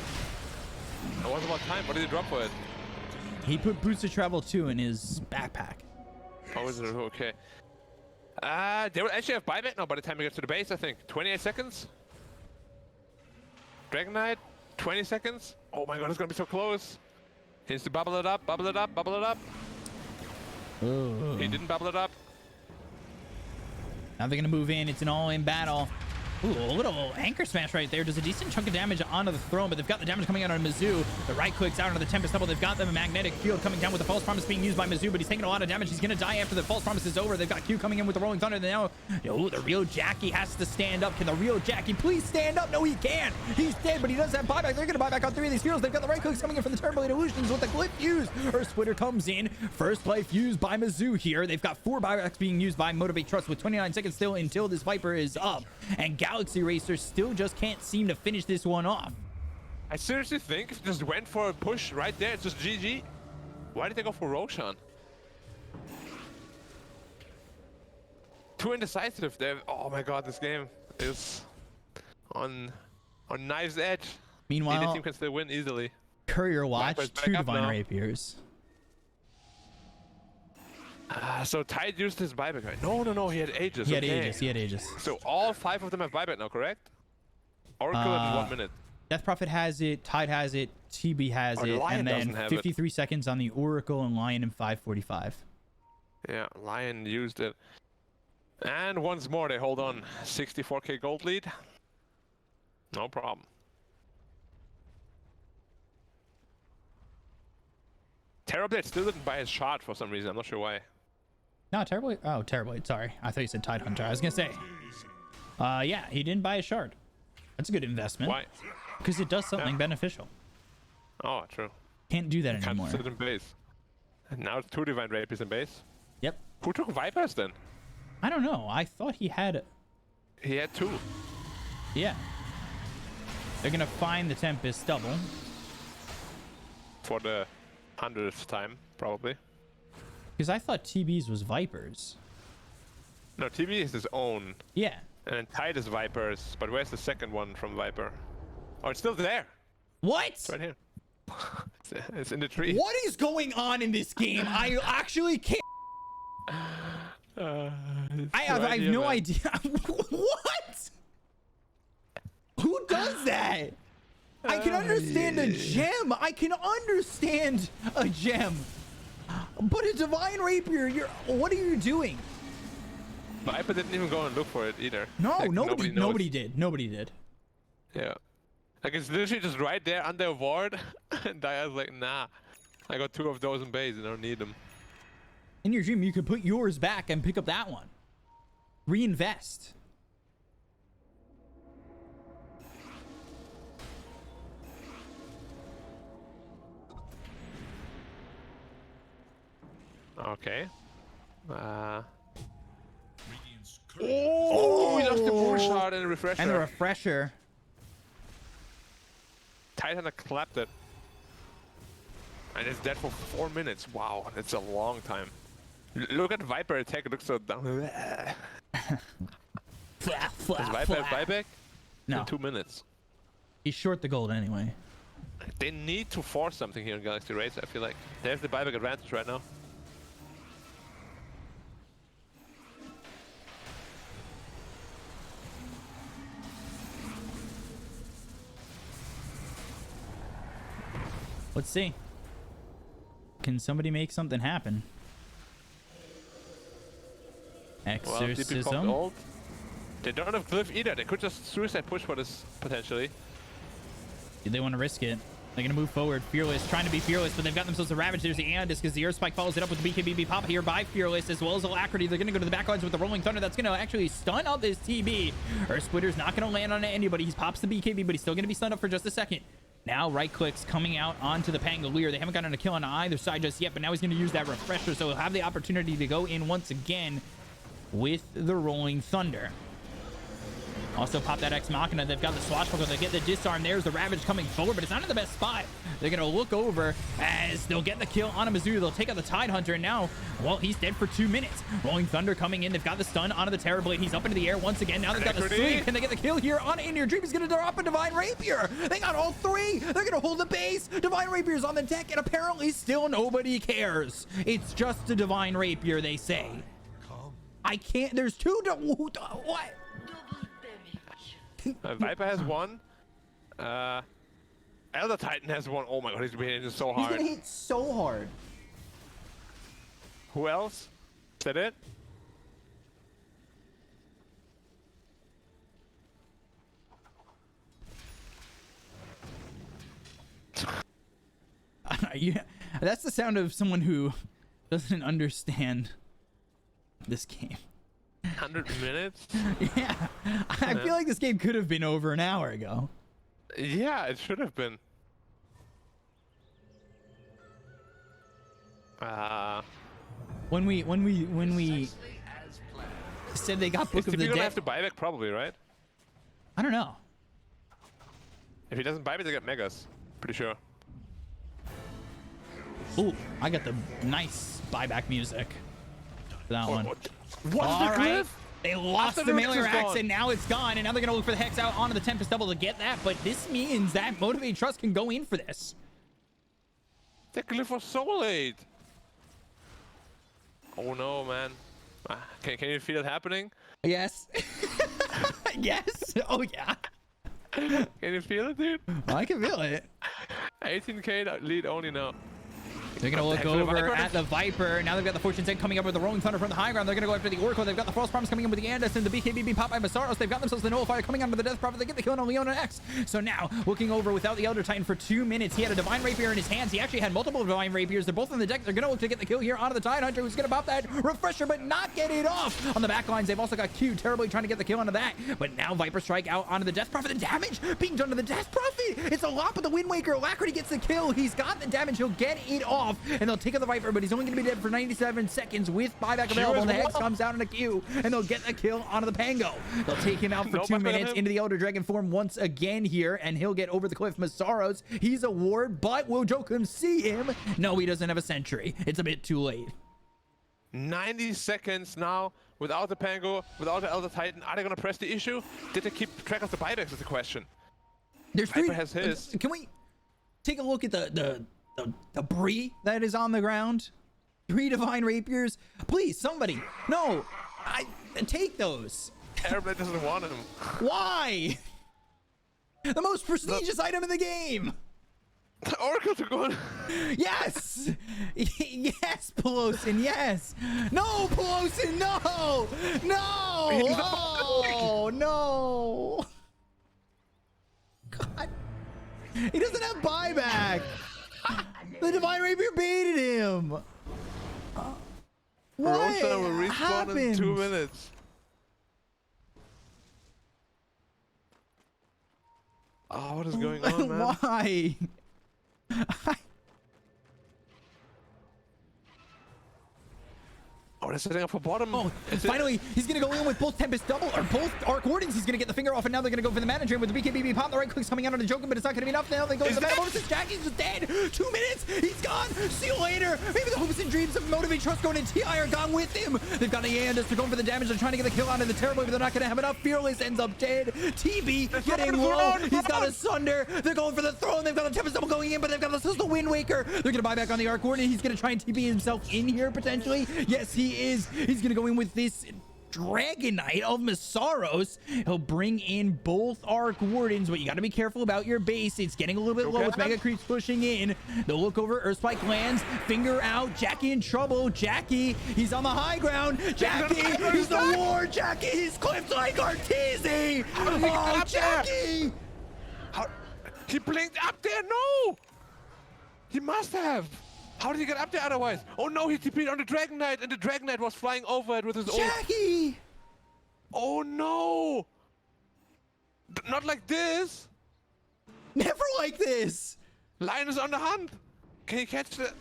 It was about time. What did he drop for it? He put Boots of Travel 2 in his backpack. Oh, is it? Okay. They will actually have buyback now by the time we get to the base, I think. 28 seconds? Dragon Knight? 20 seconds? Oh my god, it's gonna be so close. He needs to bubble it up, bubble it up, bubble it up. Ooh. He didn't bubble it up. Now they're going to move in. It's an all-in battle. Ooh, a little anchor smash right there. Does a decent chunk of damage onto the throne, but they've got the damage coming out on Mizzou. The right clicks out onto the Tempest double. They've got the magnetic field coming down with the false promise being used by Mizzou, but he's taking a lot of damage. He's going to die after the false promise is over. They've got Q coming in with the rolling thunder. Now, oh, the real Jackie has to stand up. Can the real Jackie please stand up? No, he can't. He's dead, but he does have buyback. They're going to buy back on 3 of these heroes. They've got the right clicks coming in from the Turbulate Illusions with the Glyph fuse. Earth Splitter comes in. First play fused by Mizzou here. They've got 4 buybacks being used by Motivate.Trust with 29 seconds still until this Viper is up. And Galaxy Racer still just can't seem to finish this one off. I seriously think if they just went for a push right there, it's just GG. Why did they go for Roshan? Too indecisive. Oh my god, this game is on knife's edge. Meanwhile, either team can still win easily. Courier watch, Viper's back 2 up Divine now. Rapiers. So Tide used his buyback. Right? No, he had Aegis. He had okay. Aegis. He had Aegis. So all 5 of them have buyback now, correct? Oracle in 1 minute. Death Prophet has it, Tide has it, TB has Oh, it, Lion and then doesn't have 53 seconds on the Oracle and Lion in 5:45. Yeah, Lion used it. And once more, they hold on. 64k gold lead. No problem. Terrorblade still didn't buy his shot for some reason. I'm not sure why. No, Terrorblade. Oh, Terrorblade. Sorry. I thought you said Tide Hunter. I was going to say. Yeah, he didn't buy a shard. That's a good investment. Why? Because it does something beneficial. Oh, true. Can't do that Can't anymore. sit in base. And now it's 2 Divine Rapiers in base. Yep. Who took Vipers then? I don't know. I thought he had... He had 2. Yeah. They're going to find the Tempest double. For the 100th time, probably. Because I thought TB's was Vipers. No, TB is his own. Yeah. And then Tide is Vipers. But where's the second one from Viper? Oh, it's still there. What? It's right here. It's in the tree. What is going on in this game? I actually can't... I have no idea. What? Who does that? I can understand a gem. I can understand a gem. But a Divine Rapier, what are you doing? Viper didn't even go and look for it either. No, Like, nobody knows. did. Nobody did. Yeah. Like, it's literally just right there under a ward. And Dia's like, nah. I got 2 of those in base and I don't need them. In your dream, you could put yours back and pick up that one. Reinvest. Okay. Radiant's current Oh, we lost the Moon Shard and the Refresher. And the Refresher. Titan clapped it. And it's dead for 4 minutes. Wow, that's a long time. Look at Viper attack, it looks so dumb. Does Viper have buyback? No. In 2 minutes. He's short the gold anyway. They need to force something here in Galaxy Race, I feel like. They have the buyback advantage right now. Let's see. Can somebody make something happen? Well, TP popped Exorcism. ult. They don't have Glyph either. They could just suicide push for this, potentially. Do they want to risk it? They're going to move forward. Fearless, trying to be fearless, but they've got themselves a Ravage. There's the Andis because the Earth Spike follows it up with the BKB pop here by Fearless, as well as Alacrity. They're going to go to the backlines with the Rolling Thunder. That's going to actually stun up this TB. Earth Splitter's not going to land on anybody. He pops the BKB, but he's still going to be stunned up for just a second. Now right clicks coming out onto the Pangolier. They haven't gotten a kill on either side just yet, but now he's going to use that refresher, so he'll have the opportunity to go in once again with the Rolling Thunder. Also pop that Ex Machina. They've got the Swashbuckler. They get the disarm. There's the Ravage coming forward, but it's not in the best spot. They're going to look over as they'll get the kill on a Mizzou. They'll take out the Tidehunter, and now, well, he's dead for 2 minutes. Rolling Thunder coming in. They've got the stun onto the Terrorblade. He's up into the air once again. Now they've got the sweep. Can they get the kill here on In Your Dream? He's going to drop a Divine Rapier. They got all three. They're going to hold the base. Divine Rapier's on the deck, and apparently still nobody cares. It's just a Divine Rapier, they say. I can't. There's two. What? Double damage. Viper has one. Elder Titan has one. Oh my god, he's been hitting so He's hard. gonna hit so hard. Who else? Is that it? Yeah, that's the sound of someone who doesn't understand this game. 100 minutes? Yeah, I feel like this game could have been over an hour ago. Yeah, it should have been. When we said they got Book of the You're gonna Dead, have to buy back probably, right? I don't know. If he doesn't buy back, they get Megas. Pretty sure. Ooh, I got the nice buyback music for that one. What's All the right. cliff? They lost After the the Rex Mailer is Axe, gone. and now it's gone. And now they're going to look for the Hex out onto the Tempest Double to get that. But this means that Motivate.Trust can go in for this. The cliff was so late. Oh no, man. Can you feel it happening? Yes. Yes. Oh, yeah. Can you feel it, dude? I can feel it. 18k lead only now. They're going to look Heck, the over Viper. at the Viper. Now they've got the Fortune's End coming up with the Rolling Thunder from the high ground. They're going to go after the Oracle. They've got the Frost Promise coming in with the Andis and the BKB pop by Masaros. They've got themselves the Nullifier coming onto the Death Prophet. They get the kill on Leona X. So now, looking over without the Elder Titan for 2 minutes. He had a Divine Rapier in his hands. He actually had multiple Divine Rapiers. They're both on the deck. They're going to look to get the kill here onto the Tidehunter, who's going to pop that Refresher, but not get it off. On the back lines, they've also got Q terribly trying to get the kill onto that. But now Viper Strike out onto the Death Prophet. The damage being done to the Death Prophet. It's a lot, but the Wind Waker. Alacrity gets the kill. He's got the damage. He'll get it off, and they'll take out the Viper, but he's only going to be dead for 97 seconds with buyback available. The Hex comes out in a Q, and they'll get the kill onto the Pango. They'll take him out for No 2 buyback minutes of him. into the Elder Dragon form once again here, and he'll get over the cliff. Masaros, he's a ward, but will Jokum see him? No, he doesn't have a sentry. It's a bit too late. 90 seconds now without the Pango, without the Elder Titan. Are they gonna press the issue? Did they keep track of the buybacks is the question. There's Viper three. has his. Can we take a look at the debris that is on the ground? 3 Divine Rapiers. Please, somebody. No, take those. Terrorblade doesn't want him. Why? The most prestigious item in the game. The Oracle took one. Yes. Yes, Pelosin. Yes. No, Pelosin. No. No. Oh, no. God. He doesn't have buyback. The Divine Rapier baited him. What Rosa will respawn happened? in 2 minutes. Oh, what is going on, man? Why? Oh, they're setting up for bottom. Oh, Is it- finally, he's going to go in with both Tempest Double, or both Arc Wardens. He's going to get the finger off, and now they're going to go for the Mana Drain with the BKB pop. The right click's coming out on the Joker, but it's not going to be enough. Now they go to the Mana Bonus. Jackie's just dead. 2 minutes. He's gone. See you later. Maybe the hopes and dreams of Motivate.Trust going to TI are gone with him. They've got the Andis. They're going for the damage. They're trying to get the kill onto the Terrible, but they're not going to have enough. Fearless ends up dead. TB getting low. He's got a Sunder. They're going for the throne. They've got a Tempest Double going in, but they've got the Wind Waker. They're going to buy back on the Arc Warden. He's going to try and TB himself in here, potentially. Yes, he is. He's going to go in with this Dragonite of Masaros. He'll bring in both Arc Wardens, but you got to be careful about your base. It's getting a little bit low with Mega Creeps pushing in. They'll look over. Earthspike lands. Finger out. Jackie in trouble. Jackie, he's on the high ground. Jackie, he's the war. Jackie, he's clipped like Arteezy. Oh, Jackie. He blinked up there. No. He must have. How did he get up there otherwise? Oh no, he TP'd on the Dragon Knight, and the Dragon Knight was flying over it with his ult. Jackie! Oh no! Not like this! Never like this! Lion is on the hunt! Can he catch the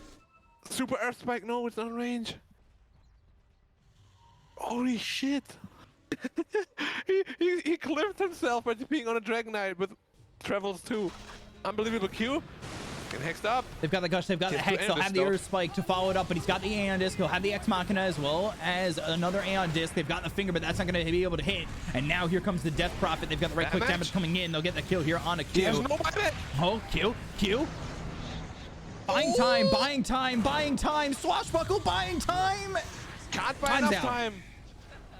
Super Earth Spike? No, it's not in range. Holy shit! he clipped himself by being on a Dragon Knight with Travels too. Unbelievable Q. Get hexed up. They've got the Gush, they've got the Hex, they'll have the Earth Spike to follow it up, but he's got the Aeon Disc, he'll have the Ex Machina as well as another Aeon Disc. They've got the Finger, but that's not going to be able to hit. And now here comes the Death Prophet. They've got the right click damage coming in. They'll get the kill here on a Q. There's no weapon. Oh, Q. Buying time, buying time, buying time. Swashbuckle, buying time. Can't buy Time's enough down. time.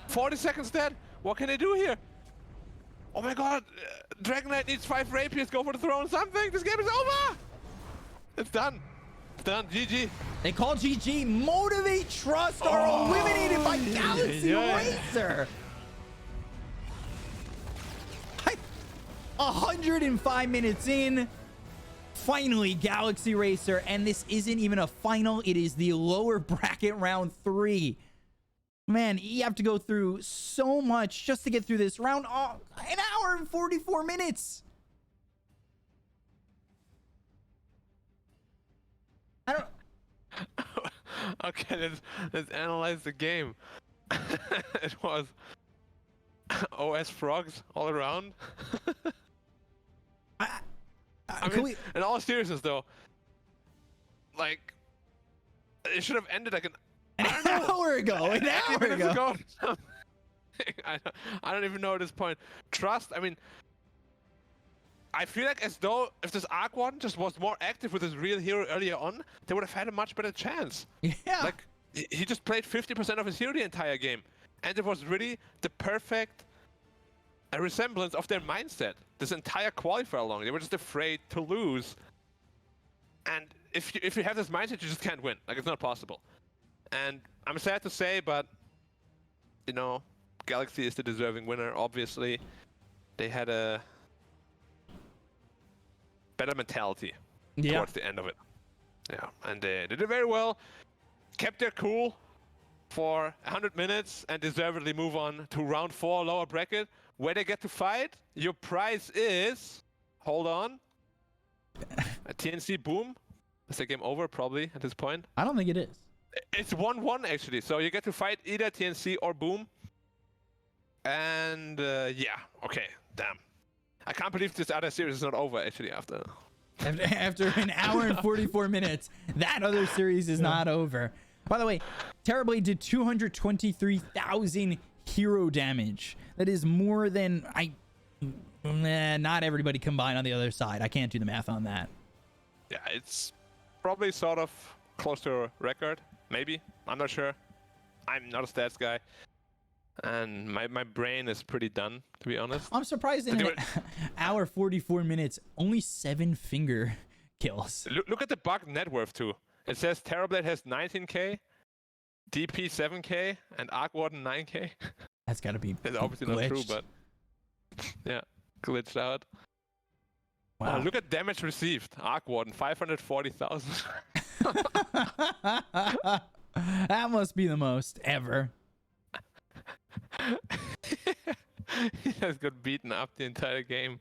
40 seconds dead. What can they do here? Oh my god. Dragon Knight needs 5 rapiers. Go for the throne. Something. This game is over. It's done. It's done. GG. They call GG. Motivate.Trust are eliminated by Galaxy Racer. 105 minutes in. Finally, Galaxy Racer, and this isn't even a final. It is the lower bracket round 3. Man, you have to go through so much just to get through this round. An hour and 44 minutes. I don't. Okay, let's analyze the game. It was OS frogs all around. I mean, in all seriousness though, like, it should have ended like an hour ago. An hour ago. I don't even know at this point. Trust, I mean, I feel like as though if this Arc one just was more active with his real hero earlier on, they would have had a much better chance. Yeah. Like, he just played 50% of his hero the entire game. And it was really the perfect resemblance of their mindset. This entire qualifier long, they were just afraid to lose. And if you have this mindset, you just can't win. Like, it's not possible. And I'm sad to say, but, you know, Galaxy is the deserving winner, obviously. They had a better mentality towards the end of it. Yeah, and they did it very well. Kept their cool for 100 minutes and deservedly move on to round 4 lower bracket, where they get to fight. Your prize is, hold on, a TNC Boom. Is the game over probably at this point? I don't think it is. It's 1-1 actually, so you get to fight either TNC or Boom. And yeah, okay, damn. I can't believe this other series is not over actually after an hour and 44 minutes. That other series is not over. By the way, Terrorblade did 223,000 hero damage. That is more than not everybody combined on the other side. I can't do the math on that. Yeah, it's probably sort of close to a record, maybe. I'm not sure. I'm not a stats guy. And my brain is pretty done, to be honest. I'm surprised in an hour 44 minutes, only 7 finger kills. Look at the bug net worth too. It says Terrorblade has 19k, DP 7k, and Arc Warden 9k. That's gotta be It's obviously glitched. not true, but yeah, glitched out. Wow. Look at damage received. Arc Warden 540,000. That must be the most ever. He just got beaten up the entire game.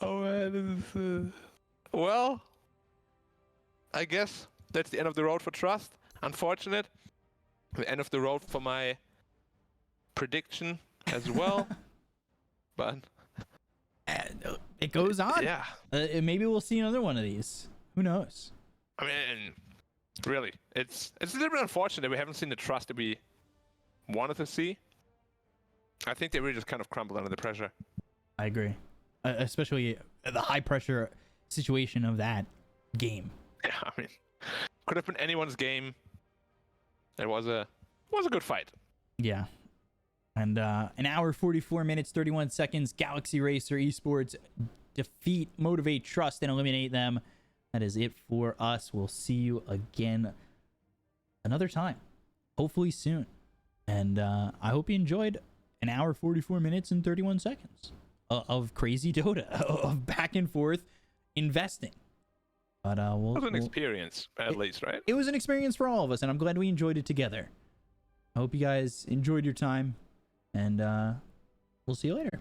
Oh man, this is... Well, I guess that's the end of the road for Trust. Unfortunate. The end of the road for my prediction as well. But it goes on. yeah. Maybe we'll see another one of these. Who knows? I mean, really, it's a little bit unfortunate that we haven't seen the Trust that we wanted to see. I think they really just kind of crumbled under the pressure. I agree. Especially the high pressure situation of that game. Yeah, I mean, could have been anyone's game. It was a good fight. Yeah. And an hour 44 minutes 31 seconds. Galaxy Racer Esports defeat Motivate.Trust and eliminate them. That is it for us. We'll see you again another time, hopefully soon. And I hope you enjoyed an hour 44 minutes and 31 seconds of crazy Dota, of back and forth investing. But It was an experience, at least, right? It was an experience for all of us, and I'm glad we enjoyed it together. I hope you guys enjoyed your time, and we'll see you later.